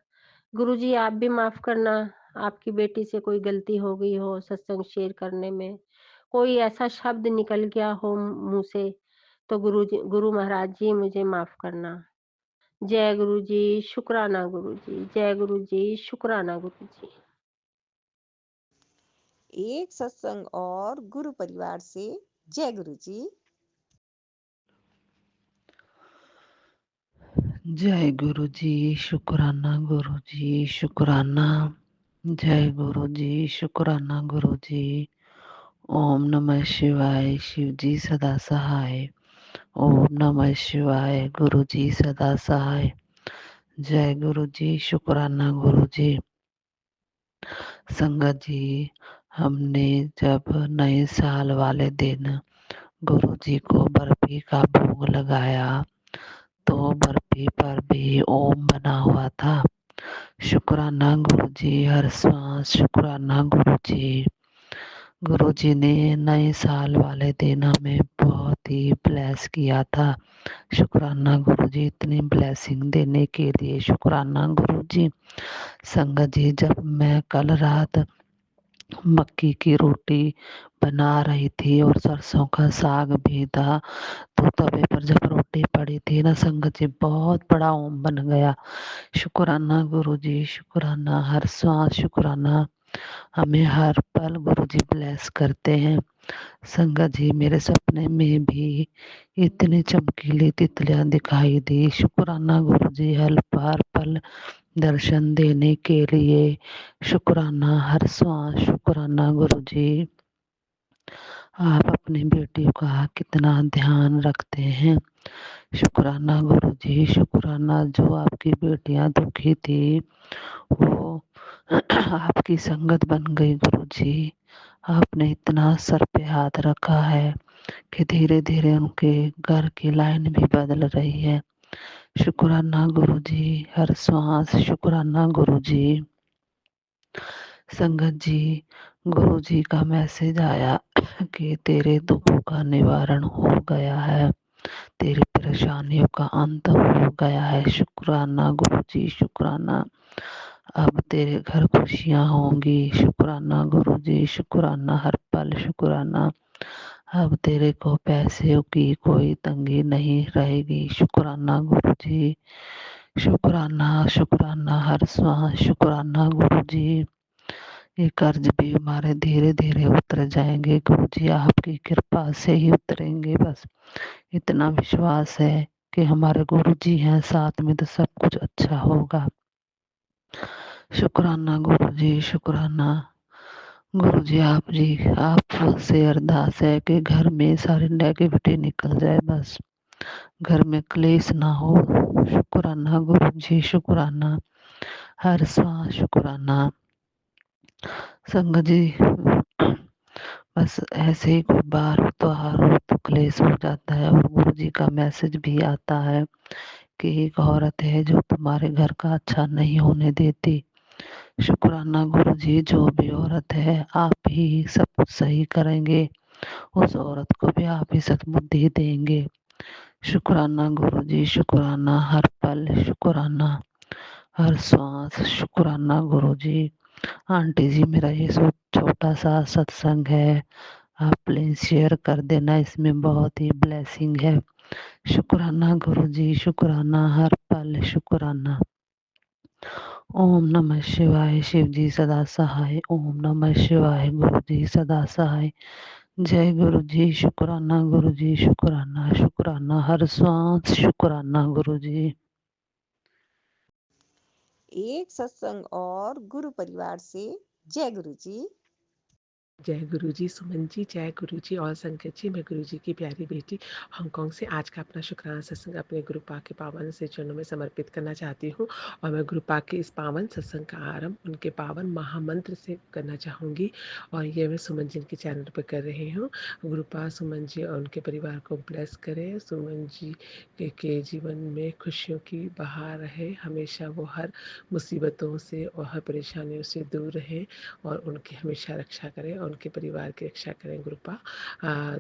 गुरुजी आप भी माफ़ करना, आपकी बेटी से कोई गलती हो गई हो सत्संग शेयर करने में, कोई ऐसा शब्द निकल गया हो मुँह से, तो गुरु महाराज जी मुझे माफ़ करना। जय गुरुजी, शुक्राना गुरुजी। जय गुरुजी, शुक्राना गुरुजी। एक सत्संग और गुरु परिवार से जय गुरु जी। जय गुरु जी, शुक्राना गुरु जी, शुक्राना। जय गुरु जी, शुक्राना गुरु जी। ओम नमः शिवाय, शिव जी सदा सहाय। ओम नमः शिवाय, गुरु जी सदा सहाय। जय गुरु जी, शुक्राना गुरु जी। संगत जी, हमने जब नए साल वाले दिन गुरु जी को बर्फी का भोग लगाया तो बर्फी पर भी ओम बना हुआ था। शुक्राना गुरु जी, हर श्वास शुक्राना गुरु जी। गुरु जी ने नए साल वाले दिन हमें बहुत ही ब्लेस किया था। शुक्राना गुरु जी, इतनी ब्लेसिंग देने के लिए शुक्राना गुरु जी। संगत जी, जब मैं कल रात मक्की की रोटी बना रही थी और सरसों का साग भी था, तो तवे पर जब रोटी पड़ी थी ना संगत जी, बहुत बड़ा ओम बन गया। शुक्राना गुरु जी, शुक्राना। हर श्वास शुक्राना। हमें हर पल गुरु जी ब्लेस करते हैं। संगत जी, मेरे सपने में भी इतनी चमकीली तितलियां दिखाई दी। शुक्राना गुरु जी, हर पल दर्शन देने के लिए शुक्राना। हर श्वास शुक्राना गुरु जी। आप अपनी बेटियों का कितना ध्यान रखते हैं। शुक्राना गुरु जी, शुक्राना। जो आपकी बेटियां दुखी थी वो आपकी संगत बन गई गुरु जी। आपने इतना सर पे हाथ रखा है कि धीरे धीरे उनके घर की लाइन भी बदल रही है। शुक्राना गुरु जी, हर श्वास शुक्राना गुरु जी। संगत जी, गुरु जी का मैसेज आया कि तेरे दुखों का निवारण हो गया है, तेरी परेशानियों का अंत हो गया है। शुक्राना गुरु जी, शुक्राना। अब तेरे घर खुशियां होंगी। शुक्राना गुरु जी, शुक्राना। हर पल शुक्राना। अब तेरे को पैसे की कोई तंगी नहीं रहेगी। शुक्राना गुरु जी, शुक्राना शुक्राना। हर श्वास शुक्राना गुरु जी। ये कर्ज भी हमारे धीरे धीरे उतर जाएंगे गुरु जी, आपकी कृपा से ही उतरेंगे। बस इतना विश्वास है कि हमारे गुरु जी हैं साथ में तो सब कुछ अच्छा होगा। शुक्राना गुरु जी, शुक्राना। गुरु जी आपसे अरदास है कि घर में सारी नेगेटिविटी निकल जाए, बस घर में क्लेश ना हो। शुक्राना गुरु जी, शुक्राना। हर श्वास शुक्राना। संगत जी, बस ऐसे ही कोई बार त्योहार हो तो क्लेश हो जाता है और गुरु जी का मैसेज भी आता है कि एक औरत है जो तुम्हारे घर का अच्छा नहीं होने देती। शुक्राना गुरु जी, जो भी औरत है आप ही सब कुछ सही करेंगे, उस औरत को भी आप ही सद्बुद्धि देंगे। शुक्राना गुरु जी, शुक्राना। हर पल शुक्राना, हर श्वास शुक्राना गुरु जी। आंटी जी, मेरा ये छोटा सा सत्संग है, आप प्लीज शेयर कर देना, इसमें बहुत ही ब्लेसिंग है। शुक्राना गुरु जी, शुक्राना। हर पल शुक्राना। ओम नमः शिवाय, शिव जी सदा सहाय। ओम नमः शिवाय, गुरु जी सदा सहाय। जय गुरु जी, शुक्राना गुरु जी, शुक्राना शुक्राना। हर श्वास शुक्राना गुरु जी। एक सत्संग और गुरु परिवार से जय गुरु जी। जय गुरुजी, सुमन जी, जय गुरुजी और संगत जी। मैं गुरुजी की प्यारी बेटी हांगकांग से आज का अपना शुक्राना सत्संग अपने गुरु पा के पावन से चरणों में समर्पित करना चाहती हूँ। और मैं गुरु पा के इस पावन सत्संग का आरंभ उनके पावन महामंत्र से करना चाहूँगी। और ये मैं सुमन जी के चैनल पर कर रही हूँ। गुरु पा सुमन जी और उनके परिवार को ब्लेस करे। सुमन जी के जीवन में खुशियों की बहार रहे, हमेशा वो हर मुसीबतों से और हर परेशानियों से दूर रहे और उनकी हमेशा रक्षा करें और उनके परिवार की रक्षा करें गुरुपा।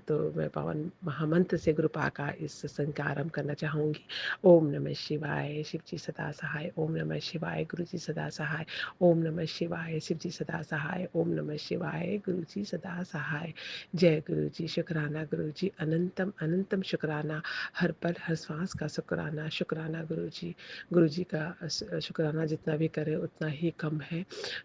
तो मैं पावन महामंत्र से गुरुपा का इस सत्संग का आरंभ करना चाहूँगी। ओम नमः शिवाय, शिव जी सदा सहाय। ओम नमः शिवाय, गुरु जी सदा सहाय। ओम नमः शिवाय, शिव जी सदा सहाय। ओम नमः शिवाय, गुरु जी सदा सहाय। जय गुरु जी, शुक्राना गुरु जी, अनंतम अनंतम शुक्राना, हर पल हर श्वास का शुक्राना। शुक्राना गुरु जी का शुक्राना जितना भी करें उतना ही कम है।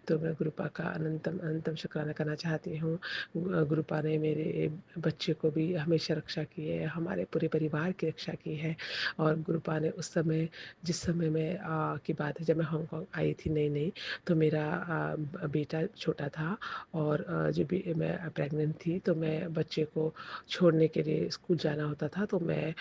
तो मैं गुरुपा का अनंतम अनंतम शुक्राना करना चाहती हूँ। गुरुपा ने मेरे बच्चे को भी हमेशा रक्षा की है, हमारे पूरे परिवार की रक्षा की है। और गुरुपा ने उस समय, जिस समय में की बात है जब मैं हांगकांग आई थी नई नई, तो मेरा बेटा छोटा था और जब भी मैं प्रेग्नेंट थी तो मैं बच्चे को छोड़ने के लिए स्कूल जाना होता था। तो मैं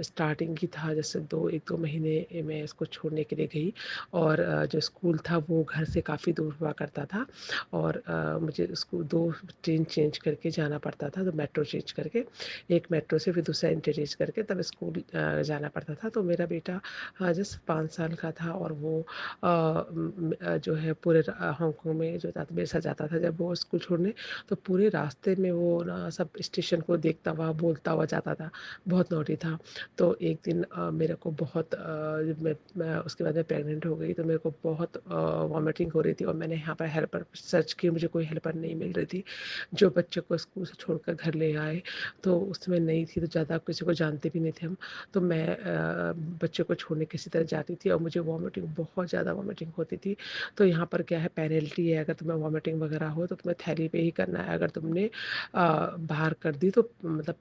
स्टार्टिंग ही था, जैसे एक दो महीने मैं इसको छोड़ने के लिए गई। और जो स्कूल था वो घर से काफ़ी दूर हुआ करता था और मुझे उसको 2 ट्रेन चेंज करके जाना पड़ता था। तो मेट्रो चेंज करके, एक मेट्रो से फिर दूसरा इंटरचेंज करके तब स्कूल जाना पड़ता था। तो मेरा बेटा जस्ट 5 साल का था और वो जो है पूरे हांगकांग में जो था मेरे साथ जाता था जब वो स्कूल छोड़ने। तो पूरे रास्ते में वो ना सब स्टेशन को देखता हुआ बोलता हुआ जाता था, बहुत नॉटी था। तो एक दिन मेरे को बहुत मैं उसके बाद में प्रेग्नेंट हो गई तो मेरे को बहुत वॉमिटिंग हो रही थी और मैंने यहाँ पर हेल्पर सर्च की, मुझे कोई हेल्पर नहीं मिल रही थी जो बच्चे को स्कूल से छोड़कर घर ले आए। तो उसमें नहीं थी तो ज़्यादा किसी को जानते भी नहीं थे हम। तो मैं बच्चे को छोड़ने किसी तरह जाती थी और मुझे वॉमिटिंग, बहुत ज़्यादा वॉमिटिंग होती थी। तो यहाँ पर क्या है, पेनल्टी है, अगर तुम्हें वॉमिटिंग वगैरह हो तो तुम्हें थैली पे ही करना है, अगर तुमने बाहर कर दी तो मतलब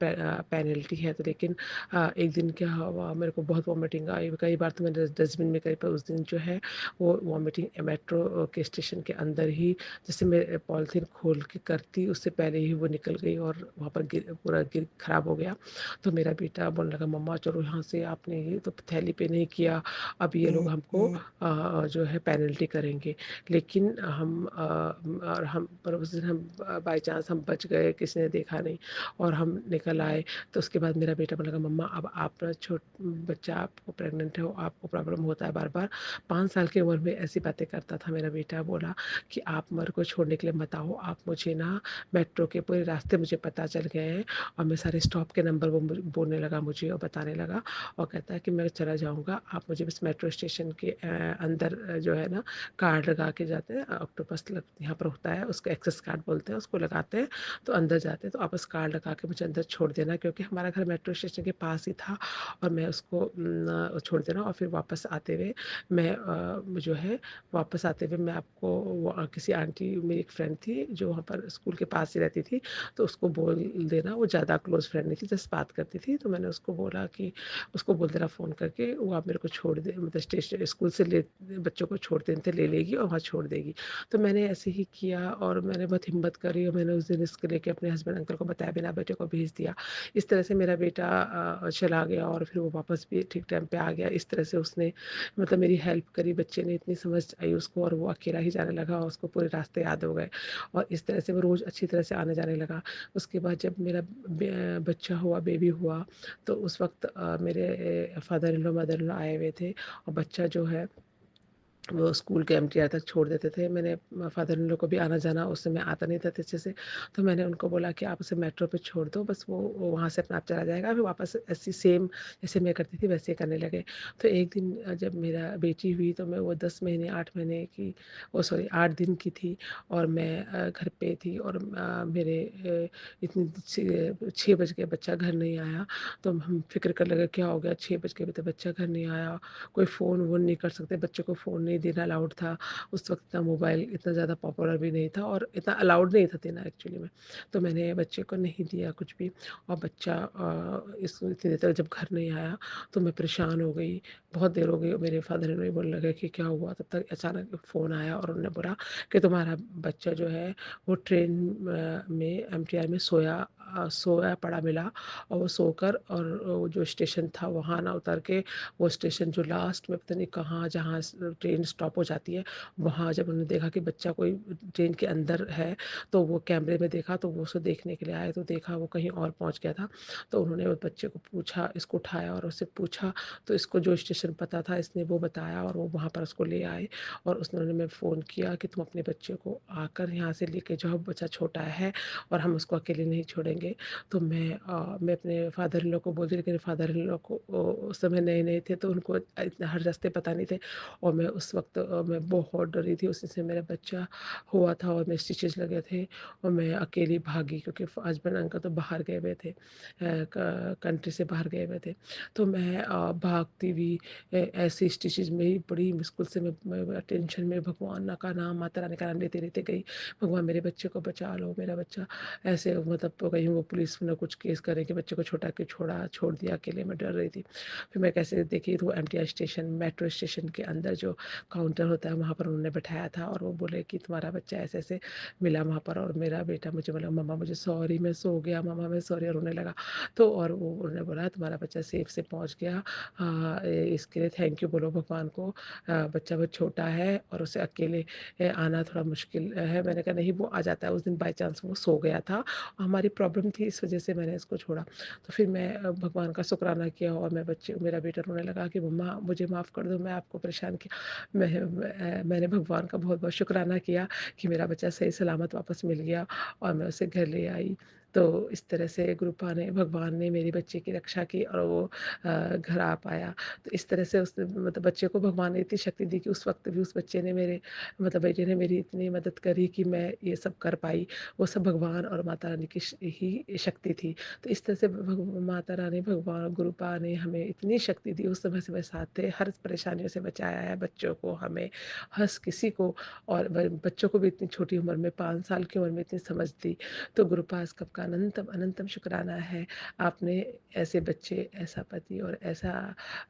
पेनल्टी है। तो लेकिन एक दिन क्या हुआ, मेरे को बहुत वॉमिटिंग आई, कई बार तो मैंने डस्टबिन में करी, पर उस दिन जो है वो वॉमिटिंग मेट्रो के स्टेशन के अंदर ही, जैसे मैं पॉलिथीन खोल के करती उससे पहले ही वो निकल गई और वहाँ पर पूरा गिर खराब हो गया। तो मेरा बेटा बोलने लगा, मम्मा चलो यहाँ से, आपने ये तो थैली पे नहीं किया, अब ये लोग हमको जो है पेनल्टी करेंगे। लेकिन हम पर उस दिन हम बाई चांस हम बच गए, किसी ने देखा नहीं और हम निकल आए। तो उसके बाद मेरा बेटा बोला, मम्मा अब आप ना बच्चा, आपको प्रेग्नेंट हो, आपको प्रॉब्लम होता है बार बार। 5 साल की उम्र में ऐसी बातें करता था मेरा बेटा। बोला कि आप मेरे को छोड़ने के लिए मत आओ, आप मुझे ना, मेट्रो के पूरे रास्ते मुझे पता चल गए हैं और मैं सारे स्टॉप के नंबर वो बोलने लगा मुझे और बताने लगा और कहता है कि मैं चला जाऊँगा, आप मुझे बस मेट्रो स्टेशन के अंदर जो है ना कार्ड लगा के जाते हैं, ऑक्टोपस यहाँ पर होता है, उसको एक्सेस कार्ड बोलते हैं, उसको लगाते हैं तो अंदर जाते हैं। तो आप उस कार्ड लगा के मुझे अंदर छोड़ देना, क्योंकि हमारा घर मेट्रो स्टेशन के पास ही था और मैं उसको छोड़ देना। और फिर वापस आते हुए मैं जो है वापस आते हुए मैं आपको किसी आंटी, मेरी एक फ्रेंड थी जो वहाँ पर स्कूल के पास ही रहती थी, तो उसको बोल देना, वो ज़्यादा क्लोज फ्रेंड नहीं थी, जस्ट बात करती थी। तो मैंने उसको बोला कि उसको बोल देना फ़ोन करके, वो आप मेरे को छोड़ दे, मतलब स्टेशन स्कूल से ले बच्चों को छोड़ देते ले लेगी और वहाँ छोड़ देगी। तो मैंने ऐसे ही किया और मैंने बहुत हिम्मत करी और मैंने उस दिन इसके लेके अपने हस्बैंड अंकल को बताया, बिना बेटे को भेज दिया। इस तरह से मेरा बेटा चला गया और फिर वो वापस भी ठीक टाइम पे आ गया। इस तरह से उसने मतलब मेरी हेल्प करी, बच्चे ने इतनी समझ आई उसको और वो अकेला ही जाने लगा और उसको पूरे रास्ते याद हो गए और इस तरह से वो रोज़ अच्छी तरह से आने जाने लगा। उसके बाद जब मेरा बच्चा हुआ, बेबी हुआ, तो उस वक्त मेरे father in law mother in law आए हुए थे और बच्चा जो है वो स्कूल के एमटीआर तक छोड़ देते थे। मैंने फादर इन लॉ को भी आना जाना, उस समय आता नहीं था अच्छे से, तो मैंने उनको बोला कि आप उसे मेट्रो पे छोड़ दो, बस वो वहाँ से अपना आप चला जाएगा। फिर वापस ऐसी सेम जैसे मैं करती थी वैसे करने लगे। तो एक दिन जब मेरा बेटी हुई तो मैं वो 10 महीने 8 महीने की, वो सॉरी 8 दिन की थी और मैं घर पे थी और मेरे इतनी 6 बज गए, बच्चा घर नहीं आया। तो हम फिक्र कर लगे क्या हो गया, 6 बज गए तो बच्चा घर नहीं आया, कोई फ़ोन वोन नहीं कर सकते, बच्चे को फ़ोन नहीं नहीं देना अलाउड था। उस वक़्त इतना मोबाइल इतना ज़्यादा पॉपुलर भी नहीं था और इतना अलाउड नहीं था देना एक्चुअली में। तो मैंने बच्चे को नहीं दिया कुछ भी और बच्चा इस इतनी देर तक जब घर नहीं आया तो मैं परेशान हो गई। बहुत देर हो गई और मेरे फादर इन लॉ बोलने लगे कि क्या हुआ? तब तक अचानक फ़ोन आया और उन्होंने बोला कि तुम्हारा बच्चा जो है वो ट्रेन में एमटीआर में सोया पड़ा मिला और वो सोकर और वो जो स्टेशन था वहाँ ना उतर के वो स्टेशन जो लास्ट में पता नहीं कहाँ जहाँ ट्रेन स्टॉप हो जाती है वहाँ जब उन्होंने देखा कि बच्चा कोई ट्रेन के अंदर है तो वो कैमरे में देखा तो वो उसे देखने के लिए आए तो देखा वो कहीं और पहुँच गया था। तो उन्होंने उस बच्चे को पूछा, इसको उठाया और उससे पूछा तो इसको जो स्टेशन पता था इसने वो बताया और वो वहाँ पर उसको ले आए और उसने मैं फ़ोन किया कि तुम अपने बच्चे को आकर यहाँ से लेके जाओ, बच्चा छोटा है और हम उसको अकेले नहीं छोड़ेंगे। तो मैं अपने फादर इन लॉ को बोलती लेकिन फादर इन लॉ को उस समय नए-नए थे तो उनको इतना हर रास्ते पता नहीं थे और मैं उस वक़्त मैं बहुत डरी थी। उसी से मेरा बच्चा हुआ था और मेरे स्टिचेज़ लगे थे और मैं अकेली भागी क्योंकि हस्बैंड अंकल तो बाहर गए हुए थे, कंट्री से बाहर गए हुए थे। तो मैं भागती हुई ऐसे स्टिचेज़ में ही बड़ी मुश्किल से मैं टेंशन में भगवान का नाम, माता रानी का नाम लेते-लेते गई। भगवान मेरे बच्चे को बचा लो, मेरा बच्चा ऐसे मतलब तो कहीं वो पुलिस में ना कुछ केस करे कि बच्चे को छोड़ दिया अकेले, मैं डर रही थी। फिर मैं कैसे देखी तो एमटीआर स्टेशन मेट्रो स्टेशन के अंदर जो काउंटर होता है वहाँ पर उन्होंने बैठाया था और वो बोले कि तुम्हारा बच्चा ऐसे-ऐसे मिला वहाँ पर और मेरा बेटा मुझे बोला मम्मा मुझे सॉरी मैं सो गया, मम्मा मैं सॉरी और रोने लगा। तो और वो उन्होंने बोला तुम्हारा बच्चा सेफ से पहुँच गया, इसके लिए थैंक यू बोलो भगवान को। बच्चा बहुत छोटा है और उसे अकेले आना थोड़ा मुश्किल है। मैंने कहा नहीं वो आ जाता है, उस दिन बाय चांस वो सो गया था, हमारी प्रॉब्लम थी इस वज़ह से मैंने इसको छोड़ा। तो फिर मैं भगवान का शुक्राना किया और मेरा बेटा रोने लगा कि मम्मा मुझे माफ़ कर दो, मैं आपको परेशान किया। मैंने भगवान का बहुत-बहुत शुक्राना किया कि मेरा बच्चा सही सलामत वापस मिल गया और मैं उसे घर ले आई। तो इस तरह से भगवान ने मेरे बच्चे की रक्षा की और वो घर आ पाया। तो इस तरह से उसने मतलब बच्चे को भगवान ने इतनी शक्ति दी कि उस वक़्त भी उस बच्चे ने बेटे ने मेरी इतनी मदद करी कि मैं ये सब कर पाई। वो सब भगवान और माता रानी की ही शक्ति थी। तो इस तरह से माता रानी, भगवान, गुरु पा ने हमें इतनी शक्ति दी, उस समय से वह साथ थे, हर परेशानियों से बचाया है बच्चों को, हमें, हर किसी को और बच्चों को भी इतनी छोटी उम्र में 5 साल की उम्र में इतनी समझ दी। तो गुरु पास कब का अनंतम अनंतम शुक्राना है। आपने ऐसे बच्चे, ऐसा पति और ऐसा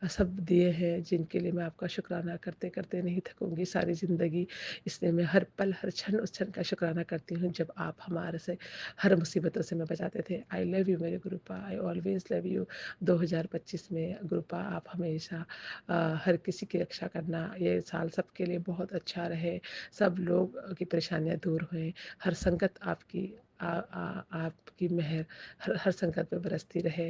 सब दिए हैं जिनके लिए मैं आपका शुक्राना करते-करते नहीं थकूँगी सारी ज़िंदगी। इसलिए मैं हर पल, हर क्षण उस क्षण का शुक्राना करती हूँ जब आप हमारे से हर मुसीबतों से मैं बचाते थे। आई लव यू मेरे गुरुपा, आई ऑलवेज़ लव यू। 2025 में गुरुपा आप हमेशा हर किसी की रक्षा करना, ये साल सबके लिए बहुत अच्छा रहे, सब लोग की परेशानियाँ दूर होएँ, हर संकट आपकी मेहर हर संकट पे बरसती रहे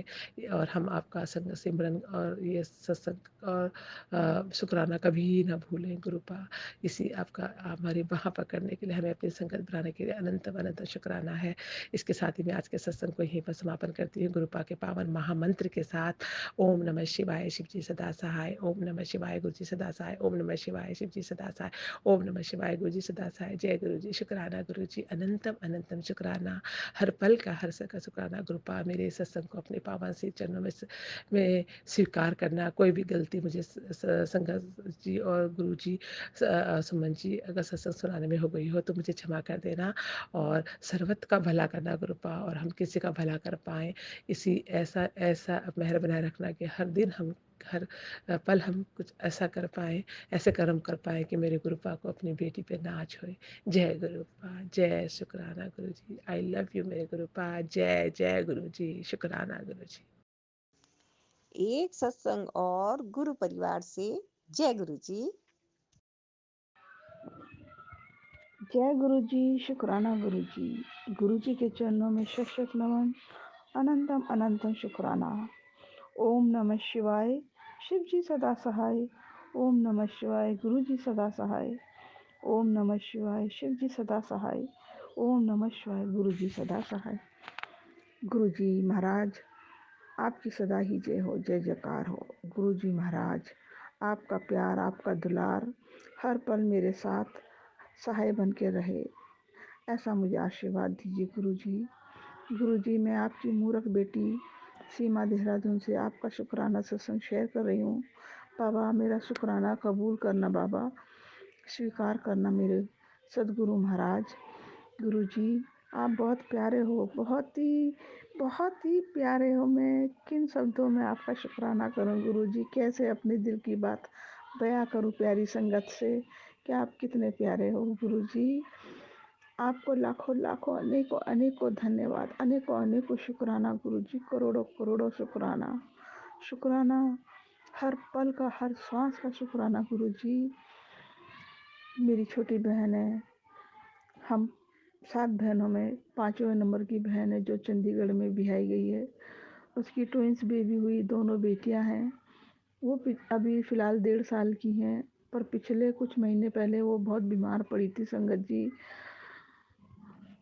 और हम आपका संग सिमरन और ये सत्संग और शुक्राना कभी ना भूलें गुरुपा। इसी आपका हमारी वहाँ पकड़ने के लिए, हमें अपनी संगत बनाने के लिए अनंतम अनंत शुक्राना है। इसके साथ ही मैं आज के सत्संग को यहीं पर समापन करती हूँ गुरुपा के पावन महामंत्र के साथ। ओम नमः शिवाय, शिव जी सदा सहाय। ओम नमः शिवाय, गुरु जी सदा सहाय। ओम नमः शिवाय, शिव जी सदा सहाय। ओम नमः शिवाय, गुरु जी सदा सहाय। जय गुरु जी, शुक्राना गुरु जी, अनंतम अनंतम शुक्राना। हर पल का हर का शुक्राना गुरुपा। मेरे सत्संग को अपने पावन से चरणों में स्वीकार करना। कोई भी गलती मुझे संगत जी और गुरु जी, सुमन जी, अगर सत्संग सुनाने में हो गई हो तो मुझे क्षमा कर देना और सर्वत्र का भला करना गुरुपा और हम किसी का भला कर पाएँ, इसी ऐसा ऐसा मेहर बनाए रखना कि हर दिन हम हर पल हम कुछ ऐसा कर पाएँ, ऐसे कर्म कर पाएँ कि मेरे गुरुपा को अपनी बेटी पे नाज होए। जय गुरुपा, जय शुक्राना गुरु जी। आई लव यू मेरे गुरुपा। जय जय गुरु जी, शुक्राना गुरु जी। एक सत्संग और गुरु परिवार से जय गुरु जी। जय गुरु जी, शुक्राना गुरु जी। गुरु जी के चरणों में शत शत नमन, अनंतम अनंतम शुक्राना। ओम नमः शिवाय, शिव जी सदा सहाय। ओम नमः शिवाय, गुरु जी सदा सहाय। ओम नमः शिवाय, शिव जी सदा सहाय। ओम नमः शिवाय, गुरु जी सदा सहाय। गुरु जी महाराज, आपकी सदा ही जय हो, जय जयकार हो। गुरु जी महाराज, आपका प्यार, आपका दुलार हर पल मेरे साथ सहाय बन के रहे, ऐसा मुझे आशीर्वाद दीजिए गुरु जी। गुरु जी, मैं आपकी मूर्ख बेटी सीमा देहरादून से आपका शुक्राना सत्संग शेयर कर रही हूँ। बाबा मेरा शुक्राना कबूल करना बाबा। स्वीकार करना मेरे सदगुरु महाराज। गुरुजी आप बहुत प्यारे हो, बहुत ही प्यारे हो। मैं किन शब्दों में आपका शुक्राना करूं गुरुजी, कैसे अपने दिल की बात बयां करूं प्यारी संगत से कि आप कितने प्यारे हो गुरुजी। आपको लाखों लाखों अनेकों अनेकों धन्यवाद, अनेकों अनेकों शुक्राना गुरुजी, करोड़ों करोड़ों शुक्राना। शुक्राना हर पल का, हर श्वास का शुक्राना गुरुजी। मेरी छोटी बहन है, हम 7 बहनों में 5वें नंबर की बहन है जो चंडीगढ़ में बिहाई गई है। उसकी ट्विंस बेबी हुई, दोनों बेटियां हैं। वो अभी फ़िलहाल 1.5 साल की हैं, पर पिछले कुछ महीने पहले वो बहुत बीमार पड़ी थी संगत जी।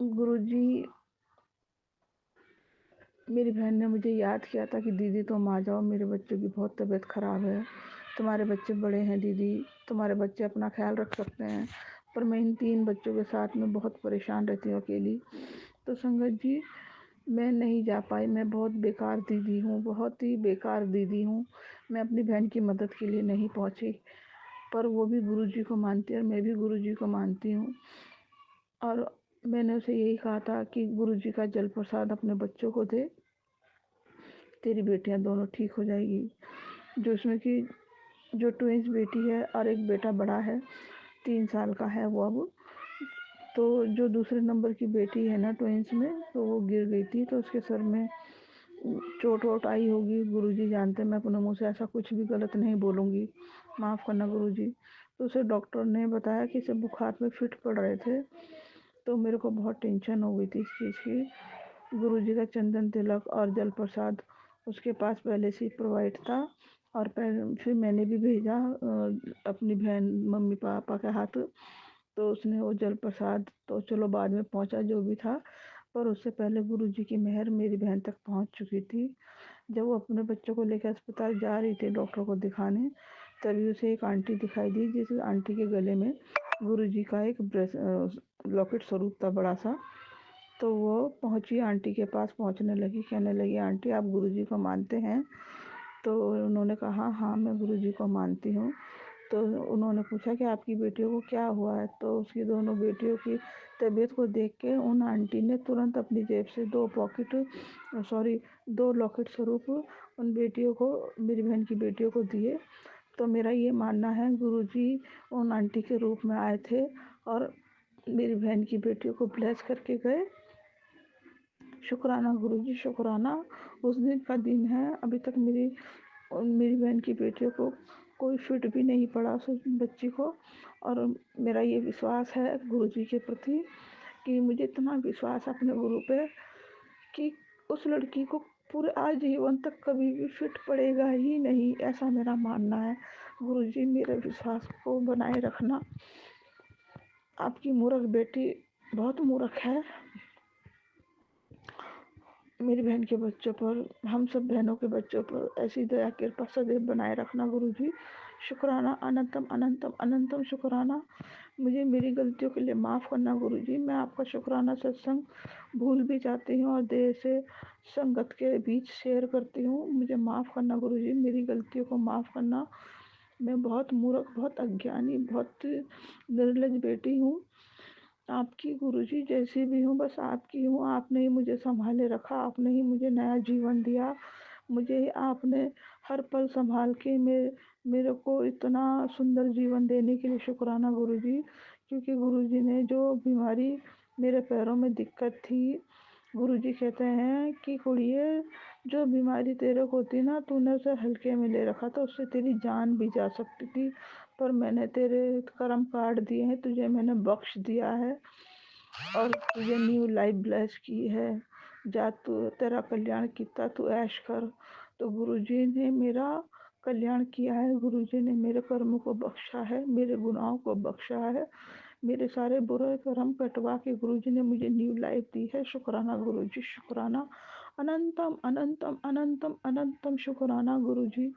गुरुजी मेरी बहन ने मुझे याद किया था कि दीदी तुम आ जाओ, मेरे बच्चों की बहुत तबीयत ख़राब है, तुम्हारे बच्चे बड़े हैं दीदी, तुम्हारे बच्चे अपना ख्याल रख सकते हैं। पर मैं इन 3 बच्चों के साथ में बहुत परेशान रहती हूँ अकेली। तो संगत जी मैं नहीं जा पाई। मैं बहुत बेकार दीदी हूँ, बहुत ही बेकार दीदी हूँ। मैं अपनी बहन की मदद के लिए नहीं पहुँची, पर वो भी गुरुजी को मानती है और मैं भी गुरुजी को मानती हूँ। और मैंने उसे यही कहा था कि गुरुजी का जल प्रसाद अपने बच्चों को दे, तेरी बेटियां दोनों ठीक हो जाएगी। जो उसमें कि जो ट्विंस बेटी है और एक बेटा बड़ा है, 3 साल का है वो अब। तो जो दूसरे नंबर की बेटी है ना ट्विंस में, तो वो गिर गई थी, तो उसके सर में चोट वोट आई होगी। गुरुजी जानते मैं अपने मुंह से ऐसा कुछ भी गलत नहीं बोलूँगी, माफ़ करना गुरुजी। तो उसे डॉक्टर ने बताया कि इसे बुखार में फिट पड़ रहे थे। तो मेरे को बहुत टेंशन हो गई थी इस चीज़ की। गुरुजी का चंदन तिलक और जल प्रसाद उसके पास पहले से ही प्रोवाइड था, और फिर मैंने भी भेजा अपनी बहन मम्मी पापा के हाथ। तो उसने वो जल प्रसाद तो चलो बाद में पहुंचा जो भी था, पर उससे पहले गुरुजी की मेहर मेरी बहन तक पहुंच चुकी थी। जब वो अपने बच्चों को लेकर अस्पताल जा रही थी डॉक्टर को दिखाने, तभी उसे एक आंटी दिखाई दी, जिस आंटी के गले में गुरुजी का एक लॉकेट स्वरूप था बड़ा सा। तो वो पहुंची, आंटी के पास पहुंचने लगी, कहने लगी आंटी आप गुरुजी को मानते हैं? तो उन्होंने कहा हाँ मैं गुरुजी को मानती हूँ। तो उन्होंने पूछा कि आपकी बेटियों को क्या हुआ है? तो उसकी दोनों बेटियों की तबीयत को देख के उन आंटी ने तुरंत अपनी जेब से 2 लॉकेट स्वरूप उन बेटियों को, मेरी बहन की बेटियों को दिए। तो मेरा ये मानना है गुरुजी उन आंटी के रूप में आए थे और मेरी बहन की बेटियों को ब्लेस करके गए। शुक्राना गुरुजी, शुक्राना। उस दिन का दिन है, अभी तक मेरी बहन की बेटियों को कोई फिट भी नहीं पड़ा उस बच्ची को। और मेरा ये विश्वास है गुरुजी के प्रति कि मुझे इतना विश्वास अपने गुरु पे कि उस लड़की को पूरे आजीवन तक कभी भी फिट पड़ेगा ही नहीं, ऐसा मेरा मानना है। गुरुजी मेरे विश्वास को बनाए रखना। आपकी मूर्ख बेटी बहुत मूर्ख है। मेरी बहन के बच्चों पर, हम सब बहनों के बच्चों पर ऐसी दया कृपा सदैव बनाए रखना गुरुजी। शुक्राना, अनंतम अनंतम अनंतम शुक्राना। मुझे मेरी गलतियों के लिए माफ़ करना गुरुजी। मैं आपका शुक्राना सत्संग भूल भी जाती हूँ और देर से संगत के बीच शेयर करती हूँ। मुझे माफ़ करना गुरुजी, मेरी गलतियों को माफ़ करना। मैं बहुत मूर्ख, बहुत अज्ञानी, बहुत निर्लज बेटी हूँ आपकी गुरुजी, जैसी भी हूँ बस आपकी हूँ। आपने ही मुझे संभाले रखा, आपने ही मुझे नया जीवन दिया। मुझे आपने हर पल संभाल के मेरे को इतना सुंदर जीवन देने के लिए शुक्राना गुरुजी। क्योंकि गुरुजी ने जो बीमारी, मेरे पैरों में दिक्कत थी, गुरुजी कहते हैं कि कुड़िए जो बीमारी तेरे को थी ना, तूने उसे हल्के में ले रखा था, उससे तेरी जान भी जा सकती थी। पर मैंने तेरे कर्म काट दिए हैं, तुझे मैंने बख्श दिया है और तुझे न्यू लाइफ ब्लेस की है। जा तू, तेरा कल्याण किया, तू ऐश कर। तो गुरुजी ने मेरा कल्याण किया है, गुरुजी ने मेरे कर्मों को बख्शा है, मेरे गुनाहों को बख्शा है, मेरे सारे बुरे कर्म कटवा के गुरुजी ने मुझे न्यू लाइफ दी है। शुक्राना गुरुजी, शुक्राना। अनंतम अनंतम अनंतम अनंतम शुक्राना गुरुजी।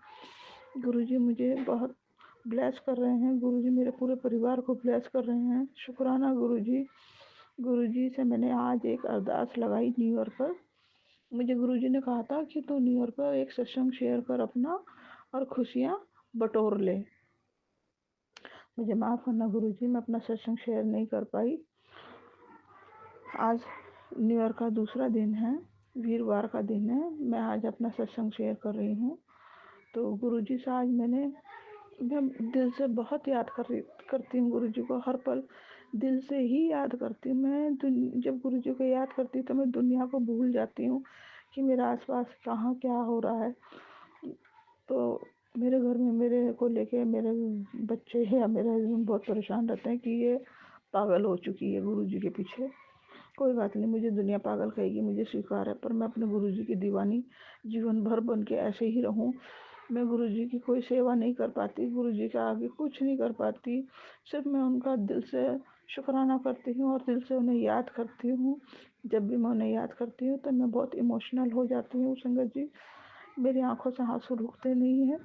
गुरुजी मुझे बहुत ब्लेस कर रहे हैं, गुरुजी मेरे पूरे परिवार को ब्लेस कर रहे हैं। शुक्राना गुरुजी। गुरुजी से मैंने आज एक अरदास लगाई न्यू ईयर पर। मुझे गुरुजी ने कहा था कि तू न्यू ईयर पर एक सत्संग शेयर कर अपना और खुशियाँ बटोर ले। मुझे माफ़ करना गुरुजी, मैं अपना सत्संग शेयर नहीं कर पाई। आज न्यू ईयर का दूसरा दिन है, वीरवार का दिन है। मैं आज अपना सत्संग शेयर कर रही हूँ। तो गुरुजी से आज मैं दिल से बहुत याद करती हूँ गुरुजी को, हर पल दिल से ही याद करती हूँ। मैं जब गुरुजी को याद करती हूँ तो मैं दुनिया को भूल जाती हूँ कि मेरे आसपास कहाँ क्या हो रहा है। तो मेरे घर में मेरे को लेके मेरे बच्चे या मेरे हस्बैंड बहुत परेशान रहते हैं कि ये पागल हो चुकी है गुरुजी के पीछे। कोई बात नहीं, मुझे दुनिया पागल कहेगी, मुझे स्वीकार है, पर मैं अपने गुरुजी की दीवानी जीवन भर बन के ऐसे ही रहूं। मैं गुरुजी की कोई सेवा नहीं कर पाती, गुरुजी के आगे कुछ नहीं कर पाती, सिर्फ मैं उनका दिल से शुक्राना करती हूँ और दिल से उन्हें याद करती हूँ। जब भी मैं उन्हें याद करती हूँ तो मैं बहुत इमोशनल हो जाती हूँ संगत जी, मेरी आंखों से आंसू रुकते नहीं हैं।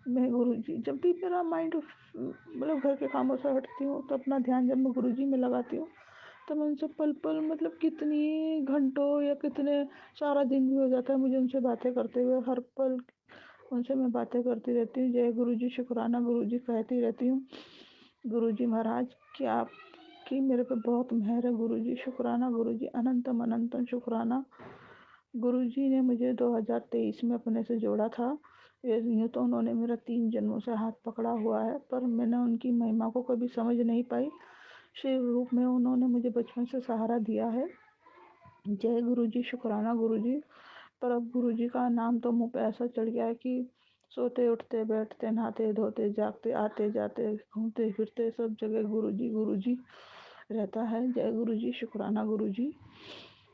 मैं गुरुजी, जब भी मेरा माइंड मतलब घर के कामों से हटती हूँ तो अपना ध्यान जब मैं गुरुजी में लगाती हूँ तो मैं उनसे पल पल मतलब कितनी घंटों या कितने सारा दिन भी हो जाता है मुझे उनसे बातें करते हुए। हर पल उनसे मैं बातें करती रहती हूँ, जय गुरुजी, शुक्राना गुरुजी कहती रहती हूँ। गुरुजी महाराज कि आपकी मेरे पे बहुत मेहर है गुरुजी, शुक्राना गुरुजी, अनंतम अनंतम शुक्राना। गुरुजी ने मुझे 2023 में अपने से जोड़ा था। यूँ तो उन्होंने मेरा 3 जन्मों से हाथ पकड़ा हुआ है, पर मैंने उनकी महिमा को कभी समझ नहीं पाई। शिव रूप में उन्होंने मुझे बचपन से सहारा दिया है। जय गुरुजी, शुक्राना गुरुजी। पर अब गुरुजी का नाम तो मुँह पे ऐसा चढ़ गया है कि सोते उठते बैठते नहाते धोते जागते आते जाते घूमते फिरते सब जगह गुरुजी गुरुजी रहता है। जय गुरुजी, शुक्राना गुरुजी।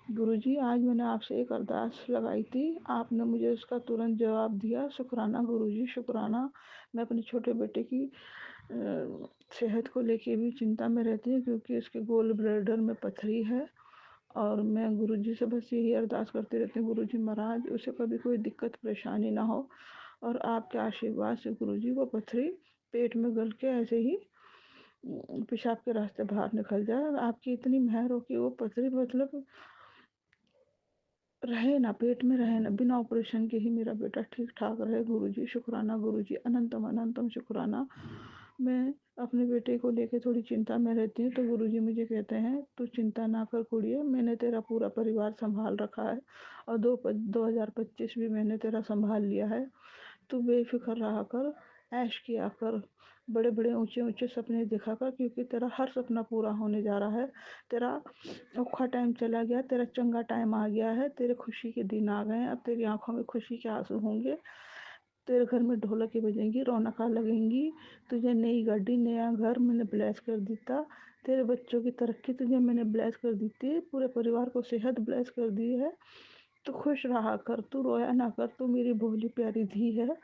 गुरुजी, आज मैंने आपसे एक अरदास लगाई थी, आपने मुझे उसका तुरंत जवाब दिया। शुक्राना गुरुजी, शुक्राना। मैं अपने छोटे बेटे की सेहत को लेके भी चिंता में रहती हूँ क्योंकि उसके गोल ब्लैडर में पथरी है और मैं गुरुजी से बस यही अरदास करती रहती हूँ, गुरुजी महाराज उसे कभी कोई दिक्कत परेशानी ना हो और आपके आशीर्वाद से गुरुजी वो पथरी पेट में गल के ऐसे ही पेशाब के रास्ते बाहर निकल जाए। आपकी इतनी मेहर हो कि वो पथरी मतलब रहे ना, पेट में रहे ना, बिना ऑपरेशन के ही मेरा बेटा ठीक ठाक रहे। गुरुजी, शुक्राना गुरुजी, अनंतम अनंतम शुक्राना। मैं अपने बेटे को लेके थोड़ी चिंता में रहती हूँ तो गुरुजी मुझे कहते हैं तू चिंता ना कर कुड़िए, मैंने तेरा पूरा परिवार संभाल रखा है और 2025 भी मैंने तेरा संभाल लिया है। तू बेफिक्र रहा कर, ऐश किया कर, बड़े बड़े ऊंचे ऊंचे सपने देखा कर क्योंकि तेरा हर सपना पूरा होने जा रहा है। तेरा औखा टाइम चला गया, तेरा चंगा टाइम आ गया है, तेरे खुशी के दिन आ गए हैं। अब तेरी आंखों में खुशी के आंसू होंगे, तेरे घर में ढोलकें बजेंगी, रौनक लगेंगी, तुझे नई गाड़ी नया घर मैंने ब्लेस कर दिया, तेरे बच्चों की तरक्की तुझे मैंने ब्लेस कर दी थी, पूरे परिवार को सेहत ब्लेस कर दी है। तू खुश रहा कर, तू रोया ना कर, तू मेरी भोली प्यारी धी है।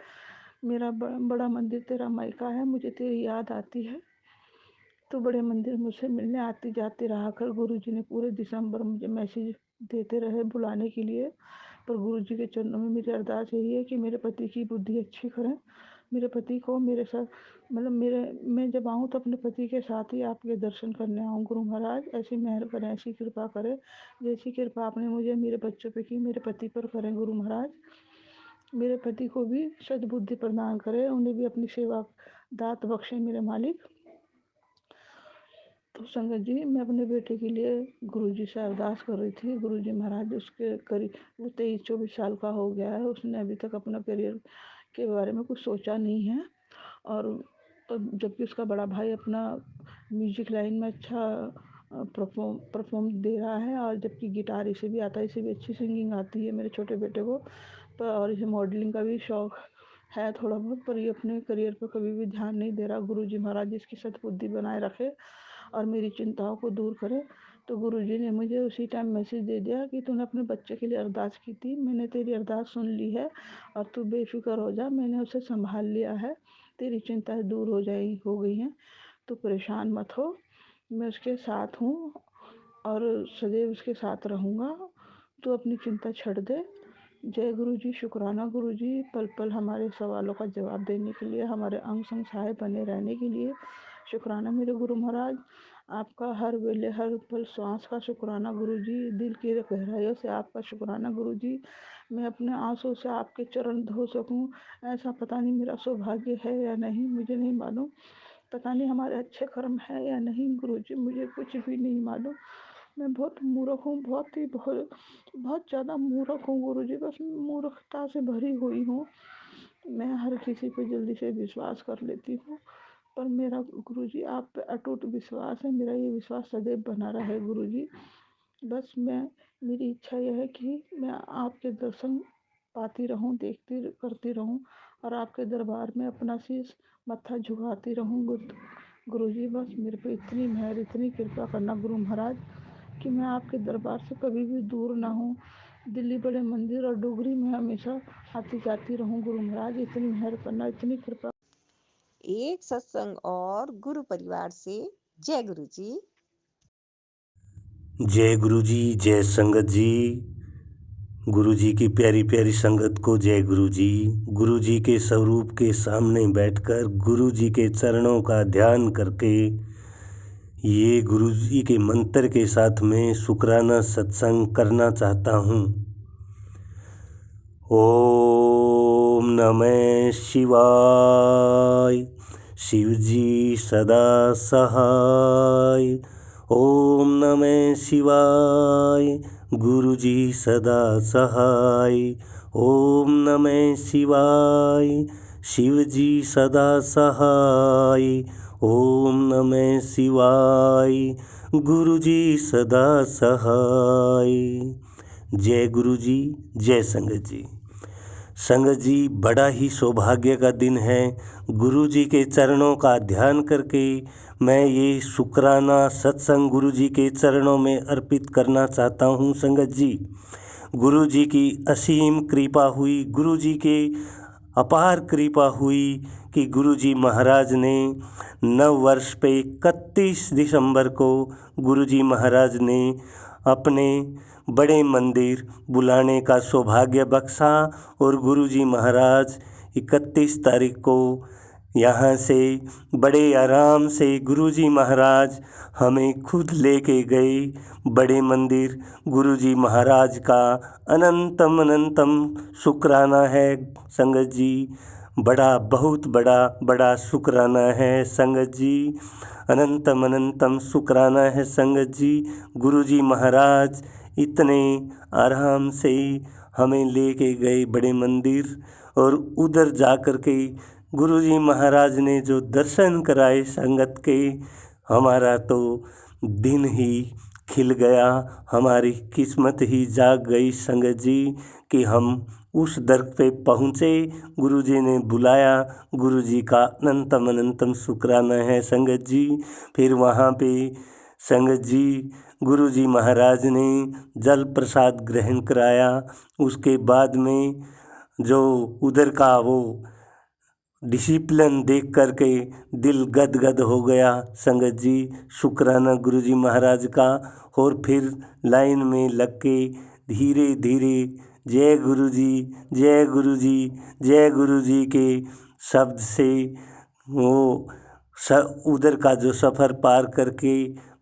मेरा बड़ा मंदिर तेरा मायका है, मुझे तेरी याद आती है, तो बड़े मंदिर मुझसे मिलने आती जाती रहा कर। गुरुजी ने पूरे दिसंबर मुझे मैसेज देते रहे बुलाने के लिए, पर गुरुजी के चरणों में मेरी अरदास यही है कि मेरे पति की बुद्धि अच्छी करें, मेरे पति को मेरे साथ मतलब मैं जब आऊँ तो अपने पति के साथ ही आपके दर्शन करने आऊँ। गुरु महाराज ऐसी मेहर करें, ऐसी कृपा करें, जैसी कृपा आपने मुझे मेरे बच्चों पे की मेरे पति पर करें। गुरु महाराज मेरे पति को भी सद्बुद्धि प्रदान करें, उन्हें भी अपनी सेवा दात बख्शे मेरे मालिक। तो संगत जी, मैं अपने बेटे के लिए गुरुजी से अरदास कर रही थी। गुरुजी महाराज उसके करीब वो 23-24 साल का हो गया है, उसने अभी तक अपना करियर के बारे में कुछ सोचा नहीं है और तो जबकि उसका बड़ा भाई अपना म्यूजिक लाइन में अच्छा परफॉर्म दे रहा है और जबकि गिटार इसे भी आता है, इसे भी अच्छी सिंगिंग आती है मेरे छोटे बेटे को, पर और इसे मॉडलिंग का भी शौक है थोड़ा बहुत, पर ये अपने करियर पर कभी भी ध्यान नहीं दे रहा। गुरुजी महाराज इसकी सद्बुद्धि बनाए रखे और मेरी चिंताओं को दूर करे। तो गुरुजी ने मुझे उसी टाइम मैसेज दे दिया कि तूने अपने बच्चे के लिए अरदास की थी, मैंने तेरी अरदास सुन ली है और तू बेफिक्र हो जा, मैंने उसे संभाल लिया है, तेरी चिंताएं दूर हो गई हैं, तू परेशान मत हो, मैं उसके साथ हूँ और सदैव उसके साथ रहूँगा, तू अपनी चिंता छोड़ दे। जय गुरुजी, शुक्राना गुरुजी, पल पल हमारे सवालों का जवाब देने के लिए, हमारे अंग संग सहाय बने रहने के लिए शुक्राना मेरे गुरु महाराज। आपका हर वेले हर पल श्वास का शुक्राना गुरुजी, दिल की गहराइयों से आपका शुक्राना गुरुजी। मैं अपने आंसू से आपके चरण धो सकूं ऐसा पता नहीं मेरा सौभाग्य है या नहीं, मुझे नहीं मालूम, पता नहीं हमारे अच्छे कर्म है या नहीं गुरुजी, मुझे कुछ भी नहीं मालूम। मैं बहुत मूर्ख हूँ, बहुत ज़्यादा मूर्ख हूँ गुरुजी, बस मूर्खता से भरी हुई हूँ। मैं हर किसी पे जल्दी से विश्वास कर लेती हूँ, पर मेरा गुरुजी आप पे अटूट विश्वास है। मेरा ये विश्वास सदैव बना रहे गुरुजी। बस मेरी इच्छा यह है कि मैं आपके दर्शन पाती रहूं, देखती करती रहूं और आपके दरबार में अपना शीश मत्था झुकाती रहूं गुरुजी। बस मेरे पे इतनी मेहर, इतनी कृपा करना गुरु महाराज कि मैं आपके दरबार से कभी भी दूर ना हूँ। दिल्ली बड़े मंदिर और डोगरी में हमेशा आती जाती रहूं गुरु महाराज। इतनी मेहर करना, इतनी कृपा। एक सत्संग और गुरु परिवार से जय गुरु जी। जय गुरु जी, जय संगत जी। गुरु जी की प्यारी प्यारी संगत को जय गुरु जी। गुरु जी के स्वरूप के सामने बैठकर गुरु जी के चरणों का ध्यान करके ये गुरु जी के मंत्र के साथ में शुक्राना सत्संग करना चाहता हूँ। ओम नमः शिवाय, शिव जी सदा सहाय। ओम नमः शिवाय, गुरु जी सदा सहाय। ओम नमः शिवाय, शिव जी सदा सहाय। ओम नमः शिवाय, गुरु जी सदा सहाय। जय गुरु जी, जय संगत जी। संगत जी, बड़ा ही सौभाग्य का दिन है। गुरु जी के चरणों का ध्यान करके मैं ये शुक्राना सत्संग गुरु जी के चरणों में अर्पित करना चाहता हूँ। संगत जी, गुरु जी की असीम कृपा हुई, गुरु जी के अपार कृपा हुई कि गुरु जी महाराज ने नव वर्ष पे 31 दिसंबर को गुरु जी महाराज ने अपने बड़े मंदिर बुलाने का सौभाग्य बख्शा और गुरु जी महाराज 31 तारीख को यहाँ से बड़े आराम से गुरु जी महाराज हमें खुद लेके गए बड़े मंदिर। गुरु जी महाराज का अनंतम अनंतम शुक्राना है संगत जी। बहुत बड़ा शुक्राना है संगत जी। अनंतम अनंतम शुक्राना है संगत जी। गुरु जी महाराज इतने आराम से हमें लेके गए बड़े मंदिर और उधर जा कर के गुरु जी महाराज ने जो दर्शन कराए संगत के, हमारा तो दिन ही खिल गया, हमारी किस्मत ही जाग गई संगत जी कि हम उस दर पे पहुँचे। गुरु जी ने बुलाया, गुरु जी का अनंतम अनंतम शुक्राना है संगत जी। फिर वहाँ पे संगत जी गुरु जी महाराज ने जल प्रसाद ग्रहण कराया। उसके बाद में जो उधर का वो डिसिप्लिन देख कर के दिल गदगद हो गया संगत जी। शुक्राना गुरु जी महाराज का। और फिर लाइन में लग के धीरे धीरे जय गुरु जी, जय गुरु जी, जय गुरु जी के शब्द से वो उधर का जो सफ़र पार करके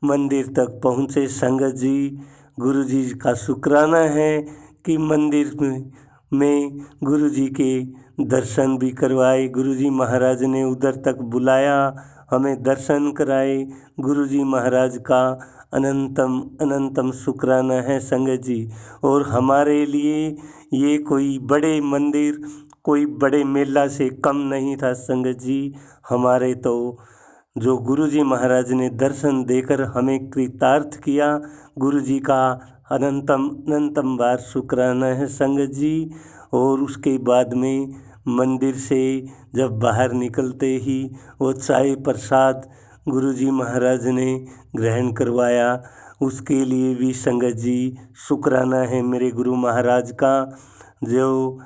मंदिर तक पहुँचे संगत जी। गुरु जी का शुक्राना है कि मंदिर में गुरु जी के दर्शन भी करवाए। गुरु जी महाराज ने उधर तक बुलाया, हमें दर्शन कराए। गुरु जी महाराज का अनंतम अनंतम शुक्राना है संगत जी। और हमारे लिए ये कोई बड़े मंदिर, कोई बड़े मेला से कम नहीं था संगत जी। हमारे तो जो गुरु जी महाराज ने दर्शन देकर हमें कृतार्थ किया, गुरु जी का अनंतम अनंतम बार शुक्राना है संगत जी। और उसके बाद में मंदिर से जब बाहर निकलते ही वो चाय प्रसाद गुरु जी महाराज ने ग्रहण करवाया, उसके लिए भी संगत जी शुक्राना है मेरे गुरु महाराज का, जो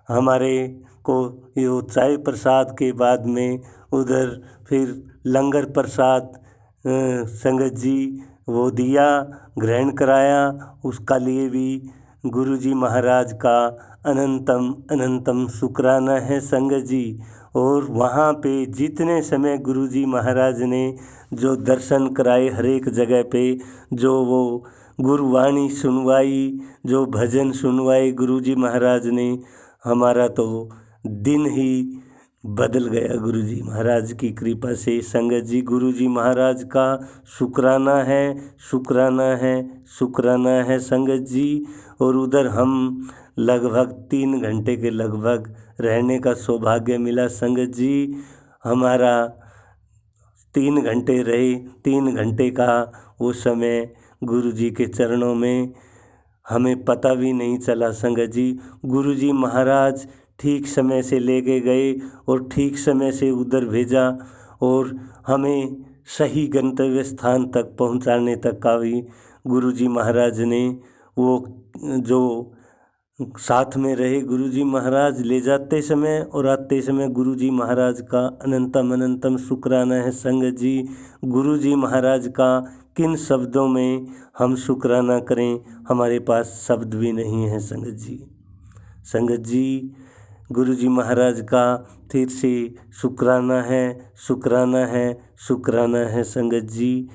हमारे को ये चाय प्रसाद के बाद में उधर फिर लंगर प्रसाद संगत जी वो दिया, ग्रहण कराया। उसका लिए भी गुरु जी महाराज का अनंतम अनंतम शुक्राना है संगत जी। और वहाँ पे जितने समय गुरु जी महाराज ने जो दर्शन कराए हर एक जगह पे, जो वो गुरुवाणी सुनवाई, जो भजन सुनवाए गुरु जी महाराज ने, हमारा तो दिन ही बदल गया गुरुजी महाराज की कृपा से। संगत जी, गुरुजी महाराज का शुक्राना है, शुक्राना है, शुक्राना है संगत जी। और उधर हम लगभग 3 घंटे के लगभग रहने का सौभाग्य मिला संगत जी। हमारा 3 घंटे रहे, 3 घंटे का वो समय गुरुजी के चरणों में हमें पता भी नहीं चला संगत जी। गुरुजी महाराज ठीक समय से लेके गए और ठीक समय से उधर भेजा और हमें सही गंतव्य स्थान तक पहुंचाने तक का भी गुरुजी महाराज ने वो जो साथ में रहे। गुरुजी महाराज ले जाते समय और आते समय गुरुजी महाराज का अनंतम अनंतम शुक्राना है संगत जी। गुरुजी महाराज का किन शब्दों में हम शुक्राना करें, हमारे पास शब्द भी नहीं है संगत जी। संगत जी, गुरुजी महाराज का फिर से शुक्राना है, शुक्राना है, शुक्राना है संगत जी।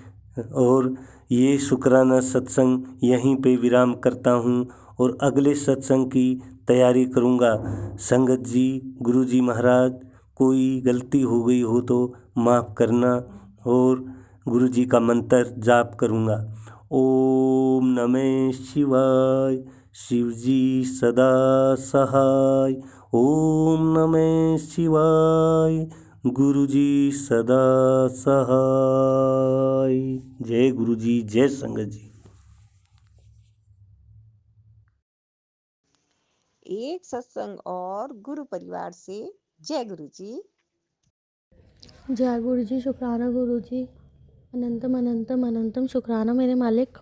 और ये शुक्राना सत्संग यहीं पे विराम करता हूँ और अगले सत्संग की तैयारी करूँगा संगत जी। गुरुजी महाराज, कोई गलती हो गई हो तो माफ़ करना और गुरुजी का मंत्र जाप करूँगा। ओम नमः शिवाय, शिवजी सदा सहाय। ओम नमः शिवाय, गुरुजी सदा सहाय। जय गुरुजी, जय संगत जी। एक सत्संग और गुरु परिवार से जय गुरु जी। जय गुरु जी, शुक्राना गुरु जी, अनंतम अनंतम अनंतम शुक्राना मेरे मालिक।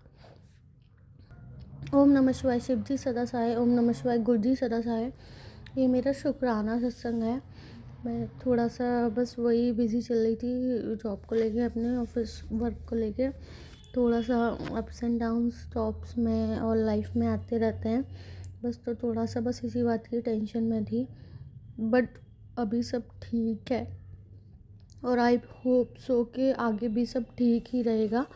ओम नमः शिवाय, शिव जी सदा सहाय। ओम नमः शिवाय, गुरु जी सदा सहाय। ये मेरा शुक्राना सत्संग है। मैं थोड़ा सा बस वही बिज़ी चल रही थी जॉब को लेके, अपने ऑफिस वर्क को लेके। थोड़ा सा अप्स एंड डाउन्स जॉब्स में और लाइफ में आते रहते हैं बस, तो थोड़ा सा बस इसी बात की टेंशन में थी। बट अभी सब ठीक है और आई होप सो कि आगे भी सब ठीक ही रहेगा।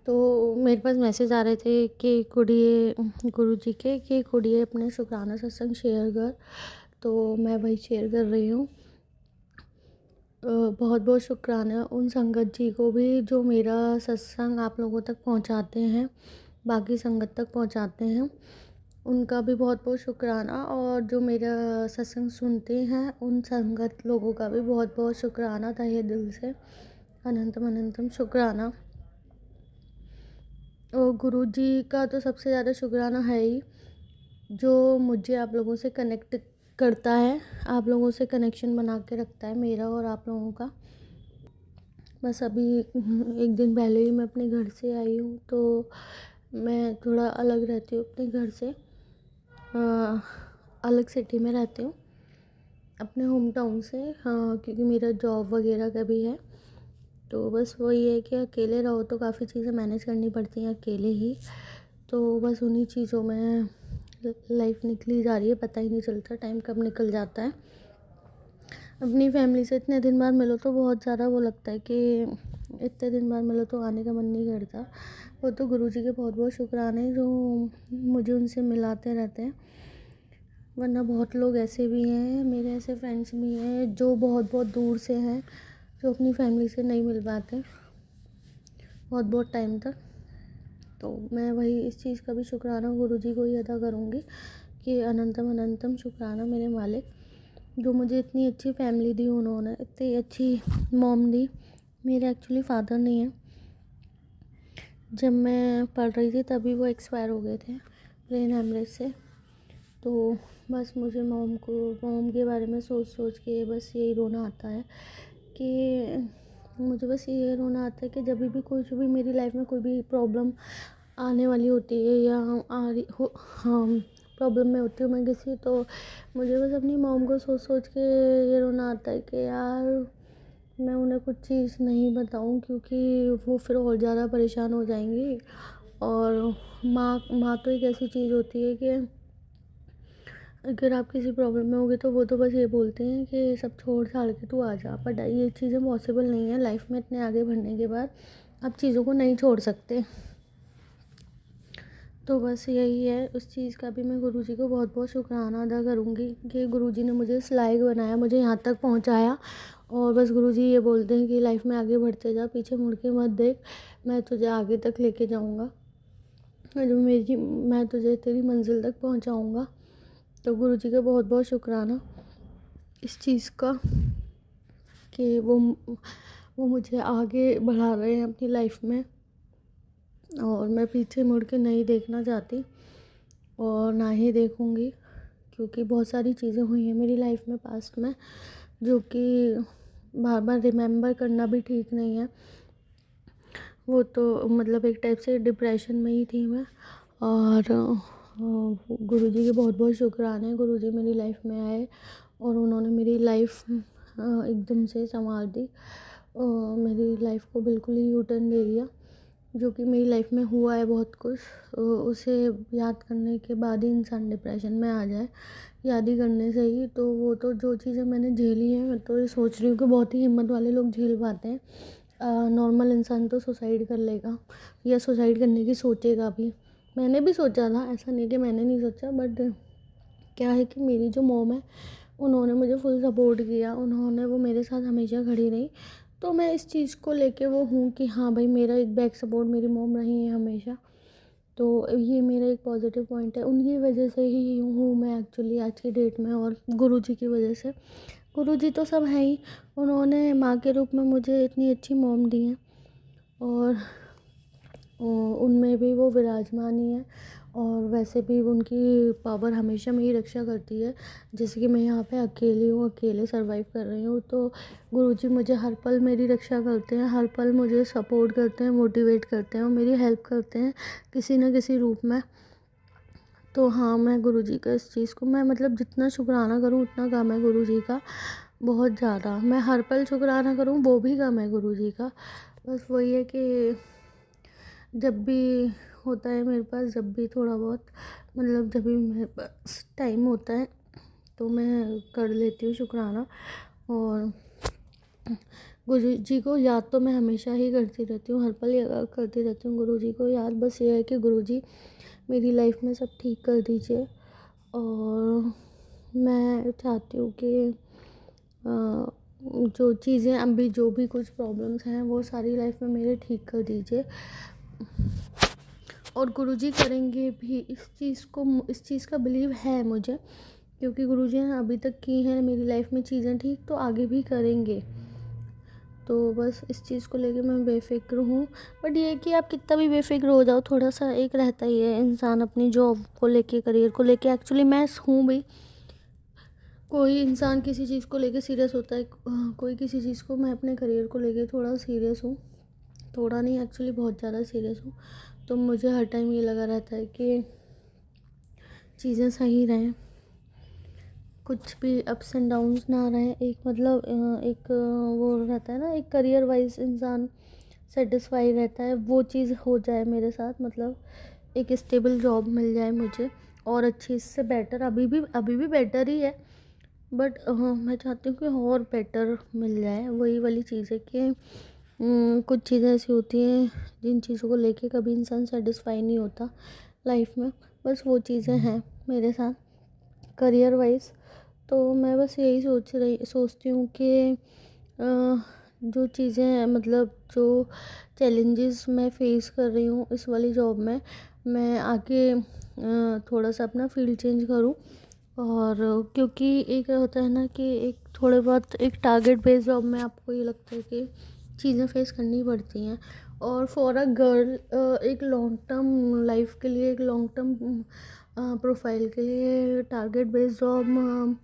तो मेरे पास मैसेज आ रहे थे कि कुड़िए गुरुजी के कि कुड़िए अपने शुक्राना सत्संग शेयर कर, तो मैं वही शेयर कर रही हूँ। बहुत बहुत शुक्राना उन संगत जी को भी जो मेरा सत्संग आप लोगों तक पहुँचाते हैं, बाकी संगत तक पहुँचाते हैं, उनका भी बहुत बहुत शुक्राना। और जो मेरा सत्संग सुनते हैं उन संगत लोगों का भी बहुत बहुत शुक्राना, तहे दिल से अनंतम अनंतम शुक्राना। और गुरु जी का तो सबसे ज़्यादा शुक्राना है ही, जो मुझे आप लोगों से कनेक्ट करता है, आप लोगों से कनेक्शन बना के रखता है मेरा और आप लोगों का। बस अभी एक दिन पहले ही मैं अपने घर से आई हूँ, तो मैं थोड़ा अलग रहती हूँ अपने घर से, अलग सिटी में रहती हूँ अपने होम टाउन से। हाँ, क्योंकि मेरा जॉब वगैरह का भी है, तो बस वही है कि अकेले रहो तो काफ़ी चीज़ें मैनेज करनी पड़ती हैं अकेले ही। तो बस उन्हीं चीज़ों में लाइफ निकली जा रही है, पता ही नहीं चलता टाइम कब निकल जाता है। अपनी फैमिली से इतने दिन बाद मिलो तो बहुत ज़्यादा वो लगता है कि इतने दिन बाद मिलो तो आने का मन नहीं करता। वो तो गुरुजी के बहुत बहुत शुक्राने जो मुझे उनसे मिलाते रहते हैं, वरना बहुत लोग ऐसे भी हैं, मेरे ऐसे फ्रेंड्स भी हैं जो बहुत बहुत दूर से हैं, जो अपनी फैमिली से नहीं मिल पाते बहुत बहुत टाइम तक। तो मैं वही इस चीज़ का भी शुक्राना गुरुजी को ही अदा करूँगी कि अनंतम अनंतम शुक्राना मेरे मालिक, जो मुझे इतनी अच्छी फैमिली दी उन्होंने, इतनी अच्छी मॉम दी। मेरे एक्चुअली फादर नहीं है, जब मैं पढ़ रही थी तभी वो एक्सपायर हो गए थे ब्रेन हेमरेज से। तो बस मुझे मॉम के बारे में सोच सोच के बस यही रोना आता है कि मुझे बस ये रोना आता है कि जब भी कुछ भी मेरी लाइफ में कोई भी प्रॉब्लम आने वाली होती है या आ रही हो, हाँ प्रॉब्लम में होती हूँ मैं किसी, तो मुझे बस अपनी मॉम को सोच सोच के ये रोना आता है कि यार मैं उन्हें कुछ चीज़ नहीं बताऊँ, क्योंकि वो फिर और ज़्यादा परेशान हो जाएंगी। और माँ तो एक ऐसी चीज़ होती है कि अगर आप किसी प्रॉब्लम में होगे तो वो तो बस ये बोलते हैं कि सब छोड़ छाड़ के तू आ जा, बट ये चीज़ें पॉसिबल नहीं है लाइफ में। इतने आगे बढ़ने के बाद आप चीज़ों को नहीं छोड़ सकते। तो बस यही है, उस चीज़ का भी मैं गुरुजी को बहुत बहुत शुक्राना अदा करूँगी कि गुरुजी ने मुझे इस लायक बनाया, मुझे यहाँ तक पहुँचाया। और बस गुरुजी ये बोलते हैं कि लाइफ में आगे बढ़ते जा, पीछे मुड़ के मत देख, मैं तुझे आगे तक लेके जाऊँगा, मैं तुझे तेरी मंजिल तक पहुँचाऊँगा। तो गुरुजी का बहुत बहुत शुक्राना इस चीज़ का कि वो मुझे आगे बढ़ा रहे हैं अपनी लाइफ में, और मैं पीछे मुड़ के नहीं देखना चाहती और ना ही देखूँगी, क्योंकि बहुत सारी चीज़ें हुई हैं मेरी लाइफ में पास्ट में जो कि बार बार रिमेंबर करना भी ठीक नहीं है। वो तो मतलब एक टाइप से डिप्रेशन में ही थी मैं। और गुरुजी के बहुत बहुत शुक्राने, गुरुजी मेरी लाइफ में आए और उन्होंने मेरी लाइफ एकदम से संवार दी, मेरी लाइफ को बिल्कुल ही यू टर्न दे दिया। जो कि मेरी लाइफ में हुआ है बहुत कुछ, उसे याद करने के बाद ही इंसान डिप्रेशन में आ जाए, याद ही करने से ही। तो वो तो जो चीज़ें मैंने झेली हैं, मैं तो ये सोच रही हूँ कि बहुत ही हिम्मत वाले लोग झेल पाते हैं। नॉर्मल इंसान तो सुसाइड कर लेगा या सुसाइड करने की सोचेगा भी। मैंने भी सोचा था, ऐसा नहीं कि मैंने नहीं सोचा, बट क्या है कि मेरी जो मॉम है उन्होंने मुझे फुल सपोर्ट किया, उन्होंने वो मेरे साथ हमेशा खड़ी रही। तो मैं इस चीज़ को लेके वो हूँ कि हाँ भाई, मेरा एक बैक सपोर्ट मेरी मॉम रही है हमेशा। तो ये मेरा एक पॉजिटिव पॉइंट है, उनकी वजह से ही हूँ मैं एक्चुअली आज की डेट में, और गुरुजी की वजह से। गुरुजी तो सब हैं ही, उन्होंने माँ के रूप में मुझे इतनी अच्छी मॉम दी है और उनमें भी वो विराजमान ही है। और वैसे भी उनकी पावर हमेशा मेरी रक्षा करती है। जैसे कि मैं यहाँ पे अकेली हूँ, अकेले सर्वाइव कर रही हूँ, तो गुरुजी मुझे हर पल मेरी रक्षा करते हैं, हर पल मुझे सपोर्ट करते हैं, मोटिवेट करते हैं और मेरी हेल्प करते हैं किसी न किसी रूप में। तो हाँ, मैं गुरुजी का इस चीज़ को मैं मतलब जितना शुक्राना करूँ उतना कम है गुरुजी का, बहुत ज़्यादा। मैं हर पल शुक्राना करूँ वो भी कम है गुरुजी का। बस वही है कि जब भी होता है मेरे पास, जब भी थोड़ा बहुत मतलब जब भी मेरे पास टाइम होता है तो मैं कर लेती हूँ शुक्राना। और गुरुजी को याद तो मैं हमेशा ही करती रहती हूँ, हर पल करती रहती हूँ गुरुजी को याद। बस ये है कि गुरुजी मेरी लाइफ में सब ठीक कर दीजिए, और मैं चाहती हूँ कि जो चीज़ें अभी जो भी कुछ प्रॉब्लम्स हैं वो सारी लाइफ में मेरे ठीक कर दीजिए। और गुरुजी करेंगे भी, इस चीज़ का बिलीव है मुझे, क्योंकि गुरुजी ने अभी तक की हैं मेरी लाइफ में चीज़ें ठीक, तो आगे भी करेंगे। तो बस इस चीज़ को लेके मैं बेफ़िक्र हूँ। बट ये है कि आप कितना भी बेफ़िक्र हो जाओ, थोड़ा सा एक रहता ही है इंसान अपनी जॉब को लेके, करियर को लेके। एक्चुअली मैं हूँ भी, कोई इंसान किसी चीज़ को लेके सीरियस होता है, कोई किसी चीज़ को, मैं अपने करियर को लेके थोड़ा सीरियस हूँ, थोड़ा नहीं एक्चुअली बहुत ज़्यादा सीरियस हूँ। तो मुझे हर टाइम ये लगा रहता है कि चीज़ें सही रहें, कुछ भी अप्स एंड डाउन्स ना रहें। एक मतलब एक वो रहता है ना, एक करियर वाइज इंसान सेटिस्फाई रहता है, वो चीज़ हो जाए मेरे साथ। मतलब एक स्टेबल जॉब मिल जाए मुझे, और अच्छी, इससे बेटर, अभी भी बेटर ही है, बट मैं चाहती हूँ कि और बेटर मिल जाए। वही वाली चीज़ है कि कुछ चीज़ें ऐसी होती हैं जिन चीज़ों को लेके कभी इंसान सेटिस्फाई नहीं होता लाइफ में। बस वो चीज़ें हैं मेरे साथ करियर वाइज। तो मैं बस यही सोचती हूँ कि जो चीज़ें मतलब जो चैलेंजेस मैं फेस कर रही हूँ इस वाली जॉब में, मैं आगे थोड़ा सा अपना फील्ड चेंज करूँ। और क्योंकि एक होता है ना कि एक थोड़े बहुत एक टारगेट बेस्ड जॉब में आपको ये लगता है कि चीज़ें फेस करनी पड़ती हैं, और फॉर अ गर्ल एक लॉन्ग टर्म लाइफ के लिए, एक लॉन्ग टर्म प्रोफाइल के लिए टारगेट बेस्ड जॉब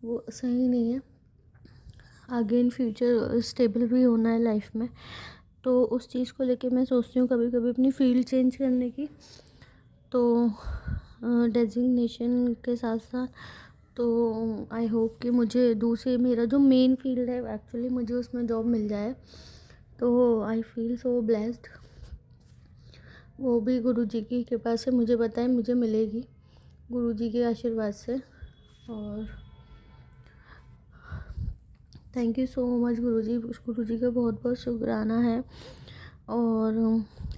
वो सही नहीं है। आगे इन फ्यूचर स्टेबल भी होना है लाइफ में, तो उस चीज़ को लेके मैं सोचती हूँ कभी कभी अपनी फील्ड चेंज करने की। तो डेजिग्नेशन के साथ साथ तो आई होप कि मुझे दूसरे, मेरा जो मेन फील्ड है एक्चुअली, मुझे उसमें जॉब मिल जाए। तो आई फील सो ब्लेस्ड, वो भी गुरुजी की कृपा से मुझे पता है मुझे मिलेगी, गुरुजी के आशीर्वाद से। और थैंक यू सो मच गुरुजी का बहुत बहुत शुक्राना है। और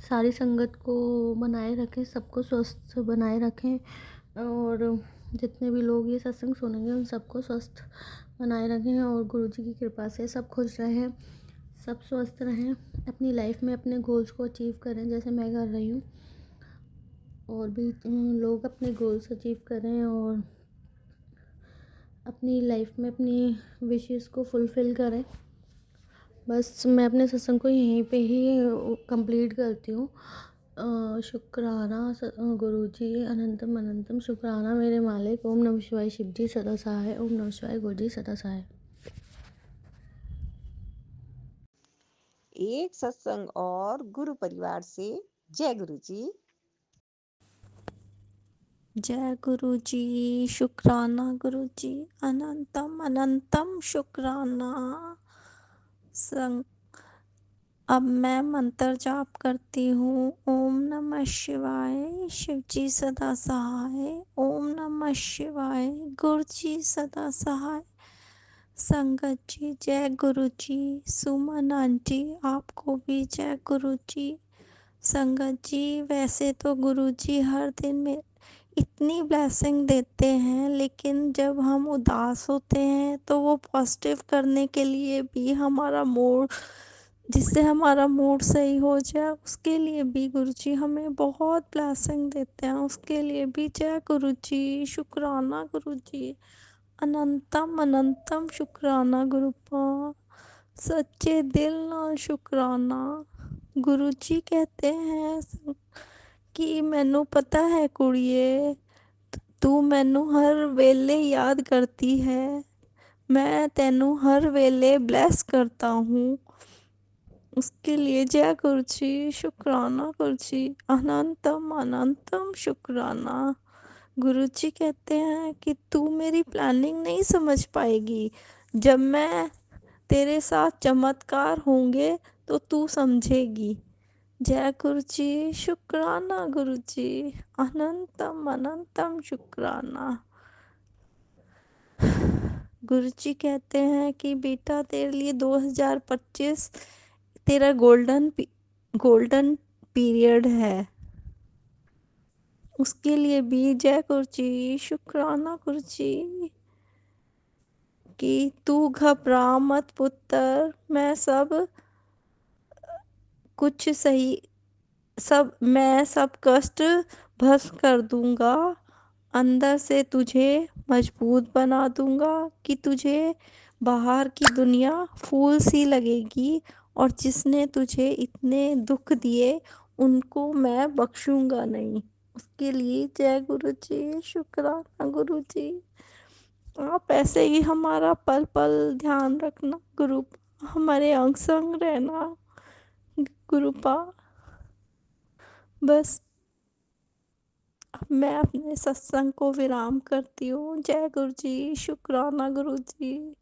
सारी संगत को बनाए रखें, सबको स्वस्थ बनाए रखें और जितने भी लोग ये सत्संग सुनेंगे उन सबको स्वस्थ बनाए रखें और गुरुजी की कृपा से सब खुश रहें, सब स्वस्थ रहें, अपनी लाइफ में अपने गोल्स को अचीव करें जैसे मैं कर रही हूँ और भी लोग अपने गोल्स अचीव करें और अपनी लाइफ में अपनी विशेस को फुलफ़िल करें। बस मैं अपने सत्संग को यहीं पे ही कंप्लीट करती हूँ। शुक्राना गुरुजी अनंतम अनंतम शुक्राना मेरे मालिक। ओम नमः शिवाय शिव जी सदा सहाय। ओम नमः शिवाय गुरुजी सदा सहाय। एक सत्संग और गुरु परिवार से जय गुरु जी। जय गुरु जी, शुक्राना गुरु जी, अनंतम अनंतम शुक्राना। संग अब मैं मंत्र जाप करती हूँ। ओम नमः शिवाय शिव जी सदा सहाय। ओम नमः शिवाय गुरु जी सदा सहाय। संगत जी जय गुरु जी। सुमन आंटी आपको भी जय गुरु जी। संगत जी वैसे तो गुरु जी हर दिन में इतनी ब्लेसिंग देते हैं, लेकिन जब हम उदास होते हैं तो वो पॉजिटिव करने के लिए भी हमारा मूड, जिससे हमारा मूड सही हो जाए, उसके लिए भी गुरुजी हमें बहुत ब्लेसिंग देते हैं। उसके लिए भी जय गुरुजी, शुक्राना गुरुजी, अनंतम अनंतम शुक्राना गुरुपा, सच्चे दिल नाल शुक्राना। गुरुजी कहते हैं कि मैनू पता है कुड़िए, तू मैनू हर वेले याद करती है, मैं तेनू हर वेले ब्लेस करता हूँ। उसके लिए जय गुरुजी, शुक्राना गुरुजी, अनंतम अनंतम शुक्राना। गुरुजी कहते हैं कि तू मेरी प्लानिंग नहीं समझ पाएगी, जब मैं तेरे साथ चमत्कार होंगे तो तू समझेगी। जय गुरुजी, शुक्राना गुरुजी, अनंतम अनंतम शुक्राना। गुरुजी कहते हैं कि बेटा तेरे लिए 2025 तेरा गोल्डन पीरियड है। उसके लिए भी जय गुरुजी, शुक्राना गुरुजी, कि तू घबरा मत पुत्र, मैं सब कष्ट भस्म कर दूंगा, अंदर से तुझे मजबूत बना दूंगा कि तुझे बाहर की दुनिया फूल सी लगेगी और जिसने तुझे इतने दुख दिए उनको मैं बख्शूंगा नहीं। उसके लिए जय गुरुजी, शुक्राना गुरुजी। आप ऐसे ही हमारा पल पल ध्यान रखना गुरु, हमारे अंग संग रहना गुरुपा। बस अब मैं अपने सत्संग को विराम करती हूँ। जय गुरु जी, शुक्राना गुरु जी।